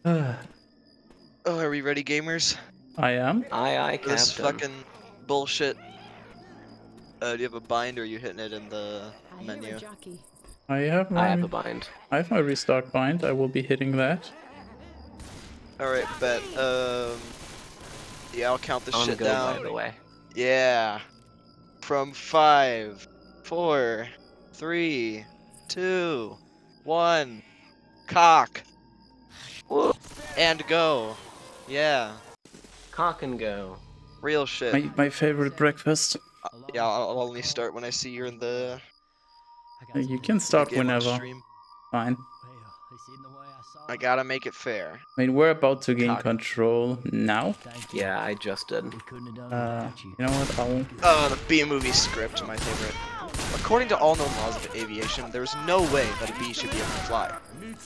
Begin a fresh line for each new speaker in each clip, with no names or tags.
I
Oh, are we ready, gamers?
am.
Aye,
For this
Captain.
fucking bullshit. Do you have a bind or are you hitting it in the menu?
I have
I have
my
a bind.
restock bind. I will be hitting that.
Alright, bet. Yeah, I'll count this
On
shit
go,
down.
by the way.
Yeah. From 5, 4, 3, 2, 1. Cock.
Whoa.
And go. Yeah.
Cock and go.
Real shit.
My favorite breakfast.
Yeah, I'll only start when I see you're in the
You can start
game on the
whenever.
stream.
Fine.
I gotta make it fair.
I mean, we're about to gain
Cock.
control now.
Yeah, I just did.
You know what?
Oh, the B-movie script, my favorite. According to all known laws of aviation, there is no way that a bee should be able to fly.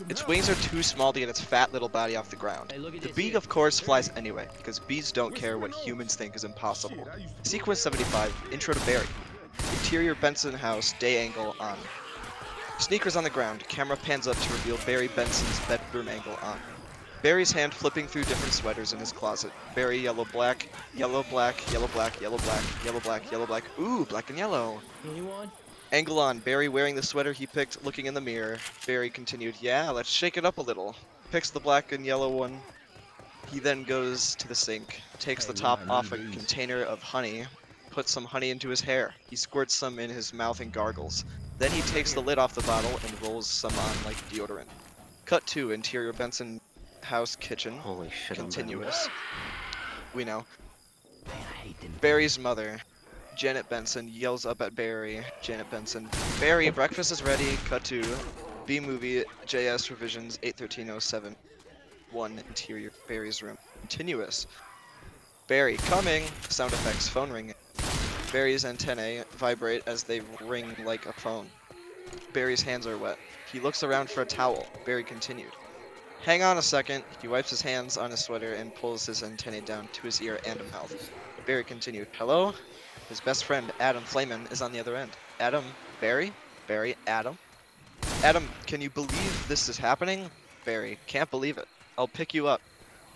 Its wings are too small to get its fat little body off the ground. The bee, of course, flies anyway, because bees don't care what humans think is impossible. Sequence 75, Intro to Barry. Interior Benson house, day angle on. Sneakers on the ground, camera pans up to reveal Barry Benson's bedroom angle on. Barry's hand flipping through different sweaters in his closet. Barry, yellow, black, yellow, black, yellow, black, yellow, black, yellow, black, yellow, black. Ooh, black and yellow. Angle on. Barry wearing the sweater he picked, looking in the mirror. Barry continued, yeah, let's shake it up a little. Picks the black and yellow one. He then goes to the sink, takes the top off a container of honey, puts some honey into his hair. He squirts some in his mouth and gargles. Then he takes the lid off the bottle and rolls some on like deodorant. Cut to interior Benson house kitchen.
Holy shit,
Continuous. We know. Barry's mother, Janet Benson, yells up at Barry. Janet Benson, Barry, breakfast is ready. Cut to B-movie JS revisions 81307. 1 interior Barry's room. Continuous. Barry, coming. Sound effects, phone ringing. Barry's antennae vibrate as they ring like a phone. Barry's hands are wet. He looks around for a towel. Barry continued. Hang on a second. He wipes his hands on his sweater and pulls his antennae down to his ear and mouth. Barry continued. Hello? His best friend, Adam Flayman, is on the other end. Adam, Barry? Barry, Adam? Adam, can you believe this is happening? Barry, can't believe it. I'll pick you up.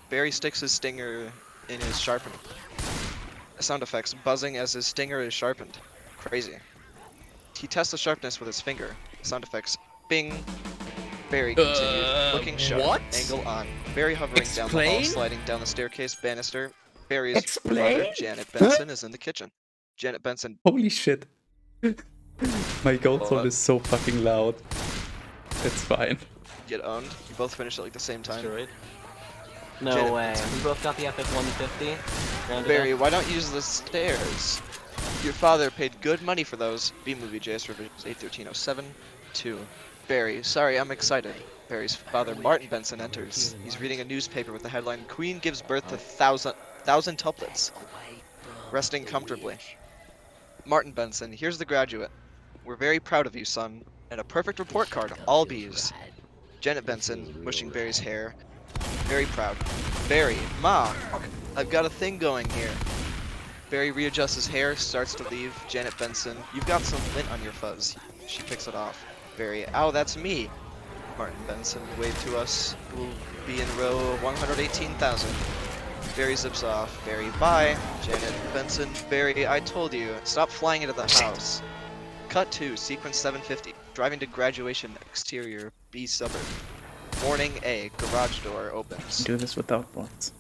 Barry sticks his stinger in his sharpener. Sound effects, buzzing as his stinger is sharpened. Crazy. He tests the sharpness with his finger. Sound effects, bing. Barry continued, looking sharp.
What?
Angle on. Barry hovering down the hall, sliding down the staircase banister. Barry's mother, Janet Benson, is in the kitchen. Janet Benson.
Holy shit. My gold soul
What?
is so fucking loud. It's fine.
Get owned. You both finished at like the same time.
Destroyed. No
Janet
way.
Benson.
We both got the epic 150. Rounded
Barry,
up.
why don't you use the stairs? Your father paid good money for those. B-movie JS revisions 81307. 2. Barry, sorry, I'm excited. Barry's father, Martin Benson, enters. He's reading a newspaper with the headline, Queen gives birth to thousand tuplets. Resting comfortably. Martin Benson, here's the graduate. We're very proud of you, son. And a perfect report card, all B's. Janet Benson, mushing Barry's hair. Very proud. Barry, Ma, I've got a thing going here. Barry readjusts his hair, starts to leave. Janet Benson, you've got some lint on your fuzz. She picks it off. Barry, ow, that's me. Martin Benson, wave to us. We'll be in row 118,000. Barry zips off. Barry, bye. Janet Benson, Barry, I told you. Stop flying into the house. Cut to sequence 750. Driving to graduation exterior B suburb. Morning A. Garage door opens.
Do this without bots.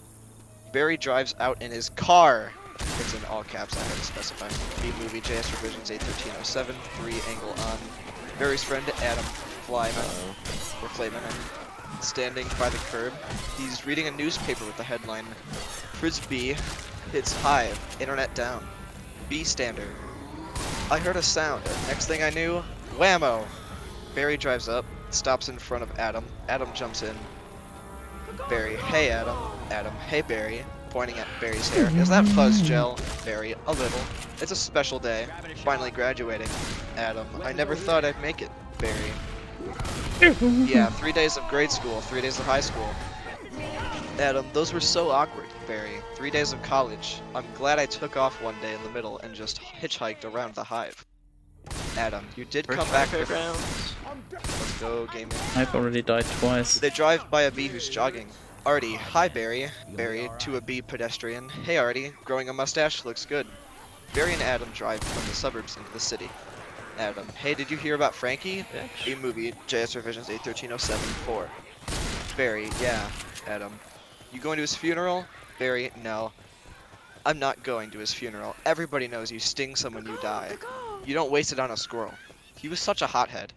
Barry drives out in his car. It's in all caps, I had to specify. B-movie JS revisions 81307. 3 angle on. Barry's friend Adam Flyman, or Flayman, standing by the curb. He's reading a newspaper with the headline, Frisbee hits hive, internet down. B stander. I heard a sound. Next thing I knew, whammo! Barry drives up, stops in front of Adam. Adam jumps in. Barry, hey Adam. Adam, hey Barry. Pointing at Barry's hair. Is that fuzz gel? Barry, a little. It's a special day. Finally graduating. Adam, I never thought I'd make it. Barry. Yeah, 3 days of grade school, 3 days of high school. Adam, those were so awkward. Barry, 3 days of college. I'm glad I took off one day in the middle and just hitchhiked around the hive. Adam, you did come back for
rounds.
Let's go, gaming.
I've already died twice.
They drive by a bee who's jogging. Artie, hi Barry. Barry to a B pedestrian. Hey Artie, growing a mustache looks good. Barry and Adam drive from the suburbs into the city. Adam, hey, did you hear about Frankie?
Bitch.
A movie, JS Revisions 81307-4. Barry, yeah. Adam, you going to his funeral? Barry, no. I'm not going to his funeral. Everybody knows you sting someone you die. You don't waste it on a squirrel. He was such a hothead.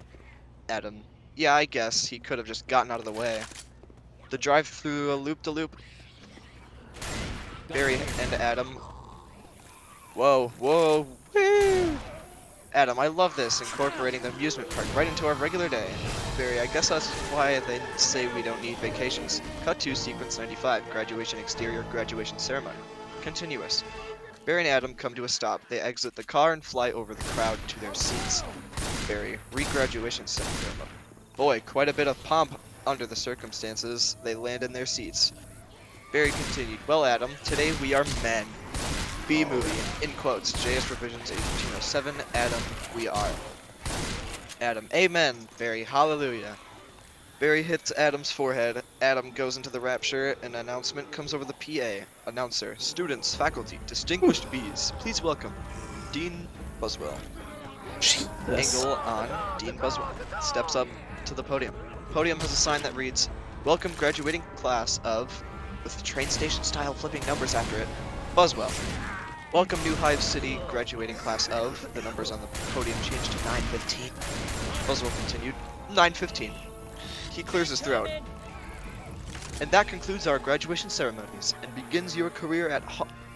Adam, yeah, I guess he could have just gotten out of the way. The drive through a loop-de-loop. Barry and Adam. Whoa, whoa, woo! Adam, I love this, incorporating the amusement park right into our regular day. Barry, I guess that's why they say we don't need vacations. Cut to sequence 95, graduation exterior, graduation ceremony. Continuous. Barry and Adam come to a stop. They exit the car and fly over the crowd to their seats. Barry, re-graduation ceremony. Boy, quite a bit of pomp under the circumstances. They land in their seats. Barry continued, well Adam, today we are men. B movie, in quotes, JS Revisions 1807, Adam, we are. Adam, amen, Barry, hallelujah. Barry hits Adam's forehead, Adam goes into the rapture, an announcement comes over the PA. Announcer, students, faculty, distinguished Bs, please welcome Dean Buswell.
Jesus.
Angle on Dean Buswell, steps up to the podium. Podium has a sign that reads, welcome graduating class of, with train station style flipping numbers after it, Buswell. Welcome New Hive City graduating class of, the numbers on the podium changed to 915. Buswell continued, 915. He clears his throat. And that concludes our graduation ceremonies, and begins your career at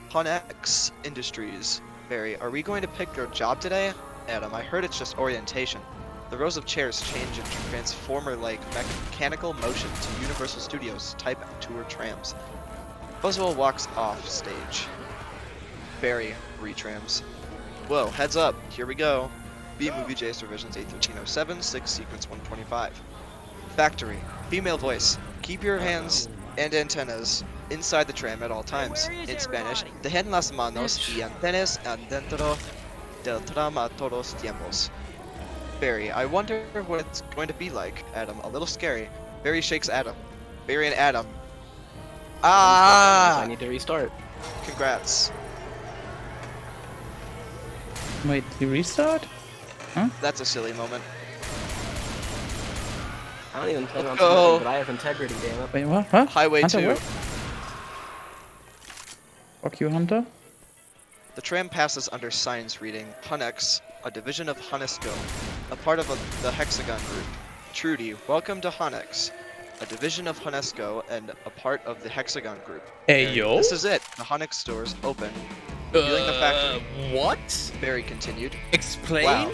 Honex Industries. Barry, are we going to pick your job today? Adam, I heard it's just orientation. The rows of chairs change in transformer-like mechanical motion to Universal Studios type tour trams. Buswell walks off stage. Barry retrams. Whoa, heads up, here we go. B movie JS Revisions 81307, 6 sequence 125. Factory, female voice. Keep your hands and antennas inside the tram at all times. In Spanish, dejen las manos y antenas adentro del tram a todos tiempos. Barry, I wonder what it's going to be like. Adam, a little scary. Barry shakes Adam. Barry and Adam.
I need to restart.
Congrats.
Wait, you restart? Huh?
That's a silly moment.
I don't even plan on
go.
submitting, but I have integrity, damn it.
Wait, what? Huh?
Highway
Hunter,
2.
what? Fuck you, Hunter.
The tram passes under signs reading Hunex, a division of Hunesco, a part of the Hexagon Group. Trudy, welcome to Hunex, a division of Hunesco and a part of the Hexagon Group.
Hey,
Barry,
yo.
this is it. The Hunex stores open. Revealing the factory.
What?
Barry continued.
Explain?
Wow.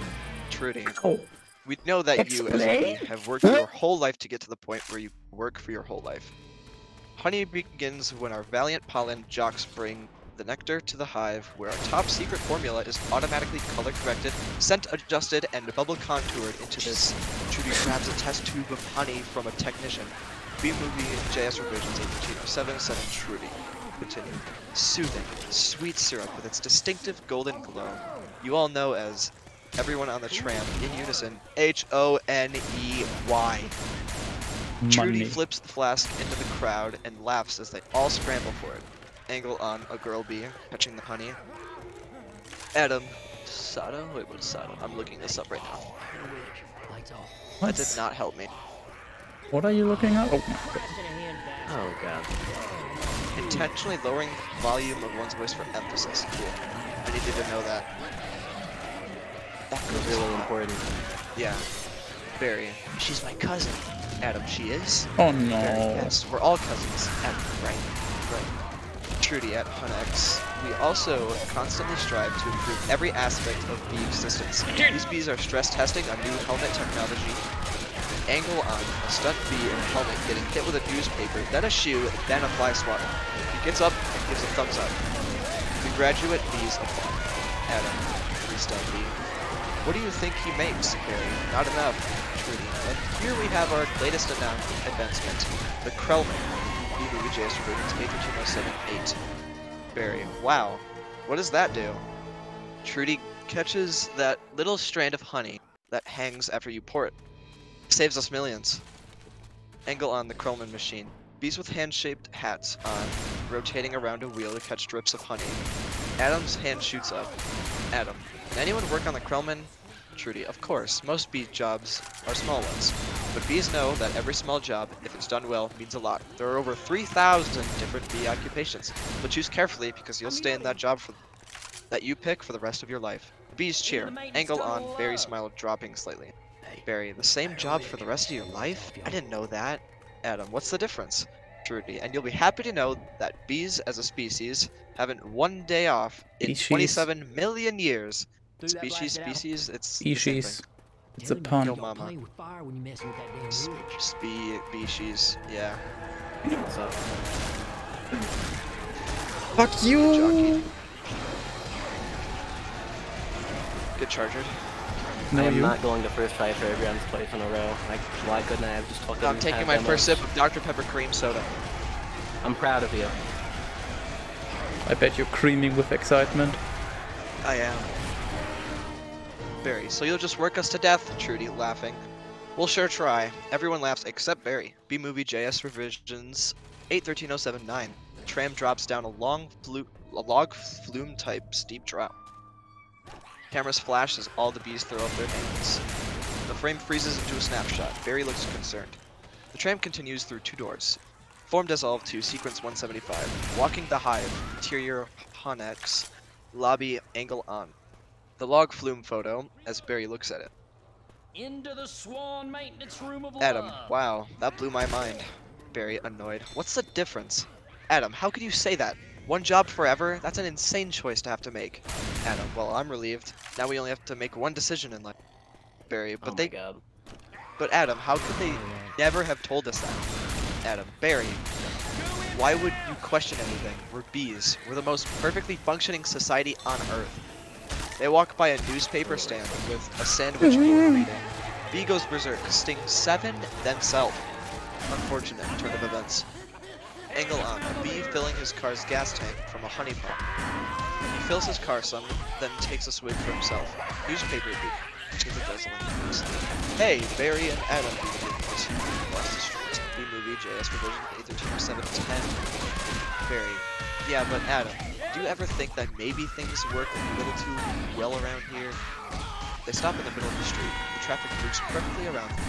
Trudy,
Oh.
we know that you, as
Explain?
me, have worked your whole life to get to the point where you work for your whole life. Honey begins when our valiant pollen jocks bring the nectar to the hive, where our top secret formula is automatically color corrected, scent adjusted, and bubble contoured into this. Trudy grabs a test tube of honey from a technician. B movie JS Revisions 81307, 7 Trudy. Continue. Soothing, sweet syrup with its distinctive golden glow. You all know as everyone on the tram in unison, H-O-N-E-Y. Trudy
Money.
flips the flask into the crowd and laughs as they all scramble for it. Angle on a girl bee, catching the honey. Adam. Sato? Wait, what is Sato? I'm looking this up right now. That did not help me.
What are you looking at? Oh my god.
Oh god.
Intentionally lowering the volume of one's voice for emphasis. Cool. I needed to know that. That girl's
Really
hot.
important.
Yeah. Barry. She's my cousin. Adam, she is?
Oh
Barry,
no.
yes, we're all cousins. Adam, right. Trudy at Hunex. We also constantly strive to improve every aspect of bee existence. These bees are stress testing a new helmet technology. Angle on a stunt bee in a helmet getting hit with a newspaper, then a shoe, then a fly swatter. He gets up and gives a thumbs up. The graduate bees applaud. Adam, freestyle bee. What do you think he makes, Barry? Not enough, Trudy. And here we have our latest advancement, the Krellman. BBJS Revisions 81307-8. Barry, wow. What does that do? Trudy catches that little strand of honey that hangs after you pour it. Saves us millions. Angle on the Krellman machine. bees with hand-shaped hats on, rotating around a wheel to catch drips of honey. Adam's hand shoots up. Adam, can anyone work on the Krellman? Trudy, of course, most bee jobs are small ones. But bees know that every small job, if it's done well, means a lot. There are over 3,000 different bee occupations, but choose carefully because you'll stay in that job that you pick for the rest of your life. The bees cheer. Angle on, Barry's smile dropping slightly. Barry, the same job for the rest of your life? I didn't know that. Adam, what's the difference? Trudy, and you'll be happy to know that bees as a species haven't one day off in
Species.
27 million years. Species, it's the same thing.
Species. It's a pun.
Yo mama. Species, yeah.
What's up?
Fuck you!
Good charger.
I
No,
am
you.
not going to first try for every round twice in a row. Like, why couldn't I have just talked
I'm taking my first sip of Dr. Pepper cream soda.
I'm proud of you.
I bet you're creaming with excitement.
I am. Barry, so you'll just work us to death? Trudy, laughing. We'll sure try. Everyone laughs except Barry. B-Movie JS Revisions 813.079. The tram drops down a log flume type steep drop. Cameras flash as all the bees throw up their hands. The frame freezes into a snapshot. Barry looks concerned. The tram continues through 2 doors. Form dissolve to sequence 175. Walking the hive. Interior Honex. Lobby angle on. The log flume photo as Barry looks at it.
Into the swan maintenance room of
Adam,
love.
wow, that blew my mind. Barry, annoyed. What's the difference? Adam, how could you say that? One job forever? That's an insane choice to have to make. Adam, well, I'm relieved. Now we only have to make one decision in life. Barry, but
Oh my god.
But Adam, how could they never have told us that? Adam, Barry, why would you question anything? We're bees. We're the most perfectly functioning society on Earth. They walk by a newspaper stand with a sandwich board reading. Bee goes berserk, sting 7, then self. Unfortunate turn of events. Angle on, a bee filling his car's gas tank from a honey pump. He fills his car some, then takes a swig for himself. Newspaper bee. Is a guzzling noise. Hey, Barry and Adam across the street. B-Movie JS Revision 813.710. Barry. Yeah, but Adam, do you ever think that maybe things work a little too well around here? They stop in the middle of the street. The traffic moves perfectly around them.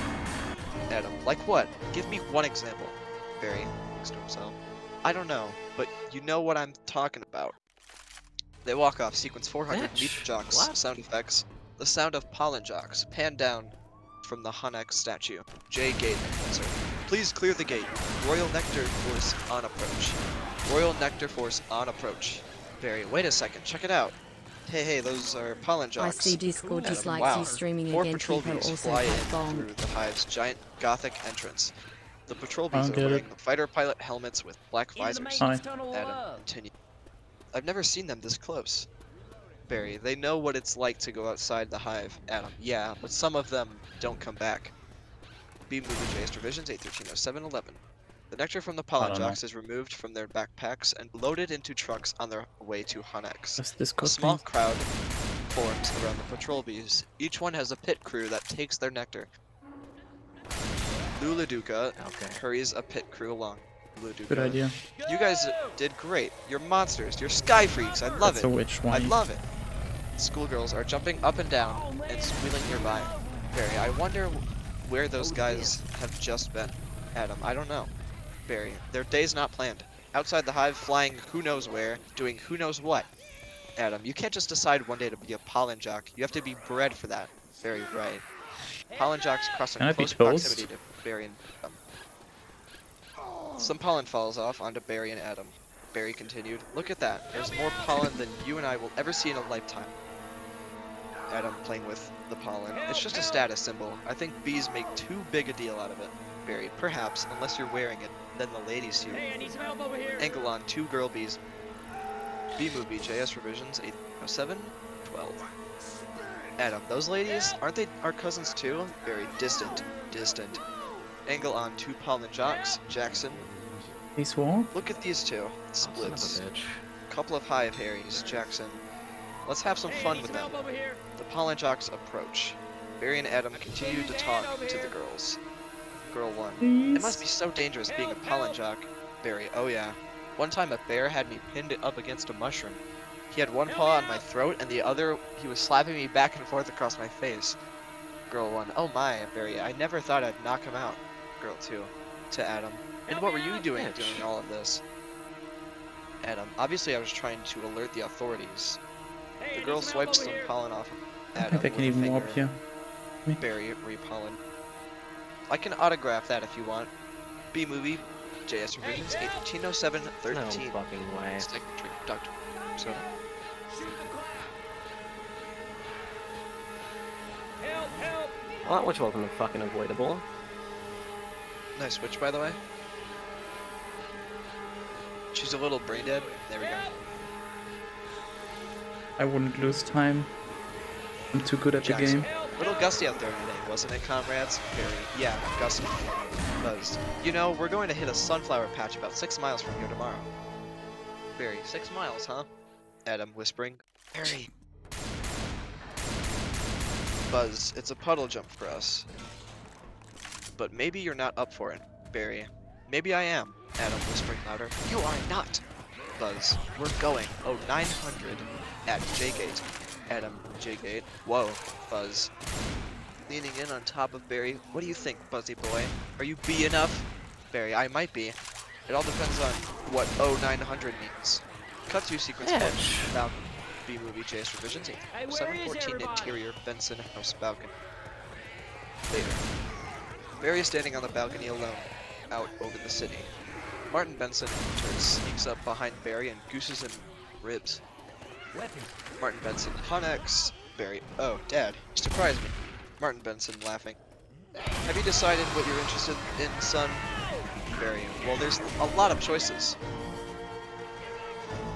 Adam, like what? Give me one example. Barry, thinks to himself. I don't know, but you know what I'm talking about. They walk off. Sequence 400. Meet jocks.
What?
Sound effects. The sound of pollen jocks. Pan down from the Hunex statue. J Gate answer. Please clear the gate. Royal Nectar Force on approach. Royal Nectar Force on approach. Barry, wait a second. Check it out. Hey, those are pollen
I
jocks.
see Discord
Adam,
dislikes
wow.
you streaming
4
again.
patrol
People
bees
also
fly in
have bombed.
through the hive's giant gothic entrance. The patrol
I
bees
don't
are
get
wearing
it.
fighter pilot helmets with black
Into the
visors.
maintenance
Hi.
tunnel of
Adam,
love.
continue. I've never seen them this close. Barry, they know what it's like to go outside the hive. Adam, yeah, but some of them don't come back. B-Movie JS Revisions 813.0711. The nectar from the pollen
don't know.
jocks is removed from their backpacks and loaded into trucks on their way to Hunex.
That's this
A small crowd forms around the patrol bees. Each one has a pit crew that takes their nectar. Luladuca hurries a pit crew along. Luladuca.
Good idea.
You guys did great. You're monsters. You're sky freaks. I love
That's
it.
a witch
I
one.
love it. Schoolgirls are jumping up and down and squealing nearby. Barry, I wonder where those guys have just been. Adam, I don't know. Barry, their day's not planned. Outside the hive, flying who knows where, doing who knows what. Adam, you can't just decide one day to be a pollen jock. You have to be bred for that. Very right. Pollen jocks cross
Can I
in
be
close
toast?
proximity to Barry and Adam. Some pollen falls off onto Barry and Adam. Barry continued, look at that. There's more pollen than you and I will ever see in a lifetime. Adam playing with the pollen. It's just a status symbol. I think bees make too big a deal out of it. Barry, perhaps, unless you're wearing it, then the ladies do.
Hey, I need some help over here.
Angle on 2 girl bees. B-Movie JS Revisions 80712. Adam, those ladies, aren't they our cousins too? Very distant. Angle on 2 pollen jocks. Jackson.
These what?
Look at these 2.
Son of
Splits.
a bitch.
Couple of hive Harrys. Jackson. Let's have some
Hey, I
fun
need
with
some
them.
help over here.
The pollen jocks approach. Barry and Adam continue to talk to the girls. Girl 1.
Please.
It must be so dangerous being a pollen jock. Barry, oh yeah. One time a bear had me pinned up against a mushroom. He had one paw on my throat and the other he was slapping me back and forth across my face. Girl 1, oh my, Barry, I never thought I'd knock him out. Girl 2, to Adam. And what were you doing during all of this? Adam, obviously I was trying to alert the authorities. The girl swipes some pollen off of
I
Adam
think I can
with a
even
finger.
warp here.
Barry, re-pollen. I can autograph that if you want. B-movie, JS Revisions, 1807, 13.
No fucking way.
Stick, drink, Dr. Soda.
Help, help!
Well, that wasn't fucking avoidable.
Nice switch, by the way. She's a little brain dead. There we go.
I wouldn't lose time. I'm too good at the
Jackson.
game.
Little gusty out there today, wasn't it, comrades? Very. Yeah, gusty. Buzzed. You know, we're going to hit a sunflower patch about 6 miles from here tomorrow. Barry, 6 miles, huh? Adam whispering. Barry. Buzz, it's a puddle jump for us. But maybe you're not up for it, Barry. Maybe I am. Adam whispering louder. You are not. Buzz, we're going. Oh, 900 at J-Gate. Adam, J-Gate. Whoa, Buzz. Leaning in on top of Barry. What do you think, Buzzy boy? Are you B enough? Barry, I might be. It all depends on what 0900 means. Cut to sequence
Bitch.
about B-movie JS Revisions 8.
Hey, where is
714
everybody?
interior Benson House balcony. Later. Barry is standing on the balcony alone, out over the city. Martin Benson enters, sneaks up behind Barry and gooses him ribs.
Weapon.
Martin Benson, Hunex, Barry. Oh, Dad, you surprised me. Martin Benson laughing. Have you decided what you're interested in, son? Barry, well, there's a lot of choices.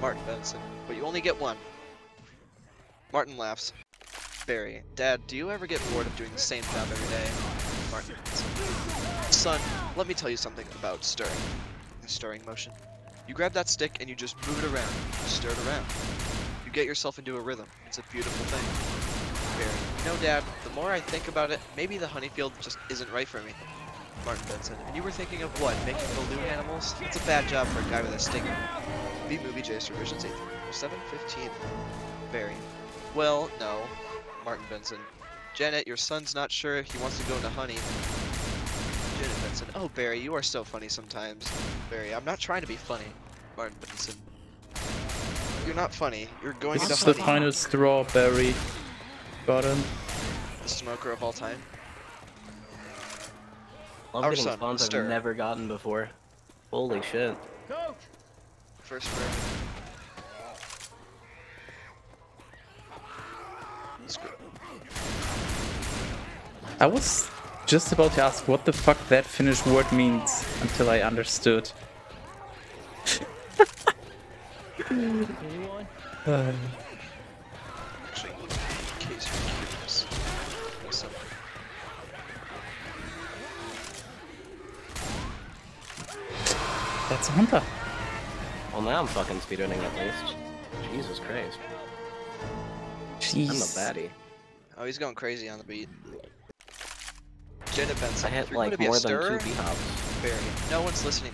Martin Benson, but you only get one. Martin laughs. Barry, Dad, do you ever get bored of doing the same job every day? Martin Benson. Son, let me tell you something about stirring. The stirring motion. You grab that stick and you just move it around. You stir it around. You get yourself into a rhythm. It's a beautiful thing. Barry, you know, Dad, the more I think about it, maybe the honey field just isn't right for me. Martin Benson, and you were thinking of what? Making balloon animals? It's a bad job for a guy with a stinger. B-movie JS Revisions 8 715. Barry, well, no. Martin Benson, Janet, your son's not sure if he wants to go into honey. Janet Benson, oh Barry, you are so funny sometimes. Barry, I'm not trying to be funny. Martin Benson, you're not funny. You're going
This
into
is the
honey.
final strawberry. Got him.
The smoker of all time.
Love
Our
getting
son,
spawns
stir.
I've never gotten before. Holy shit.
Coach!
First round.
I was just about to ask what the fuck that Finnish word means until I understood.
Anyone?
Actually, in case you're curious. So,
That's a hunter.
Well, now I'm fucking speedrunning at least. Jesus Christ.
Jeez.
I'm a baddie.
oh, he's going crazy on the beat. Janet Benson,
I hit
if you're
like
gonna be a
more than
stirrer,
2 B-hops.
Barry, no one's listening.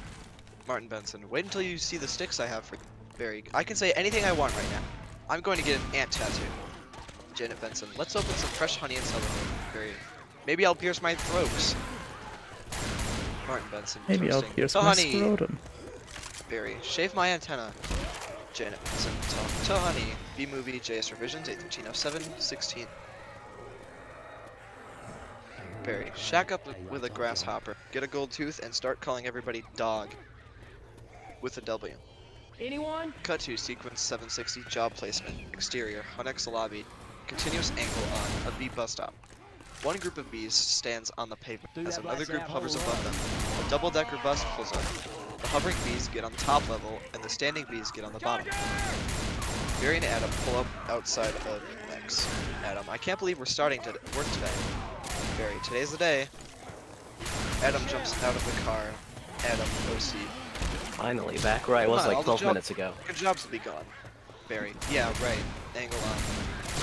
Martin Benson, wait until you see the sticks I have for you. Barry, I can say anything I want right now. I'm going to get an ant tattoo. Janet Benson, let's open some fresh honey and celebrate. Barry, maybe I'll pierce my throat. Martin Benson,
Maybe I'll
toasting.
pierce
To
my
honey.
scrotum.
Barry, shave my antenna. Janet Benson, to honey. B-movie JS Revisions 81307 16. Barry, shack up with a grasshopper, get a gold tooth, and start calling everybody dog. With a W.
Anyone?
Cut to sequence 760, job placement, exterior, Hunex lobby, continuous angle on, a bee bus stop. One group of bees stands on the pavement as another group hovers above them. A double-decker bus pulls up. The hovering bees get on the top level, and the standing bees get on the bottom. Barry and Adam pull up outside of X. Adam, I can't believe we're starting to work today. Barry, today's the day. Adam jumps out of the car. Adam, OC.
Finally, back where I was
Come on, all
like
the
12 minutes ago.
Your jobs will be gone. Barry, yeah, right. Angle on.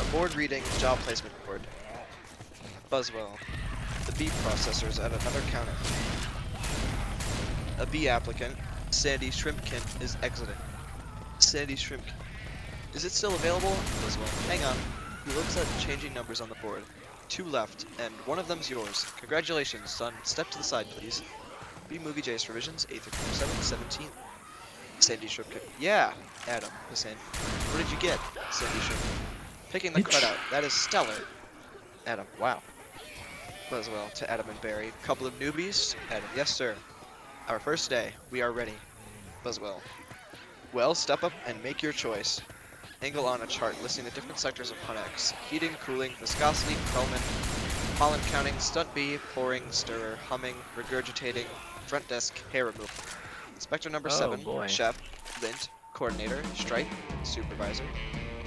A board reading, job placement board. Buzzwell. The B processors at another counter. A B applicant, Sandy Shrimpkin, is exiting. Sandy Shrimpkin. Is it still available? As well. Hang on. He looks at changing numbers on the board. 2 left, and one of them's yours. Congratulations, son. Step to the side, please. B Movie J's revisions, 8th through 7th, 17th. Sandy Shrimpkin. Yeah, Adam. To Sandy. What did you get? Sandy Shrimpkin. Picking the crud out. That is stellar. Adam. Wow. Buzzwell to Adam and Barry. Couple of newbies. Adam. Yes, sir. Our first day. We are ready. Buzzwell. Well, step up and make your choice. Angle on a chart listing the different sectors of Hunex. Heating, cooling, viscosity, Kelman, pollen counting, stunt bee, pouring, stirrer, humming, regurgitating, front desk, hair removal. Inspector number 7,
boy.
chef, lint, coordinator, stripe, supervisor,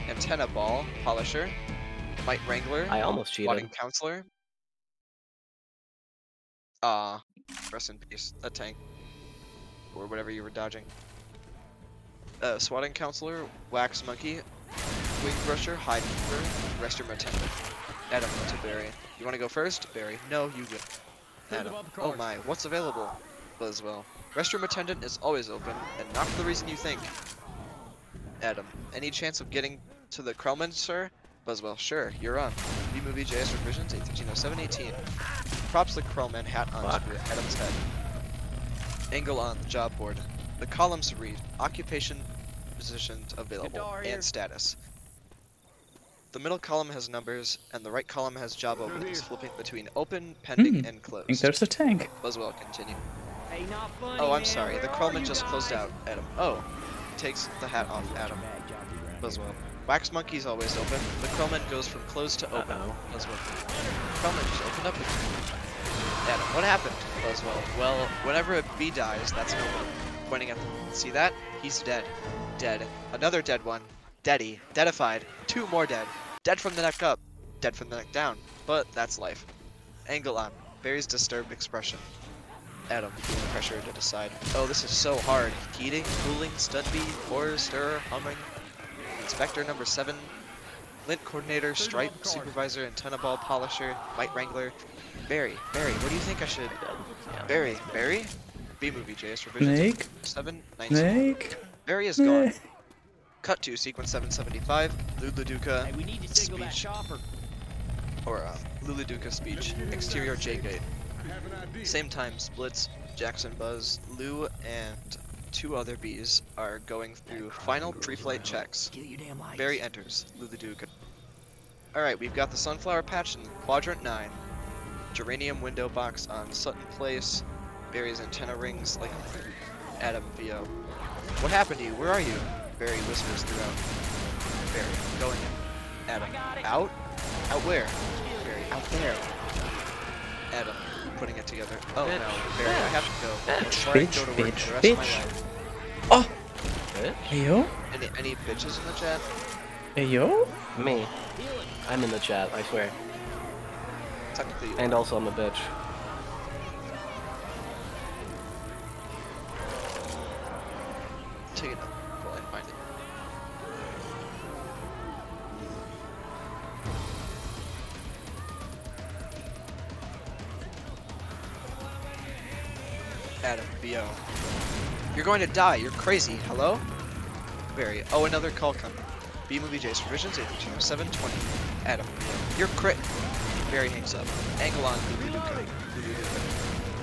antenna ball, polisher, mite wrangler,
I almost
swatting
cheated.
counselor. Rest in peace, a tank. Or whatever you were dodging. Swatting counselor, wax monkey, wing brusher, hide keeper, restroom attendant. Adam to Barry. You want to go first? Barry. No, you go. Adam. Oh my, what's available? Buzzwell. Restroom attendant is always open, and not for the reason you think. Adam. Any chance of getting to the Krellman, sir? Buzzwell. Sure, you're on. B-Movie JS revisions, 8-13-07-18. Props the Krellman hat onto Adam's head. Angle on the job board. The columns read occupation, positions available, and status. The middle column has numbers, and the right column has job openings, flipping between open, pending, and
I think
closed.
there's a tank.
Buzzwell continue.
Hey, not funny,
Oh, I'm
man.
sorry. The
Where are
Krellman
you
just closed
guys?
out. Adam. Oh. Takes the hat off. Adam. Buzzwell. Wax monkey's always open. The Krellman goes from closed to open. Buzzwell. Krellman just opened up again. Adam. What happened? Buzzwell. Well, whenever a bee dies, that's an open. Pointing at them. See that? He's dead. Dead. Another dead one. Deady. Deadified. 2 more dead. Dead from the neck up. Dead from the neck down. But that's life. Angle on. Barry's disturbed expression. Adam, feeling pressure to decide. Oh, this is so hard. Heating, cooling, stunt bee, pourer, stirrer, humming. Inspector number 7. Lint coordinator, stripe, supervisor, antenna ball, polisher, mite wrangler. Barry, what do you think I should... Barry? B-Movie JS revision
Snake?
7, 19.
Snake?
Barry is gone. Cut to sequence 775, Luluduca
Hey, we need to signal that
speech.
chopper.
Or Luluduca speech. Exterior J-gate. Same time splits. Jackson Buzz, Lou, and 2 other bees are going through final pre-flight checks.
Kill your damn lights.
Barry enters. Luluduca. Alright, we've got the sunflower patch in quadrant 9. Geranium window box on Sutton Place. Barry's antenna rings like Adam VO. What happened to you? Where are you? Barry whispers throughout. Barry, going in. Adam, out? Out where? Barry, out there. Adam, putting it together. Oh no, Barry, I have to go. Before I go to work for the rest of my life.
Oh!
Bitch?
Hey yo?
Any bitches in the chat?
Hey yo?
Me. I'm in the chat, I swear.
Technically,
And also I'm a bitch.
take it up while I find it. Adam, BO. You're going to die, you're crazy, hello? Barry, oh, another call coming. B-Movie J's revisions, 720. Adam, BO. You're crit. Barry hangs up. Angle on Luluduca.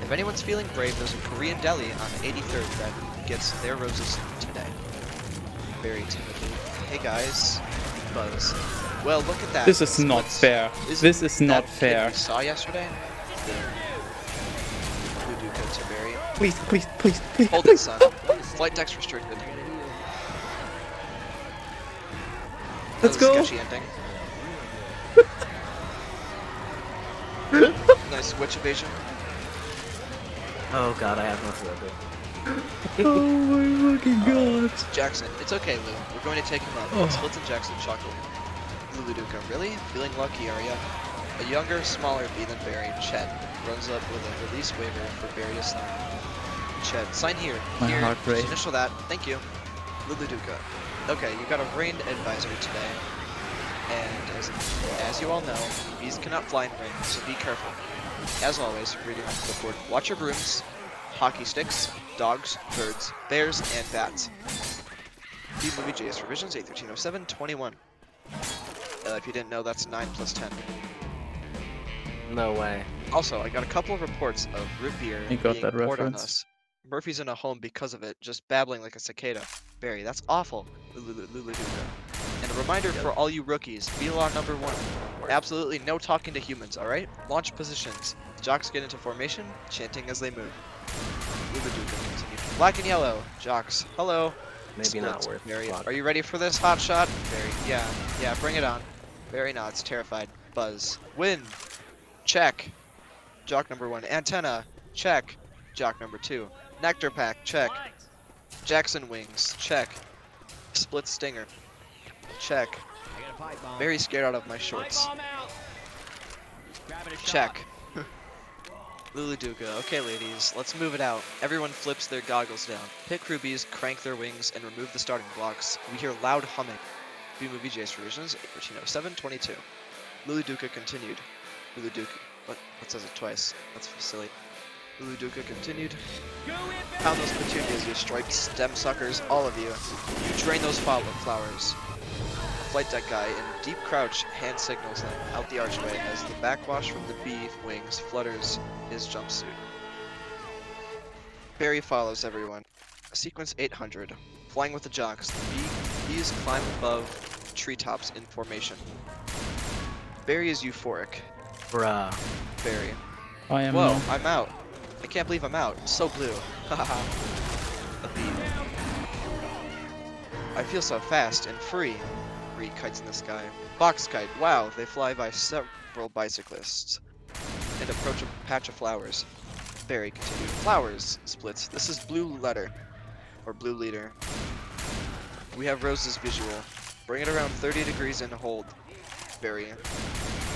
If anyone's feeling brave, there's a Korean deli on 83rd that gets their roses today. Very timidly. Hey guys. Buzz. Well, look at that.
This is not fair. This is not
that kid
fair.
we saw yesterday? Luluduca to Barry.
Please.
Hold it, son. Flight deck's restricted.
Let's
That was
go.
a sketchy ending. Nice witch evasion.
Oh god, I have nothing to do.
Oh my fucking god.
Jackson, it's okay, Lou. We're going to take him up.
Oh.
Splits and Jackson Choco. Luluduca, really? Feeling lucky, are ya? A younger, smaller bee than Barry, Chet, runs up with a release waiver for Barry to sign. Chet, sign here.
My
Here,
heart rate.
just initial that. Thank you. Luluduca. Okay, you got a rain advisory today. And as you all know, bees cannot fly in rain, so be careful. As always, reading off the board. Watch your brooms, hockey sticks, dogs, birds, bears, and bats. B-Movie JS Revisions 8/13/07/21. If you didn't know, that's 9 plus 10.
No way.
Also, I got a couple of reports of root beer
You got
being
that
poured on
reference.
us. Murphy's in a home because of it, just babbling like a cicada. Barry, that's awful. Luluduka. And a reminder for all you rookies, B-Law number 1. Absolutely no talking to humans, alright? Launch positions. Jocks get into formation, chanting as they move. Luluduka continued. Black and yellow. Jocks, hello.
Maybe not
Splits.
worth
Barry,
fuck.
are you ready for this hot shot? Barry, yeah, bring it on. Barry nods, terrified. Buzz. Win. Check. Jock number 1. Antenna. Check. Jock number 2. Nectar pack. Check. Jackson wings. Check. Split stinger. Check.
I got a pipe bomb.
Very scared out of my shorts.
Pipe bomb out. Grabbing a shot.
Check. Luluduka. Okay, ladies, let's move it out. Everyone flips their goggles down. Pick rubies, crank their wings, and remove the starting blocks. We hear loud humming. B-Movie JS Revisions 8/13/07/22. Luluduka continued. Luluduka. What says it twice? That's silly. Luluduka continued.
Go it, baby.
Pound those petunias, you striped stem suckers, all of you. You drain those flowers. A flight deck guy in deep crouch hand signals them out the archway as the backwash from the bee wings flutters his jumpsuit. Barry follows everyone. Sequence 800. Flying with the jocks, the bees climb above treetops in formation. Barry is euphoric.
Bruh.
Barry.
I am.
Whoa, I'm out. I can't believe I'm out. I'm so blue. Haha. A bee. I feel so fast and free. Reed kites in the sky. Box kite. Wow, they fly by several bicyclists and approach a patch of flowers. Barry continued. Flowers. Splits. This is blue letter. Or blue leader. We have Rose's visual. Bring it around 30 degrees and hold. Barry.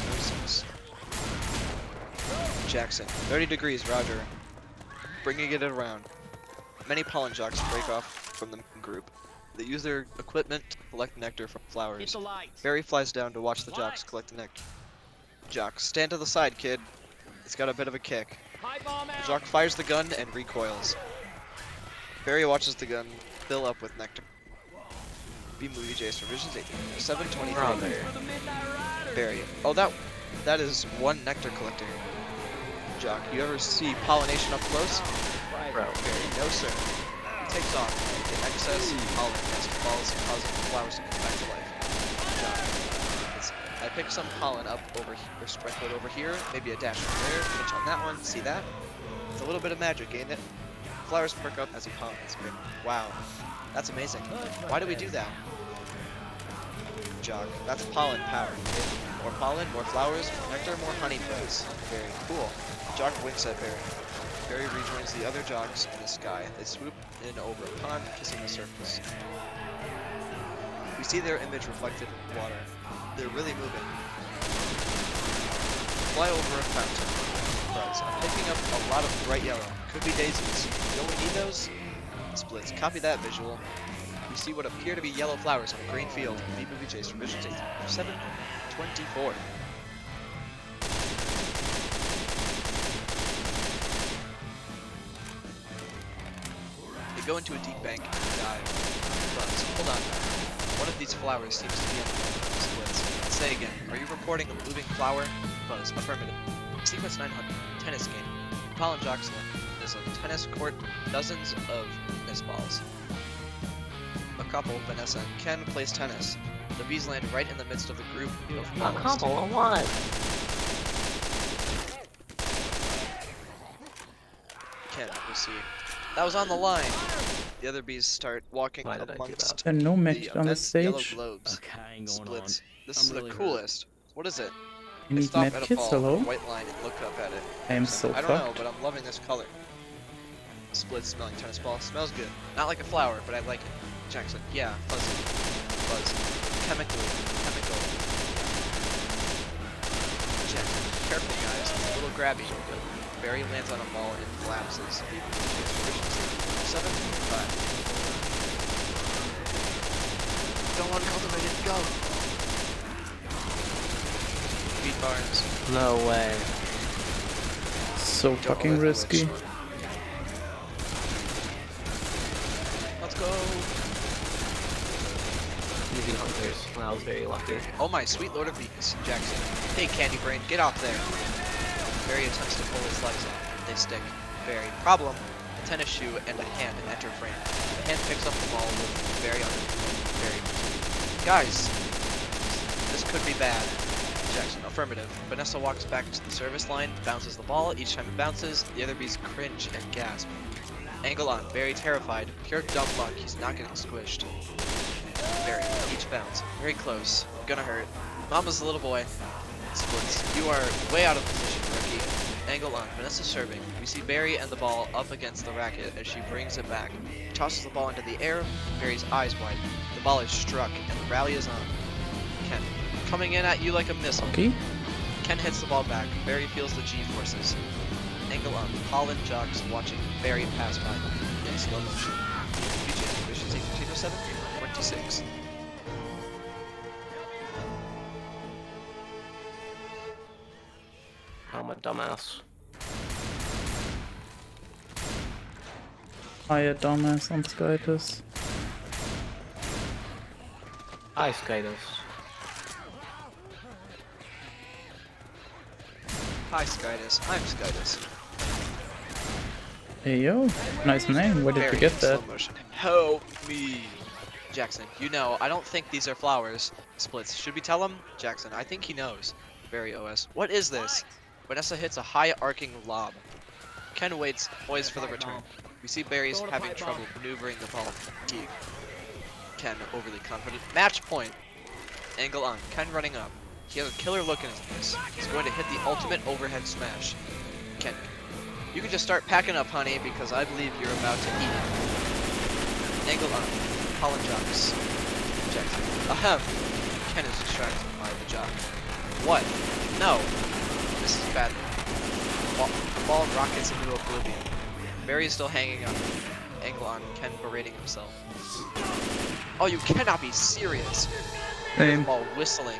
Roses. Jackson. 30 degrees, Roger. Bringing it around. Many pollen jocks break off from the group. They use their equipment to collect nectar from
Hit
flowers.
the lights.
Barry flies down to watch the jocks collect the nectar. Jocks, stand to the side, kid. It's got a bit of a kick.
Pipe bomb
The
out.
jock fires the gun and recoils. Barry watches the gun fill up with nectar. B-Movie JS Revisions 8/7/23.
Brother.
For the Midnight Rider.
Barry. Oh, that is one nectar collector. Jock, you ever see pollination up close?
Right.
Bro.
Barry, no sir. He takes off. The excess pollen nest falls, causing the flowers to come back to life. Jock. I picked some pollen up over here, sprinkle it over here, maybe a dash over there, pinch on that one, see that? It's a little bit of magic, ain't it? Flowers perk up as he pollinates. Wow, that's amazing. Why do we do that? Jock, that's pollen power. More pollen, more flowers, more nectar, more honey buds. Very cool. Jock winks at Barry. Barry rejoins the other jocks in the sky. They swoop in over a pond, kissing the surface. We see their image reflected in the water. They're really moving. Fly over a fountain. Buzz. I'm picking up a lot of bright yellow. Could be daisies. Don't we need those? Splits. Copy that visual. We see what appear to be yellow flowers on a green field. B-Movie JS Revisions 8/7/24. They go into a deep bank and dive. Buzz, hold on. One of these flowers seems to be on the splits. Say again, are you reporting a moving flower? Buzz, affirmative. Sequence 900, tennis game. Pollen jocks is a tennis court, dozens of tennis balls. A couple, Vanessa and Ken, plays tennis. The bees land right in the midst of the group of
A
pollen.
couple of what?
Ken, we'll see. That was on the line. The other bees start walking
Why did I do
amongst
that?
There are no
the
match on the
immense yellow
stage.
globes.
Okay, I ain't going
Splits. This
I'm
is
really
the
hurt.
coolest. What is it?
You
I
need
stop
mad
at a
kids,
ball,
hello?
white line, and look up at it.
I am so
I don't know,
fucked.
but I'm loving this color. Split smelling tennis ball. Smells good. Not like a flower, but I like it. Jackson. Yeah, fuzzy. Buzz. Chemical. Jackson. Careful, guys. It's a little grabby. Barry lands on a ball and collapses. 7-5. Go Uncultivated, go! Beat Barnes.
No way.
So
Don't
fucking
let the
risky.
witch. Let's go.
Easy hunters. That was very lucky.
Oh my sweet lord of bees, Jackson. Hey, Candy Brain, get off there. Barry attempts to pull his legs off. They stick. Barry. Problem. A tennis shoe and a hand enter frame. The hand picks up the ball with Barry on it. Barry. Guys, this could be bad. Jackson. Affirmative. Vanessa walks back to the service line, bounces the ball. Each time it bounces, the other bees cringe and gasp. Angle on. Barry terrified. Pure dumb luck. He's not getting squished. Barry. Each bounce. Very close. Gonna hurt. Mama's a little boy. Splits. You are way out of position, rookie. Angle on. Vanessa serving. We see Barry and the ball up against the racket as she brings it back. Tosses the ball into the air. Barry's eyes widen. The ball is struck and the rally is on. Ken. Coming in at you like a missile.
Okay.
Ken hits the ball back. Barry feels the G-forces. Angle on. Holland jogs watching Barry pass by in slow motion. BJ, Vision 1807, 26.
I'm a dumbass.
Hiya, dumbass on Skytus.
Hi, Skydos.
Hi, Skytus. I'm Skytus.
Hey yo, nice name. Where did
Barry
you get
in
that?
slow motion. Help me. Jackson, you know, I don't think these are flowers. Splits. Should we tell him? Jackson, I think he knows. Barry OS. What is this? Vanessa hits a high arcing lob. Ken waits, poised for the return. We see Barry's having trouble maneuvering the ball. Deep. Ken overly confident. Match point. Angle on. Ken running up. He has a killer look in his face. He's going to hit the ultimate overhead smash. Ken. You can just start packing up, honey, because I believe you're about to eat it. Angle on. Holland jogs. Jackson. Ahem. Ken is distracted by the jog. What? No. This is bad. The ball rockets into oblivion. Barry is still hanging on. Angle on. Ken berating himself. Oh, you cannot be serious. The
Same.
ball whistling.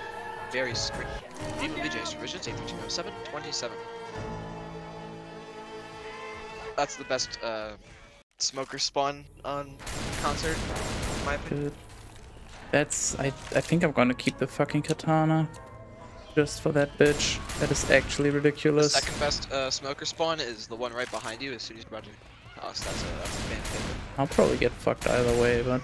Barry screaming. Viva VJ's Revisions 83207 27. That's the best smoker spawn on concert, in my opinion.
Good. That's I think I'm gonna keep the fucking katana. Just for that bitch. That is actually
The
ridiculous.
second best smoker spawn is the one right behind you as soon as you're about to toss. That's a fan favorite.
I'll probably get fucked either way, but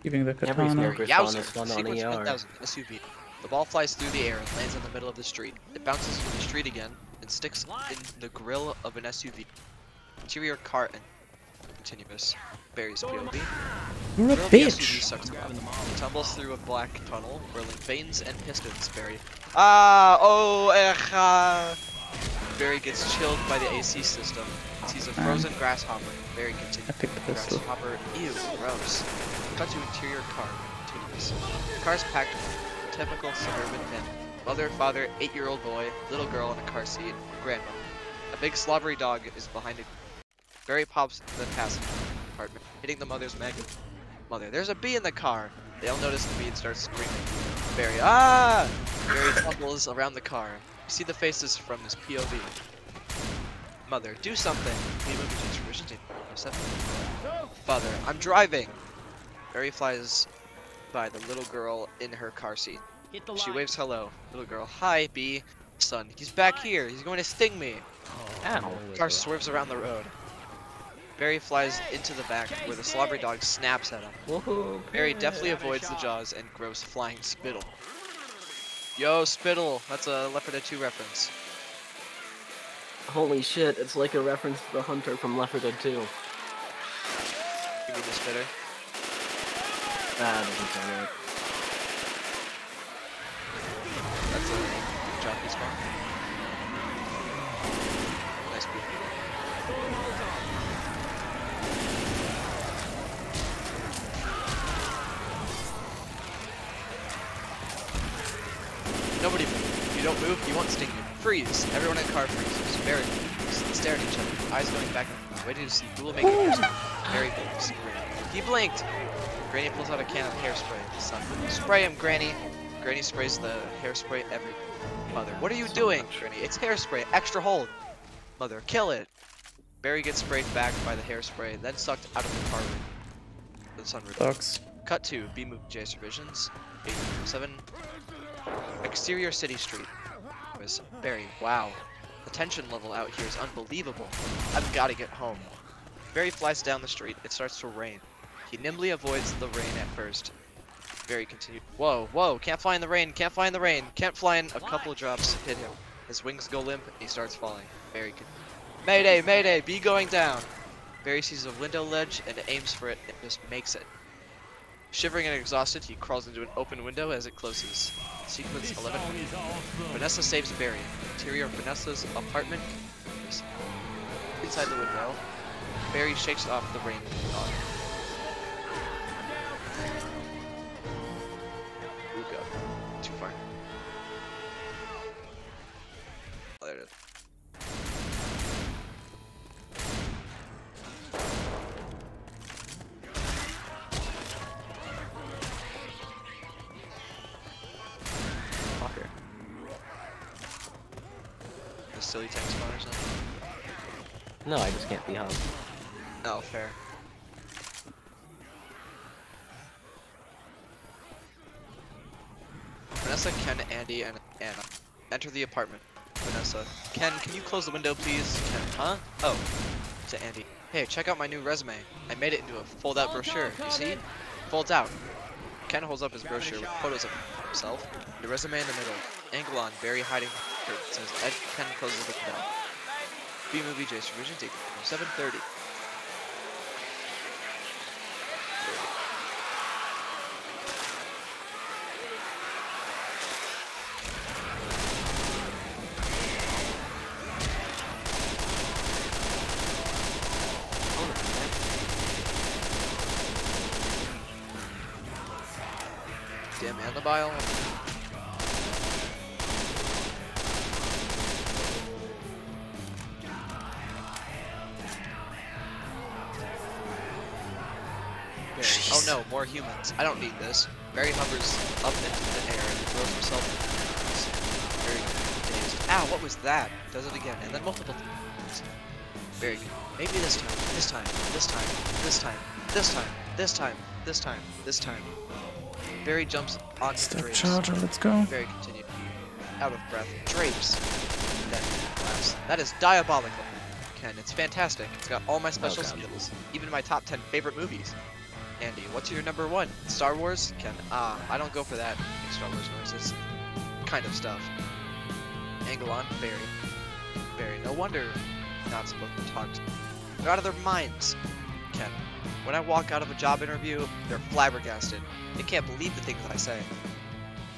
keeping the
Every
katana.
smoker spawn
Yowzer!
is fun on
Sequence
ER.
1000 SUV. The ball flies through the air and lands in the middle of the street. It bounces from the street again and sticks in the grill of an SUV. Interior car and continuous. Barry's POV.
You're a
Grill of the SUV
bitch!
sucks him up. He tumbles through a black tunnel, whirling veins and pistons. Barry. Ah! Oh! Barry gets chilled by the AC system. Sees a frozen grasshopper. Barry continues.
I picked the pistol.
Grasshopper. Ew, gross. Cut to interior car. Continuous. The car's packed with a typical suburban family. Mother, father, 8-year-old boy, little girl in a car seat, grandma. A big slobbery dog is behind it. Barry pops the passenger compartment, hitting the mother's magnet. Mother, there's a bee in the car. They all notice the bee and start screaming. Barry, ah! Barry tumbles around the car. You see the faces from his POV. Mother, do something. Father, I'm driving. Barry flies by the little girl in her car seat. She waves hello. Little girl, hi, bee. Son, he's back here. He's going to sting me.
Ow.
Car swerves around the road. Barry flies into the back where the slobbery dog snaps at him.
Woohoo.
Barry deftly avoids the jaws and gross flying spittle. Yo, spittle! That's a Left 4 Dead 2 reference.
Holy shit, it's like a reference to the hunter from Left 4 Dead 2.
Give me the spitter.
That doesn't sound right.
That's a jockey spawn. Nice beat. Nobody move. If you don't move, he won't sting you. Freeze! Everyone in the car freezes. Barry moves. Stare at each other. Eyes going back and forth. Waiting to see who will make it first. Barry blinks. He blinked! Granny pulls out a can of hairspray. Son, spray him, Granny! Granny sprays the hairspray everywhere. Mother, what are you doing, Granny? It's hairspray. Extra hold. Mother, kill it! Barry gets sprayed back by the hairspray, then sucked out of the car room. The sunroof.
Sucks.
Cut to B-Movie J's Revisions, 807. Exterior City Street. Was Barry, wow. The tension level out here is unbelievable. I've got to get home. Barry flies down the street. It starts to rain. He nimbly avoids the rain at first. Barry continued. Whoa, whoa, can't fly in the rain, can't fly in the rain, can't fly in. A couple of drops hit him. His wings go limp and he starts falling. Barry continued. Mayday, mayday, be going down. Barry sees a window ledge and aims for it and just makes it. Shivering and exhausted, he crawls into an open window as it closes. Sequence 11. Vanessa saves Barry. Interior of Vanessa's apartment. Inside the window, Barry shakes off the rain. Ooh, go. Too far. Oh, there it is.
Fucker.
The silly tank spawn or something?
No, I just can't be hung.
Oh, fair. Vanessa, Ken, Andy, and Anna enter the apartment. Vanessa. Ken, can you close the window, please? Ken, huh? Oh. To Andy. Hey, check out my new resume. I made it into a fold-out brochure. You see? Folds out. Ken holds up his brochure with photos of himself. The resume in the middle. Angle on, Barry hiding. It says Ed. Ken closes the window. B-Movie J's Revision Take 7:30. Damn antibile. Oh no, more humans. I don't need this. Barry hovers up into the air and throws himself. Barry dazed. Ow, what was that? Does it again, and then multiple times. Barry, maybe this time, this time, this time, this time, this time, this time, this time, this time. Barry jumps onto
Step
drapes.
charger, let's go.
Barry continued, out of breath. Drapes. Then laughs. That is diabolical. Ken, it's fantastic. It's got all my special skills, even my top 10 favorite movies. Andy, what's your number one? Star Wars? Ken, I don't go for that. Star Wars noises. Kind of stuff. Angle on, Barry. Barry, no wonder not supposed to talk to. They're out of their minds. Ken, when I walk out of a job interview, they're flabbergasted. They can't believe the things I say.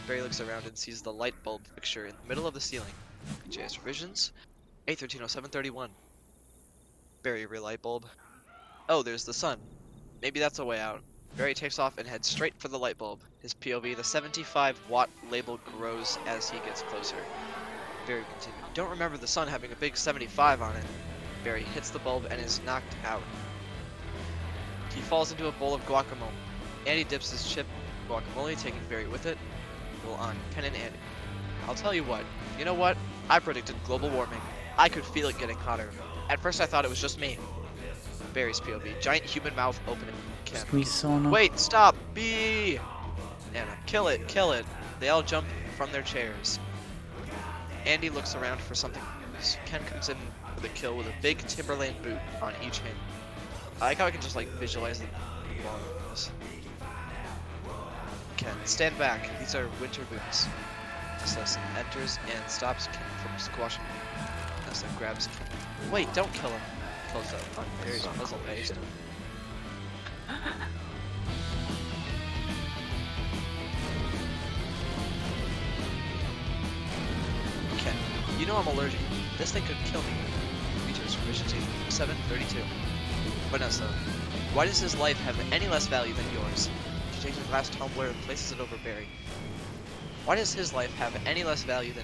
Barry looks around and sees the light bulb fixture in the middle of the ceiling. JS Revisions, 8/13/07/31. Barry, relight bulb. Oh, there's the sun. Maybe that's a way out. Barry takes off and heads straight for the light bulb. His POV, the 75-watt label grows as he gets closer. Barry continued. Don't remember the sun having a big 75 on it. Barry hits the bulb and is knocked out. He falls into a bowl of guacamole. Andy dips his chip in guacamole, taking Barry with it. Go on, Ken and Andy. I'll tell you what. You know what? I predicted global warming. I could feel it getting hotter. At first I thought it was just me. Barry's POV. Giant human mouth opening. Ken.
Squeeze sauna.
Wait, stop! B! Anna. Kill it, kill it. They all jump from their chairs. Andy looks around for something. Ken comes in with a kill with a big Timberland boot on each hand. I like how I can just like visualize the ball. Ken, stand back. These are winter boots. Nessa enters and stops Ken from squashing him. Nessa grabs Ken. Wait, don't kill him. Close up on Barry's puzzle based. Ken, you know I'm allergic. This thing could kill me. Features proficiency 7/32. Vanessa, why does his life have any less value than yours? She takes a glass tumbler and places it over Barry. Why does his life have any less value than...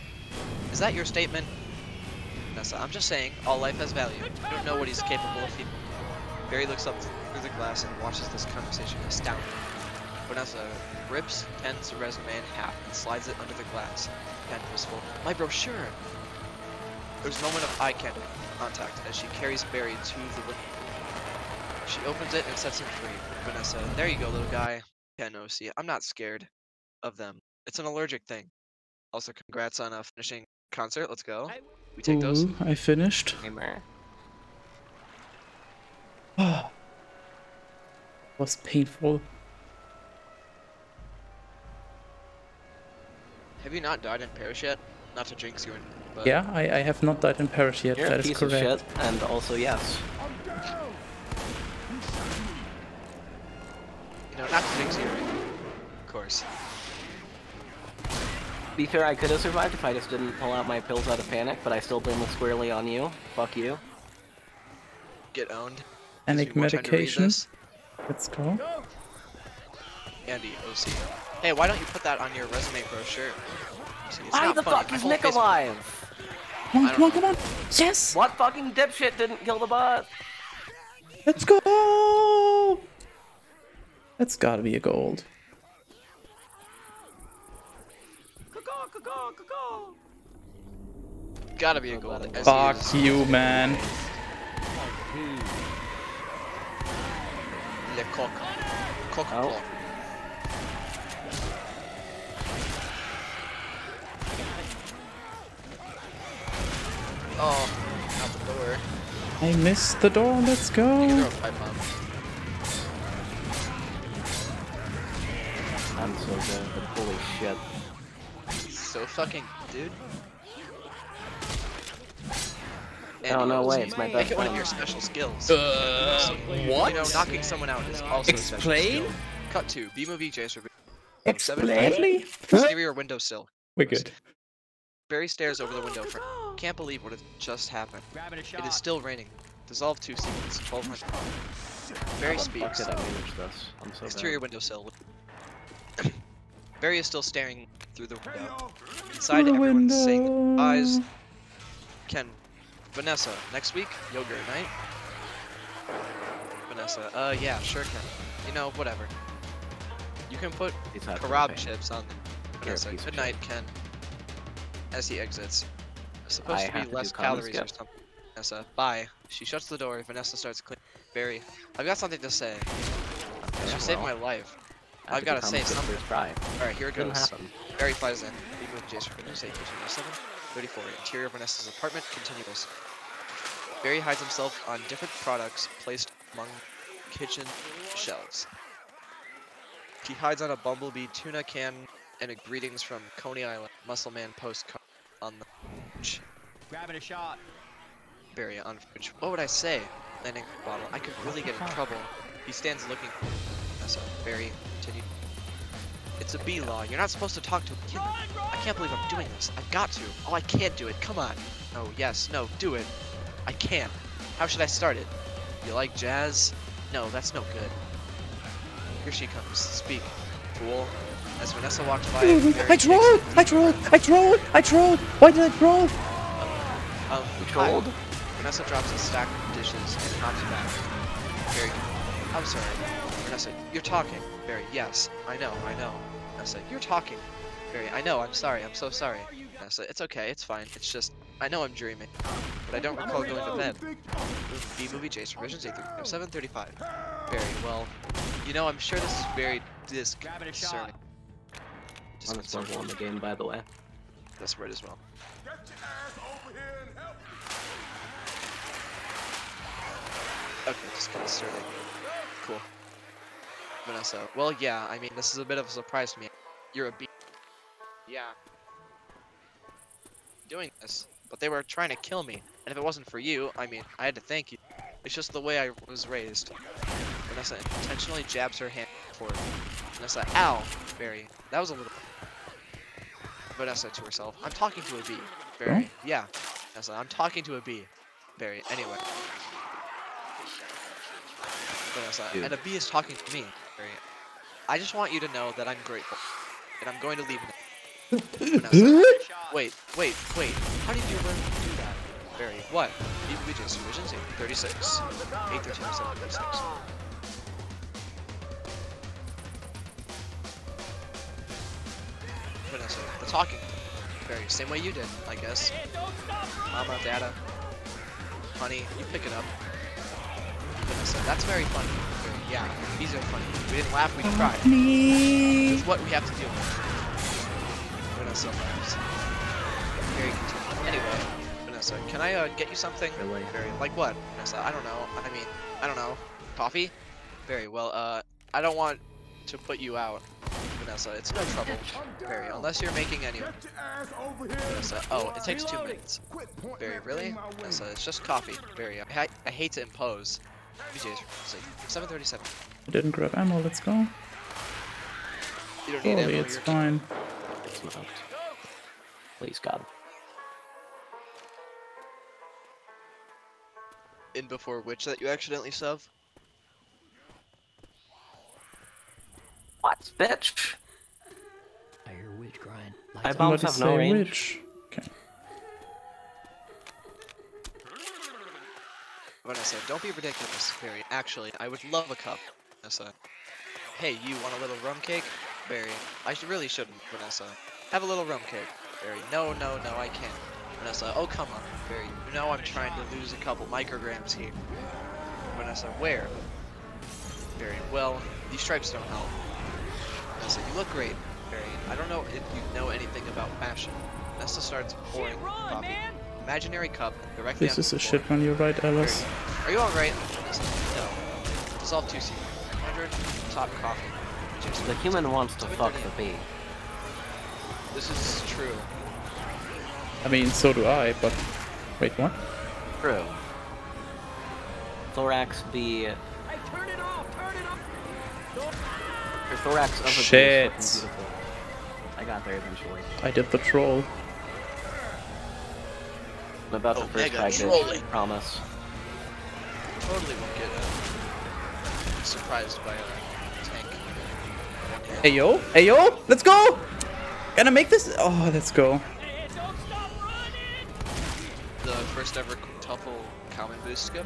Is that your statement? Vanessa, I'm just saying, all life has value. You don't know what he's capable of feeling. Barry looks up through the glass and watches this conversation astounded. Vanessa rips Ken's resume in half and slides it under the glass. Ken wistful, my brochure! There's a moment of eye contact as she carries Barry to the window. She opens it and sets him free. Vanessa, there you go, little guy. Yeah, no, see, I'm not scared of them. It's an allergic thing. Also, congrats on finishing concert. Let's go. We take those.
Ooh, I finished.
Gamer.
Was painful.
Have you not died in Paris yet? Not to jinx you, but
Yeah, I have not died in Paris yet.
You're
That
a
is
piece
correct.
of shit, and also yes.
you know, not to jinx you, of course.
To be fair, I could have survived if I just didn't pull out my pills out of panic, but I still blame it squarely on you. Fuck you.
Get owned.
Panic
Gives me more time to read
medication.
this.
Let's go.
Andy, OC. Hey, why don't you put that on your resume brochure? See, it's
Why
not
the
funny.
fuck
My
is
whole
Nick
face-
alive?
Come on,
I
come on,
don't
come on. Yes!
What fucking dipshit didn't kill the bot?
Let's go! That's gotta be a gold.
Gotta be a gold. as he
Fuck
is.
you, man.
Le coq. Coq
Oh.
clock. Oh, out the door.
I missed the door. Let's
You can
go.
throw a pipe bomb.
I'm so good, but holy shit.
So fucking, dude.
Oh, no
Andy,
way, it's my
Make
best
it one of
friend.
your special skills.
What?
You know, knocking someone out is also a special
Explain?
skill. Cut to B-movie Jace review.
Explain?
Exterior windowsill.
We're good.
Barry stares over the window. Can't believe what had just happened.
Grabbing a
It is
shot.
still raining. Dissolve 2 sequence. 1200. Barry
Fuck
speaks.
did I manage this? I'm so
Exterior
bad.
windowsill. Barry is still staring through the window.
Through
Inside,
the
everyone's saying
window.
eyes. Ken, Vanessa, next week, yogurt night. Vanessa, yeah, sure, Ken. You know, whatever. You can put
He's had
kebab
pain.
chips on them.
You're a
Vanessa,
piece of
good
shit.
night, Ken. As he exits. It's
I
supposed to
have
be
to
less
do common
calories or
skip.
something. Vanessa, bye. She shuts the door. Vanessa starts cleaning. Barry, I've got something to say. She saved my life.
I
I've got to say something.
First try.
Alright, here it
Didn't
goes.
happen.
Barry flies in. We move Jace for Windows 8, 34. Interior of Vanessa's apartment continuous. Barry hides himself on different products placed among kitchen shelves. He hides on a Bumblebee tuna can and a greetings from Coney Island Muscle Man postcard on the fridge.
Grabbing a shot.
Barry on fridge. What would I say? Landing bottle. I could really get in trouble. He stands looking for Vanessa. Barry continue. It's a B law. You're not supposed to talk to a kid. I can't believe I'm doing this. I've got to. Oh, I can't do it. Come on. Oh, yes. No, do it. I can't. How should I start it? You like jazz? No, that's no good. Here she comes. Speak, fool. As Vanessa walks by, Barry
I trolled!
takes-
I trolled! I trolled! I trolled! Why did I troll?
You trolled?
Vanessa drops a stack of dishes and hops back. Barry, I'm sorry. Vanessa, you're talking. Barry, yes, I know. Vanessa, you're talking. Barry, I know, I'm sorry, I'm so sorry. Vanessa, it's okay, it's fine. It's just, I know I'm dreaming, but I don't recall going to bed. B-movie Jace revisions 7:35. Barry, well, you know, I'm sure this is very
Grabbing a
disconcerting.
shot.
Honest level in the game, by the way.
That's right as well. Okay, disconcerting. Cool. Vanessa. Well, yeah, I mean, this is a bit of a surprise to me. You're a B. Yeah. Doing this, but they were trying to kill me. And if it wasn't for you, I mean, I had to thank you. It's just the way I was raised. Vanessa intentionally jabs her hand forward. Vanessa, ow! Barry, that was a little... Vanessa to herself, I'm talking to a bee. Barry, yeah. Vanessa, I'm talking to a bee. Barry, anyway. Vanessa,
Dude.
and a bee is talking to me. Barry, I just want you to know that I'm grateful. And I'm going to leave now. Vanessa, wait. How did you learn to do that? Barry, what? BBJ's Divisions 836. 813 736. Vanessa, the talking. Very same way you did, I guess. Mama, Dada, honey, you pick it up. Vanessa, that's very funny. Yeah, these are funny. We didn't laugh, we cried. This is what we have to deal with. Vanessa laughs. Very continued. Anyway, Vanessa, can I get you something?
Really?
Very, like what? Vanessa, I don't know. I mean, I don't know. Coffee? Very well, I don't want to put you out. Vanessa, it's no trouble. Very, unless you're making any. Vanessa, oh, it takes 2 minutes. Very, really? Vanessa, it's just coffee. Very, I hate to impose. BJ's 7:37.
I didn't grab ammo, let's go.
You don't need
Holy,
ammo,
it's
you're
fine.
It's not. Please, God.
in before which that you accidentally sub?
What, bitch?
I hear a witch crying.
My bombs have no range.
Which? Okay.
Vanessa, don't be ridiculous, Barry. Actually, I would love a cup, Vanessa. Hey, you want a little rum cake? Barry, really shouldn't, Vanessa. Have a little rum cake. Barry, no, I can't. Vanessa, oh come on, Barry. You know I'm trying to lose a couple micrograms here. Vanessa, where? Barry, well, these stripes don't help. Vanessa, you look great. Barry, I don't know if you know anything about fashion. Vanessa starts pouring coffee. Imaginary cup directly
This is a shit one, you're right, Alice.
Are you alright? No. Dissolve 2C. 100 top coffee.
The human wants to fuck the bee.
This is true.
I mean, so do I, but... Wait, what?
True. Thorax bee.
Hey, turn it off! Turn it off!
Your thorax of a bee is
Shit.
fucking beautiful. I got there eventually.
I did the troll.
I'm about to first try
trolling.
this, promise.
Totally won't get surprised by a tank.
Hey yo! Hey yo! Let's go! Gonna make this? Oh, let's go.
The first ever quintuple common boost skip.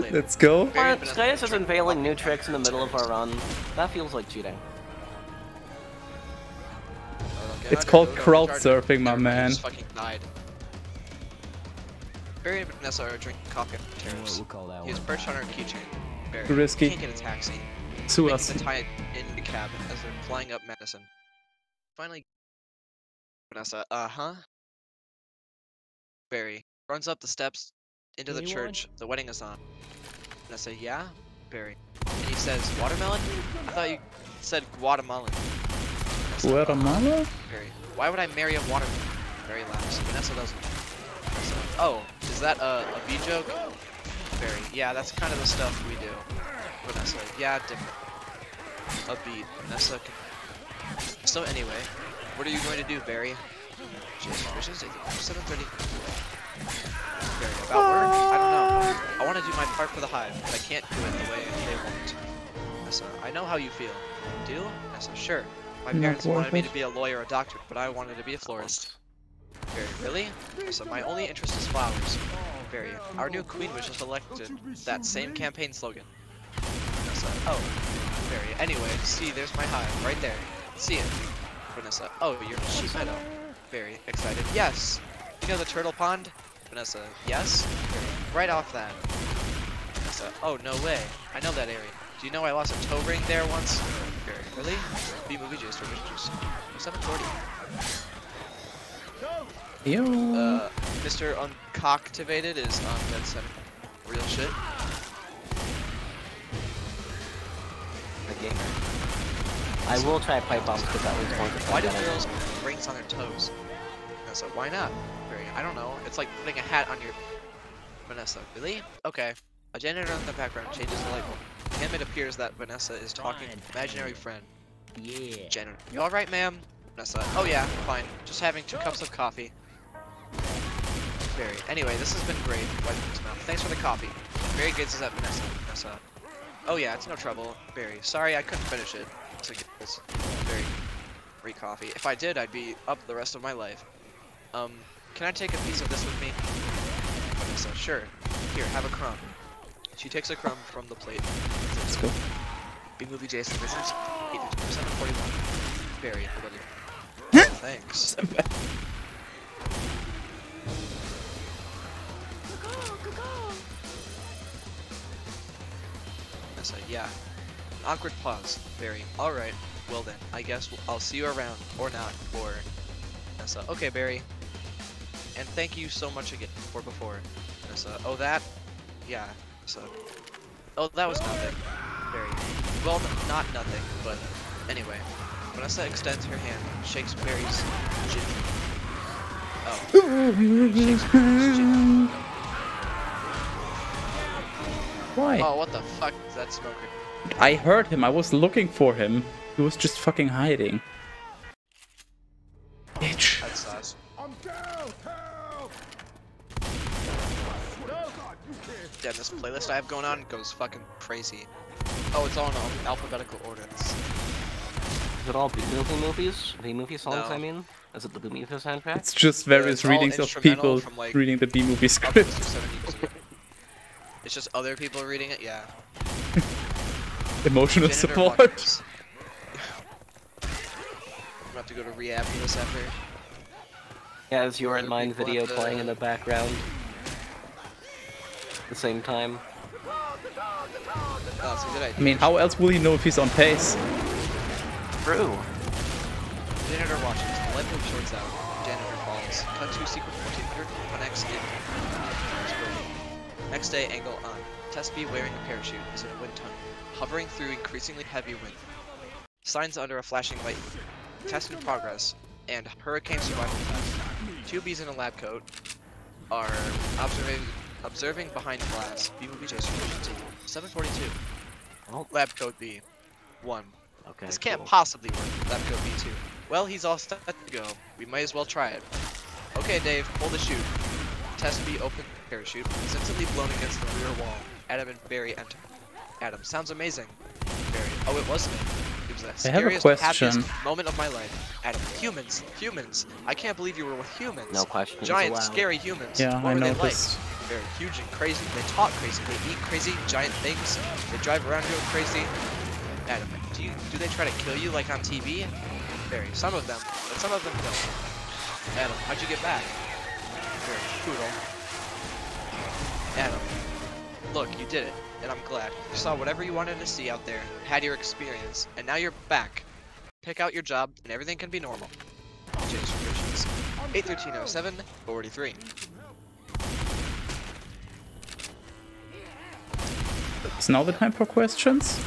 Let's go.
Very
What? Skyus is unveiling new tricks in the middle of our run. That feels like cheating.
It's called crowd surfing, my man.
Just fucking died. Barry and Vanessa are drinking coffee after terrors.
We'll call that
He is
one.
perched on her keychain. Barry,
Risky.
can't get a taxi.
Sue
Making
us.
the tie in the cab as they're flying up Madison. Finally, Vanessa, Barry runs up the steps into the
Anyone?
church. The wedding is on. Vanessa, yeah? Barry. And he says, watermelon? I thought you said Guatemalan. Vanessa,
Guatemala?
Barry, why would I marry a watermelon? Barry laughs. Vanessa doesn't. Vanessa, oh, is that a bee joke? Barry, yeah, that's kind of the stuff we do. Vanessa, yeah, different. A beat. Vanessa can... So anyway, what are you going to do, Barry? Jason Christians, 7:30. Barry, about work? I don't know. I want to do my part for the hive, but I can't do it the way they want. Vanessa, I know how you feel. Do? Vanessa, sure. My
Not
parents wanted
worth
me
it.
to be a lawyer or a doctor, but I wanted to be a florist. Barry, really? Vanessa, my only interest is flowers. Barry, our new queen was just elected. That same campaign slogan. Vanessa, oh. Barry, anyway, see, there's my hive, right there. See it. Vanessa, oh, you're in a sheep meadow. Barry, excited, yes. You know the turtle pond? Vanessa, yes. Barry, right off that. Vanessa, oh, no way. I know that area. Do you know I lost a toe ring there once? Barry, really? B-movie juice, juice. 7:40.
Yo.
Mr. Uncultivated is on dead center. Real shit.
A gamer. I will try pipe bombs because at least once.
Why do girls put rings on their toes? Vanessa, why not? Barry, I don't know. It's like putting a hat on your... Vanessa, really? Okay. A janitor in the background changes the light bulb. To him it appears that Vanessa is talking to an imaginary friend.
Yeah.
Janitor, you alright, ma'am? Vanessa, oh yeah, fine. Just having 2 cups of coffee. Barry, anyway, this has been great. Wipe his mouth. Thanks for the coffee. Barry gets at Vanessa. Vanessa, oh yeah, it's no trouble. Barry, sorry I couldn't finish it. So it's Barry, free coffee. If I did, I'd be up the rest of my life. Can I take a piece of this with me? Vanessa, sure. Here, have a crumb. She takes a crumb from the plate.
Let's go.
B-movie Jason, this is 7:41. Barry, thanks. Nessa, yeah. An awkward pause. Barry, alright. Well then, I guess I'll see you around, or not, or... Nessa, okay Barry. And thank you so much again for before. Nessa, oh that? Yeah. So, oh that was nothing. Barry, well not nothing, but anyway. Vanessa extends her hand, shakes Barry's chin. Oh. Shakes Barry's chin.
Why?
Oh, what the fuck is that smoker?
I heard him. I was looking for him. He was just fucking hiding. Bitch.
That's sauce. Damn, this playlist I have going on goes fucking crazy. Oh, it's all in alphabetical order.
Is it all B-movie movies? B-movie songs,
No.
I mean? Is it the B-movie soundtrack?
It's just various
it's all
readings of
instrumental
people
from, like,
reading the B-movie
Up to
script.
70%. It's just other people reading it, yeah.
Emotional
Janitor
support.
Walkers. I'm gonna have to go to rehab for this after.
Yeah, is your in
Other
mind
people
video
have to-
playing in the background? At the same time?
Oh, that's a good idea.
I mean, how else will he know if he's on pace?
True.
Janitor watches. The light bulb shorts out. Janitor falls. Cut to secret 1400. Connects in. Next day, angle on. Tespy wearing a parachute is in a wind tunnel, hovering through increasingly heavy wind. Signs under a flashing light. Test in progress. And hurricane survival test. Two bees in a lab coat are observing behind glass. B-movie chase efficiency. 742.
Oh,
Lab coat B. 1.
okay.
This can't
cool.
possibly work. Lab coat B2. Well, he's all set to go. We might as well try it. Okay, Dave, pull the chute. Test B open parachute is instantly blown against the rear wall. Adam and Barry enter. Adam, sounds amazing. Barry, oh, it wasn't. It was the
I have a
scariest,
question.
happiest moment of my life. Adam, humans. I can't believe you were with humans.
No questions
Giant,
allowed.
scary humans.
Yeah,
what
I
were they
noticed.
like? Very huge and crazy. They talk crazy. They eat crazy, giant things. They drive around real crazy. Adam, do they try to kill you like on TV? Barry, some of them, but some of them don't. Adam, how'd you get back? Barry, poodle. Adam, look, you did it, and I'm glad. You saw whatever you wanted to see out there, had your experience, and now you're back. Pick out your job, and everything can be normal. James Christians. 81307 43.
Is now the time for questions?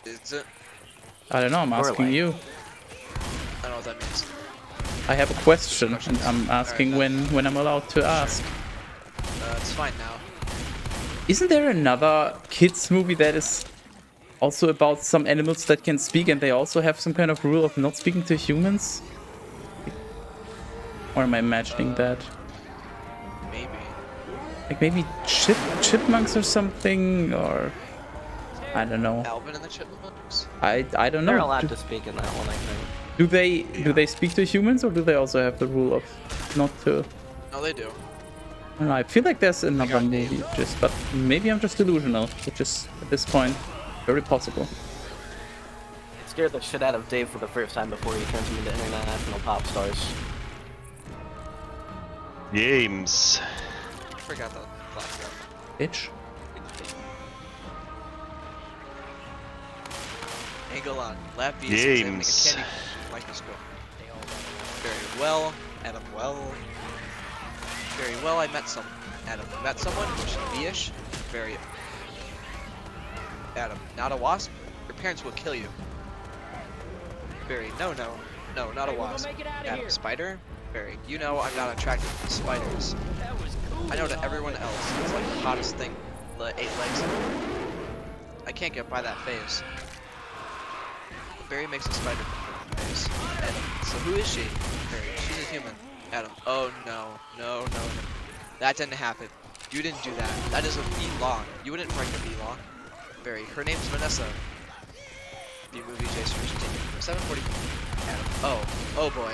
Is it?
I don't know, I'm asking
Or
you.
I don't know what that means.
I have a question, and I'm asking when I'm allowed to ask.
It's fine now.
Isn't there another kids movie that is also about some animals that can speak and they also have some kind of rule of not speaking to humans? Or am I imagining that?
Maybe.
Like maybe chipmunks or something, or I don't know.
Alvin and the Chipmunks?
I don't know.
They're allowed to speak in that one, I think.
Do they speak to humans, or do they also have the rule of not to?
No, they do.
I don't know, I feel like there's another
got
movie,
Dave.
but maybe I'm just delusional, which is at this point very possible.
It scared the shit out of Dave for the first time before he turns him into international pop stars.
Games.
I forgot that.
Bitch.
Angle on. Lab B is examining a
Games.
candy microscope. Very well. Adam, well. Very well, I met someone. Adam, met someone? B-ish? Very. Adam, not a wasp? Your parents will kill you. Barry, no, not a wasp. Adam, spider? Barry, you know I'm not attracted to spiders. I know to everyone else, it's like the hottest thing, the 8 legs. I can't get by that phase. Barry makes a spider face. Adam, so who is she? Barry, she's a human. Adam, oh no. That didn't happen. You didn't do that. That is a bee long. You wouldn't break a bee long. Barry, her name's Vanessa. B-movie Jason 740. Adam, oh boy.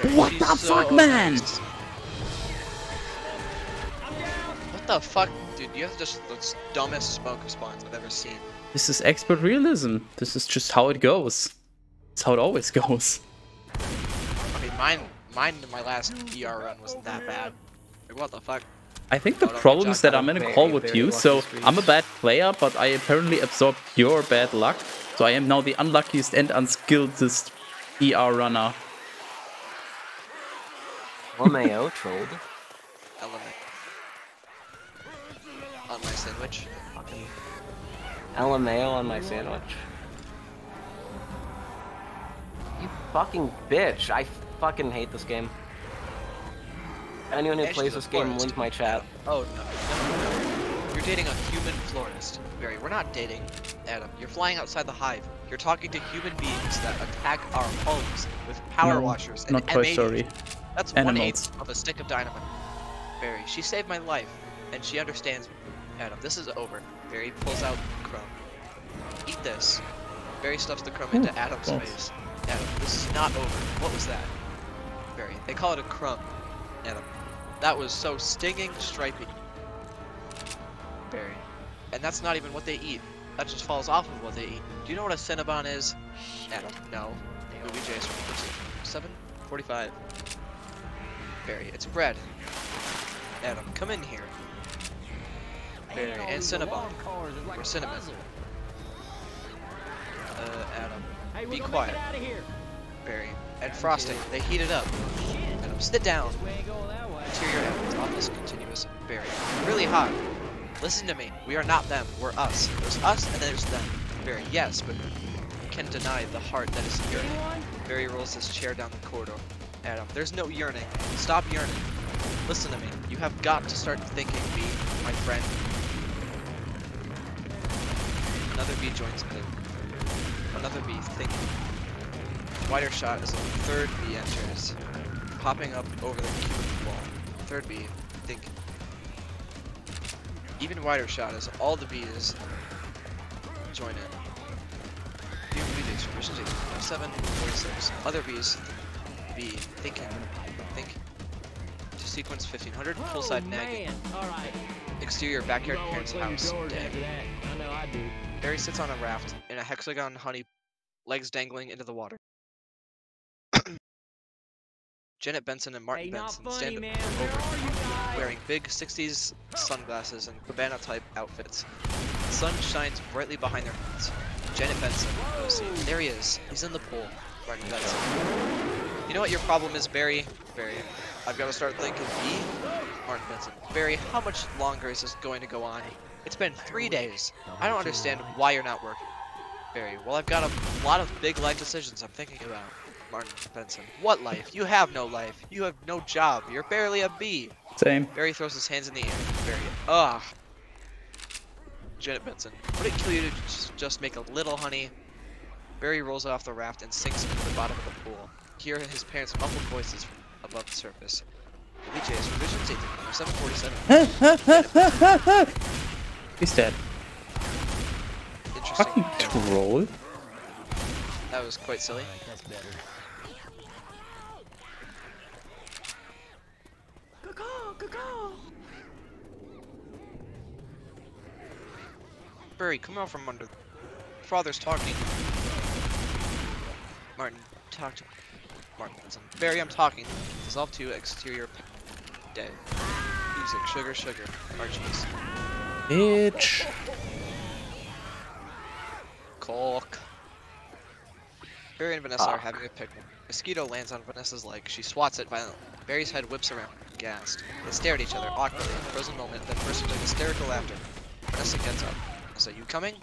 Barry,
What
she's
the
so
fuck, man?
nice. What the fuck? Dude, you have just the dumbest smoke spawns I've ever seen.
This is expert realism. This is just how it goes. That's how it always goes.
Okay, mine in my last ER run wasn't that bad. Like, what the fuck?
I think the
Oh, don't
problem
get
is that
John
I'm in a
very,
call with
very
you,
lucky
so
streak.
I'm a bad player, but I apparently absorbed your bad luck. So I am now the unluckiest and unskilledest ER runner.
LMAO trolled.
Element. On my sandwich.
Fucking LMAO on my sandwich. You fucking bitch. I fucking hate this game. Anyone who
Edge
plays
to the
this game,
forest.
leave my chat.
Oh, no. You're dating a human florist. Barry, we're not dating. Adam, you're flying outside the hive. You're talking to human beings that attack our homes with power
No,
washers and
not Toy
M80s.
Story.
That's
Animals.
1/8 of a stick of dynamite. Barry, she saved my life, and she understands me. Adam, this is over. Barry pulls out crumb. Eat this. Barry stuffs the crumb into Adam's
yes.
face. Adam, this is not over. What was that? Barry, they call it a crumb. Adam, that was so stinging stripy. Barry, and that's not even what they eat. That just falls off of what they eat. Do you know what a Cinnabon is? Adam, no. Movie J's from 7:45. Barry, it's bread. Adam, come in here. Barry, and Cinnabon. Or cinnamon. Adam, be quiet. Barry, and frosting, they heat it up. Adam, sit down. Interior Adam's office, continuous. Barry, really hot. Listen to me. We are not them. We're us. There's us and there's them. Barry, yes, but you can deny the heart that is yearning. Barry rolls his chair down the corridor. Adam, there's no yearning. Stop yearning. Listen to me. You have got to start thinking, B, my friend. Another bee joins in. Another bee thinking. Wider shot as a third bee enters, popping up over the cubic wall. Third bee thinking. Even wider shot as all the bees join in. New bee days, mission days, 7:46. Other bees be thinking. To sequence 1500, full side nagging.
Alright.
Exterior backyard parents' house. Dang.
I know I do.
Barry sits on a raft in a hexagon honey, legs dangling into the water. Janet Benson and Martin
Hey, not
Benson
funny,
stand
man.
over
Where are you guys?
wearing big 60s sunglasses and cabana-type outfits. The sun shines brightly behind their heads. Janet Benson, go see. There he is. He's in the pool. Martin Benson. You know what your problem is, Barry? Barry, I've got to start thinking. B? Martin Benson. Barry, how much longer is this going to go on? It's been 3 days. I don't understand why you're not working. Barry, well, I've got a lot of big life decisions I'm thinking about. Martin Benson. What life? You have no life. You have no job. You're barely a bee.
Same.
Barry throws his hands in the air. Barry. Ugh. Janet Benson. Would it kill you to just make a little honey? Barry rolls off the raft and sinks into the bottom of the pool. Hear his parents' muffled voices from above the surface. VJ's revision 747.
He's dead.
Interesting.
Fucking troll.
That was quite silly.
That's better.
Barry, come out from under. Father's talking. Martin, talk to Martin Benson. Barry, I'm talking. Dissolve to exterior. Dead. Music, sugar, sugar. Archies.
Bitch.
Cork. Barry and Vanessa are having a picnic. Mosquito lands on Vanessa's leg. She swats it violently. Barry's head whips around, gassed. They stare at each other awkwardly. A frozen moment, then burst into hysterical laughter. Vanessa gets up. Vanessa, you coming?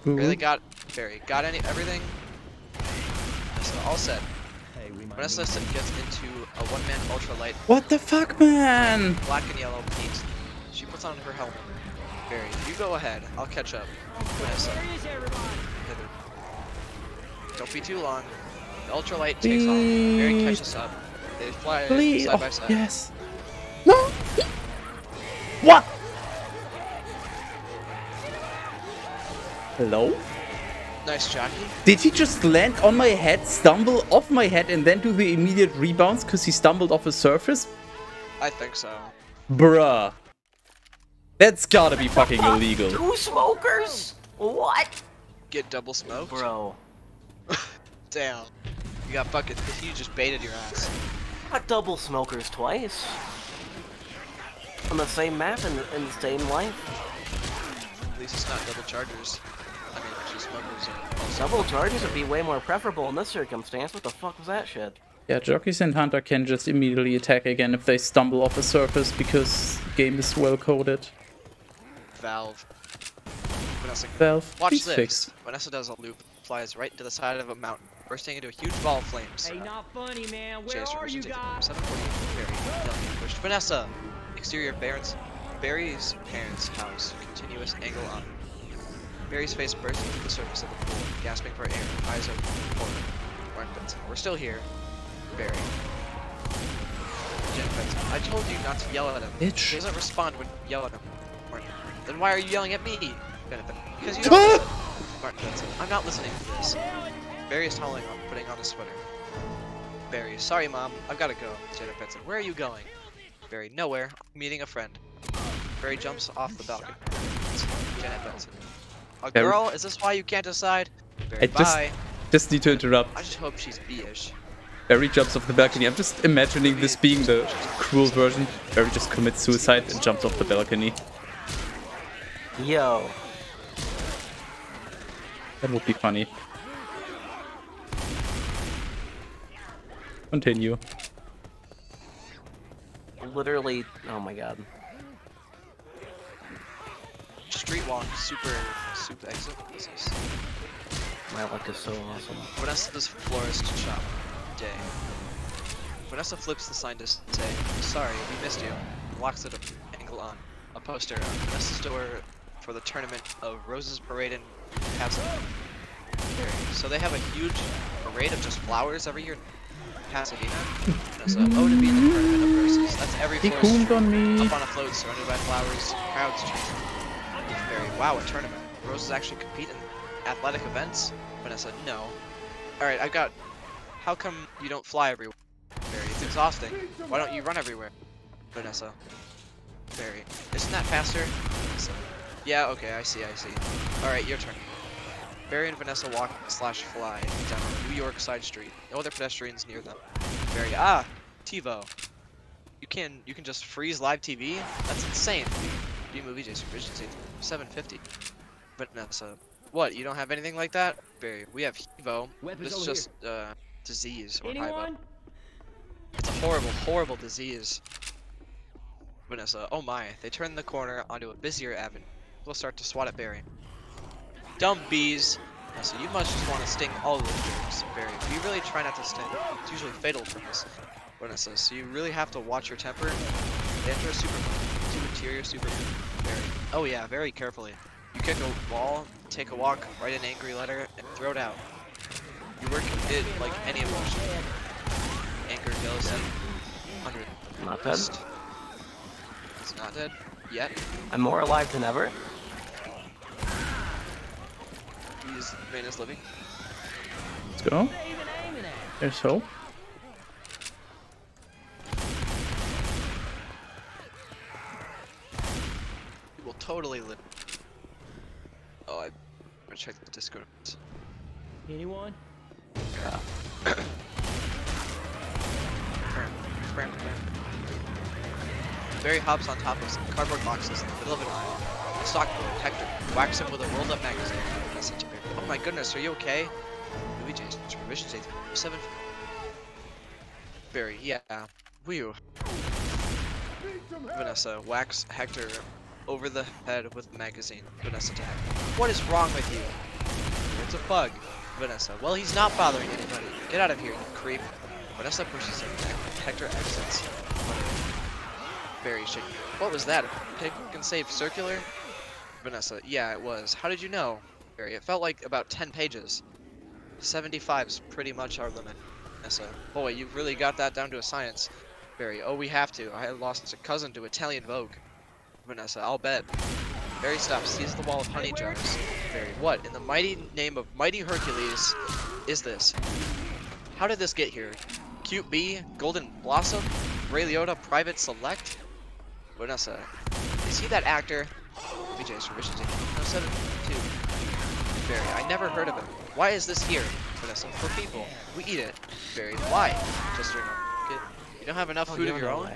Really got Barry. Got everything? Vanessa, all set.
Hey, we might
Vanessa gets into a one-man ultralight,
What the fuck, man?
black and yellow paint. She puts on her helmet. Barry, you go ahead. I'll catch up. Vanessa,
Where is everybody?
hither. Don't be too long. The ultralight takes off. Barry catches up. They fly
Please.
side by
Oh,
side.
yes. No. What? Hello?
Nice jockey.
Did he just land on my head, stumble off my head, and then do the immediate rebounds because he stumbled off a surface?
I think so.
Bruh. That's gotta be fucking illegal.
2 smokers? What?
Get double smoked.
Bro.
Damn. You got bucket. He just baited your ass.
Got double smokers twice. On the same map and in the same life.
At least it's not double chargers. I mean, actually, smokers are also.
Double charges would be way more preferable in this circumstance. What the fuck was that shit?
Yeah, jockeys and hunter can just immediately attack again if they stumble off a surface because the game is well coded.
Valve. Vanessa,
Valve,
watch
please
this.
fix.
Vanessa does a loop, flies right to the side of a mountain, bursting into a huge ball of flames.
Hey, not funny, man. Where
Chase
are you
revisions
guys?
740. Barry, Dylan, pushed. Vanessa! Exterior of Barry's parents' house. Continuous angle on. Barry's face burst into the surface of the pool, gasping for air, eyes open, horror. Mark Benson. We're still here. Barry. Jen Benson. I told you not to yell at him.
Bitch.
He doesn't respond when you yell at him. Martin. Then why are you yelling at me? Benefit. Because you don't listen. Martin Benson. I'm not listening to this. Barry is howling on, putting on his sweater. Barry. Sorry, Mom. I've gotta go. Janet Benson. Where are you going? Barry. Nowhere. Meeting a friend. Barry jumps off the balcony. Janet Benson. A
Barry-
girl? Is this why you can't decide? Barry.
I
Bye.
just need to interrupt.
I just hope she's B-ish.
Barry jumps off the balcony. I'm just imagining this being the cruel version. Barry just commits suicide and jumps off the balcony.
Yo.
That would be funny. Continue.
Literally, oh my god.
Street walk, super exit. This is
My luck is so awesome.
Vanessa's florist shop. Day. Vanessa flips the sign to say, sorry, we missed you. Locks it angle on. A poster on Vanessa's door for the tournament of Roses Parade in Pasadena. So they have a huge parade of just flowers every year in Pasadena. Vanessa, oh, to be in the tournament of roses. That's every
He
florist
cooned on me.
up on a float surrounded by flowers, crowds cheering. Barry, wow, a tournament. Roses actually compete in athletic events? Vanessa, no. Alright, I've got... How come you don't fly everywhere? Barry, it's exhausting. Why don't you run everywhere? Vanessa. Barry, isn't that faster? Vanessa. Yeah, okay, I see. Alright, your turn. Barry and Vanessa walk / fly down a New York side street. No other pedestrians near them. Barry, TiVo. You can just freeze live TV? That's insane. B-movie Jason Visions 750. Vanessa. What, you don't have anything like that? Barry, we have HEVO. This is just disease or
Anyone?
HIVO. It's a horrible disease. Vanessa, oh my, they turn the corner onto a busier avenue. We'll start to swat at Barry. Dumb bees. Vanessa, you must just want to sting all of those jerks. Barry, we really try not to sting. It's usually fatal for us. Vanessa, so you really have to watch your temper. They enter a supermoon. To interior supermoon. Barry, oh yeah, very carefully. You kick a wall, take a walk, write an angry letter, and throw it out. You work it like any emotion. Anger, jealousy, 100.
Not dead.
It's not dead yet.
I'm more alive than ever.
He's man is living.
Let's go. There's hope.
He will totally live. Oh, I'm gonna check the Discord.
Anyone?
Barry hops on top of some cardboard boxes in the middle of an aisle. The stockboy, Hector, whacks him with a rolled up magazine. Message to Barry. Oh my goodness, are you okay? Movie Jason, revisions 7. Barry, yeah. Whew. Vanessa whacks Hector over the head with the magazine. Vanessa to Hector. What is wrong with you? It's a bug. Vanessa. Well, he's not bothering anybody. Get out of here, you creep. Vanessa pushes him. Hector exits. Barry shaking. What was that? A pick and save circular? Vanessa. Yeah, it was. How did you know? Barry. It felt like about 10 pages. 75's pretty much our limit. Vanessa. Boy, you've really got that down to a science. Barry. Oh, we have to. I lost a cousin to Italian Vogue. Vanessa. I'll bet. Barry stops, sees the wall of honey jars. Barry, what in the mighty name of mighty Hercules is this? How did this get here? Cute Bee, Golden Blossom, Ray Liotta, Private Select? Vanessa, is he that actor? BJ's Revisions 1807 2. Barry, I never heard of it. Why is this here? Vanessa, for people. We eat it. Barry, why? Just so you know, kid, you don't have enough food of your own?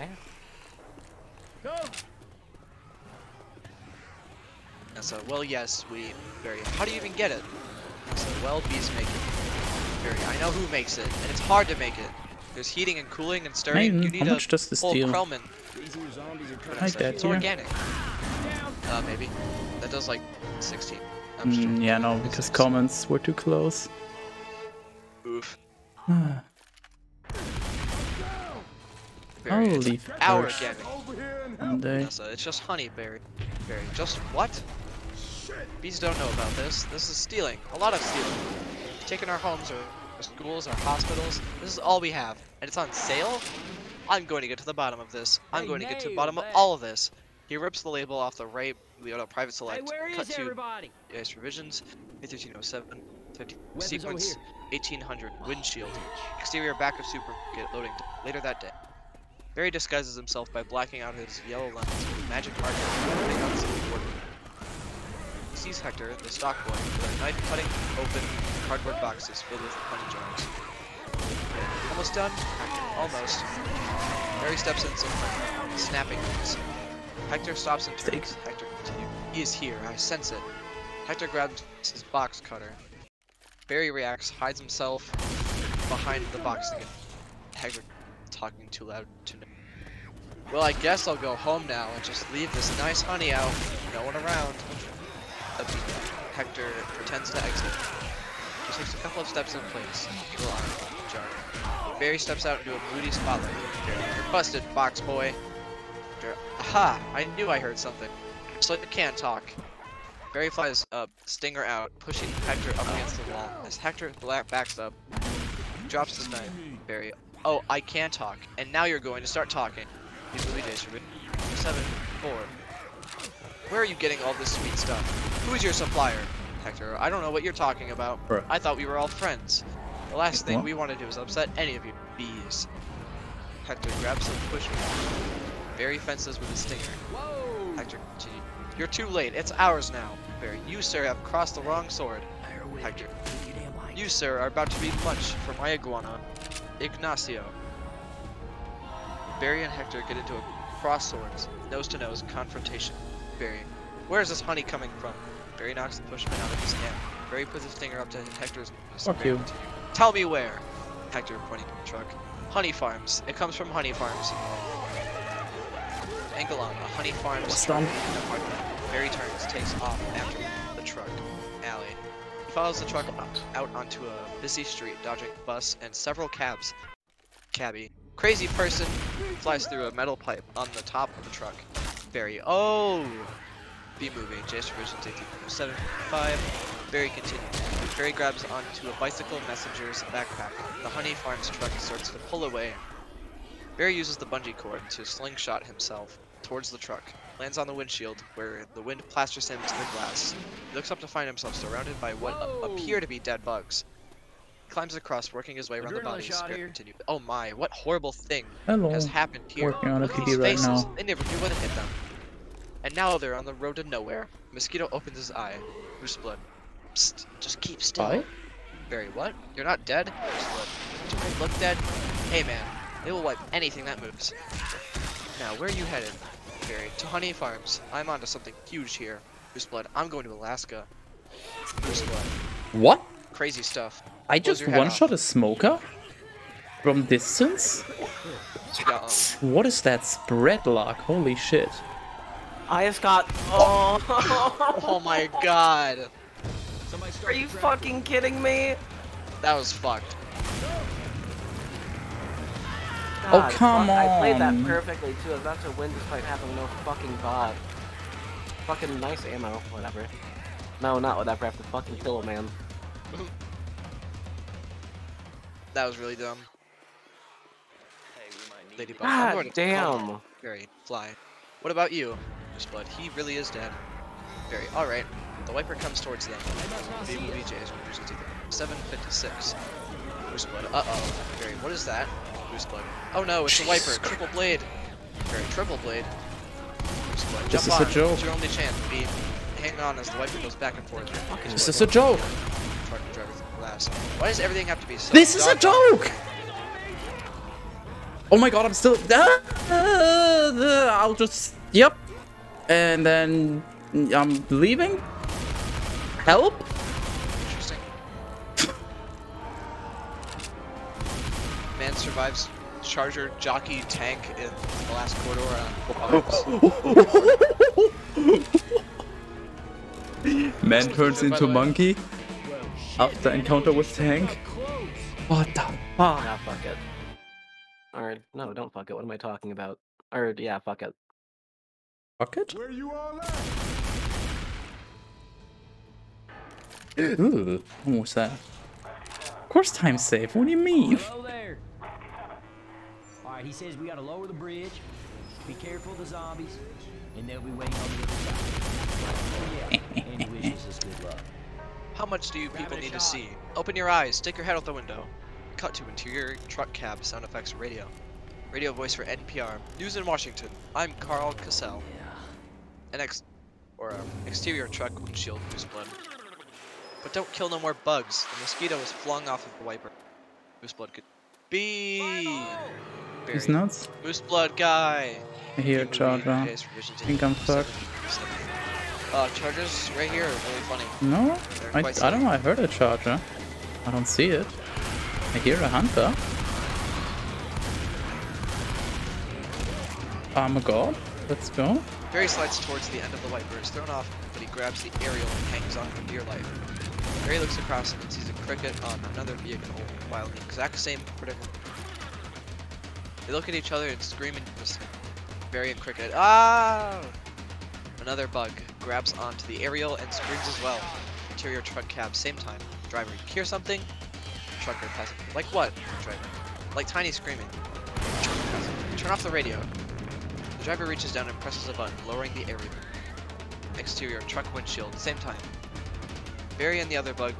Go.
Vanessa, well, yes, we... Barry, how do you even get it? Vanessa, well, bees make it. Barry, I know who makes it, and it's hard to make it. There's heating and cooling and stirring. You need
how much does this
whole
deal?
Krellman.
Like that,
It's
yeah.
organic. Maybe. That does like 16.
Yeah, no, because comments were too close.
Oof.
I'll leave
Our
first.
organic.
One day.
So it's just honey, Barry. Barry, just what? Bees don't know about this. This is stealing. A lot of stealing. Taking our homes, our schools, our hospitals. This is all we have. And it's on sale? I'm going to get to the bottom of this. I'm going to get to the bottom of all of this. He rips the label off the right. We go to private select.
Hey, where
Cut
is
to
everybody?
Yes, revisions. 1307.
Weapons
Sequence 1800. Windshield. Exterior back of supermarket loading. Later that day. Barry disguises himself by blacking out his yellow lens with magic marker putting on some board. He sees Hector, the stock boy, with a knife cutting open cardboard boxes filled with honey jars. Okay, almost done? Hector, almost. Barry steps in some honey, snapping things. Hector stops and turns. Hector continues. He is here, I sense it. Hector grabs his box cutter. Barry reacts, hides himself behind the box again. Hector talking too loud to know. Well, I guess I'll go home now and just leave this nice honey out. No one around. Hector pretends to exit. He takes a couple of steps in place. Little arm jar. Barry steps out into a moody spotlight. You're busted, box boy. Aha! I knew I heard something. Just like the can talk. Barry flies up, stinger out, pushing Hector up against the wall. As Hector backs up, drops his knife. Barry, oh, I can talk, and now you're going to start talking. These movie days for 7, 4. Where are you getting all this sweet stuff? Who's your supplier? Hector, I don't know what you're talking about.
Bruh.
I thought we were all friends. The last thing we want to do is upset any of you bees. Hector grabs some push. Barry fences with a stinger.
Whoa!
Hector, continue. You're too late. It's ours now. Barry, you, sir, have crossed the wrong sword. Hector, you, sir, are about to be lunch for my iguana, Ignacio. Barry and Hector get into a cross swords, nose-to-nose confrontation. Barry, where's this honey coming from? Barry knocks the pushman out of his hand. Barry puts his finger up to Hector's nose.
Fuck you.
Tell me where. Hector pointing to the truck. Honey farms. It comes from honey farms. Angalon, a honey farms.
Stop.
Barry turns, takes off after the truck. Alley. He follows the truck out onto a busy street, dodging a bus and several cabs. Cabbie. Crazy person flies through a metal pipe on the top of the truck. Barry. Oh! B-movie. Jace Revisions 1875. Barry continues. Barry grabs onto a bicycle messenger's backpack. The honey farms truck starts to pull away. Barry uses the bungee cord to slingshot himself towards the truck. Lands on the windshield, where the wind plasters him to the glass. He looks up to find himself surrounded by what appear to be dead bugs. He climbs across, working his way around the
Adrenaline
bodies.
shot
Barry
here.
continues. Oh my, what horrible thing
Hello.
has happened here?
Working on a
Look at
PB
these
right
faces.
now.
They never knew what hit them. And now they're on the road to nowhere. Mosquito opens his eye. Who's blood? Psst, just keep still.
Bye?
Barry, what? You're not dead? Who's blood? Do I look dead? Hey man, they will wipe anything that moves. Now, where are you headed? Barry, to Honey Farms. I'm onto something huge here. Who's blood? I'm going to Alaska. Who's blood?
What?
Crazy stuff.
I
Close
just
your head
one-shot
off.
a smoker? From distance?
Yeah,
What is that spread lock? Holy shit.
I just got. Oh.
oh my god.
Somebody
Are
start
you
the traffic.
fucking kidding me?
That was fucked.
God,
come
I played that
on.
perfectly too. I was about to win despite having no fucking bod. Fucking nice ammo, whatever. No, not whatever. I have to fucking kill a man.
That was really dumb. Ladybug. I'm
God
going to
damn.
Barry, fly. What about you? Who's blood? He really is dead. Barry, alright. The wiper comes towards them. BJ's 756. Who's blood? Uh-oh. Barry, what is that? Who's blood? Oh no, it's a wiper. Triple blade. Barry, triple blade. Who's blood?
This
Jump
is a
on.
joke.
It's your only chance, B. hang on as the wiper goes back and forth.
This is a joke.
Truck driver glass. Why does everything have to be so?
This is a joke. Oh my god, I'm still. I'll just. Yep. And then I'm leaving. Help.
Interesting. Man survives charger jockey tank in the last corridor on
Man turns into monkey after encounter with tank. What the fuck?
Nah, fuck it. Or, no, don't fuck it. What am I talking about? Or, yeah, fuck it.
Fuck it?
Where you all at?
Ooh, what was that? Of course time's safe. What do you mean?
Hello there. Alright, he says we gotta lower the bridge, be careful of the zombies, and they'll be waiting on the other side. Oh yeah, and he wishes us good luck.
How much do you people need to see? Open your eyes, stick your head out the window. Cut to interior truck cab sound effects radio. Radio voice for NPR. News in Washington. I'm Carl Cassell. An exterior truck windshield moose blood. But don't kill no more bugs. The mosquito is flung off of the wiper. Moose blood could be
He's
buried.
nuts.
Moose blood guy.
I hear Charger. I think I'm fucked.
Chargers right here are really funny.
No?
They're
I
quite
don't know. I heard a charger. I don't see it. I hear a hunter. I'm a god. Let's go.
Barry slides towards the end of the wiper, is thrown off, but he grabs the aerial and hangs on for dear life. Barry looks across and sees a cricket on another vehicle, while in the exact same predicament. They look at each other and scream in unison. Barry and cricket, ah! Another bug grabs onto the aerial and screams as well. Interior truck cab, same time. Driver, you hear something? Trucker passenger, like what? Driver, like tiny screaming. Trucker passenger, turn off the radio. The driver reaches down and presses a button, lowering the aerial. Exterior truck windshield, same time. Barry and the other bug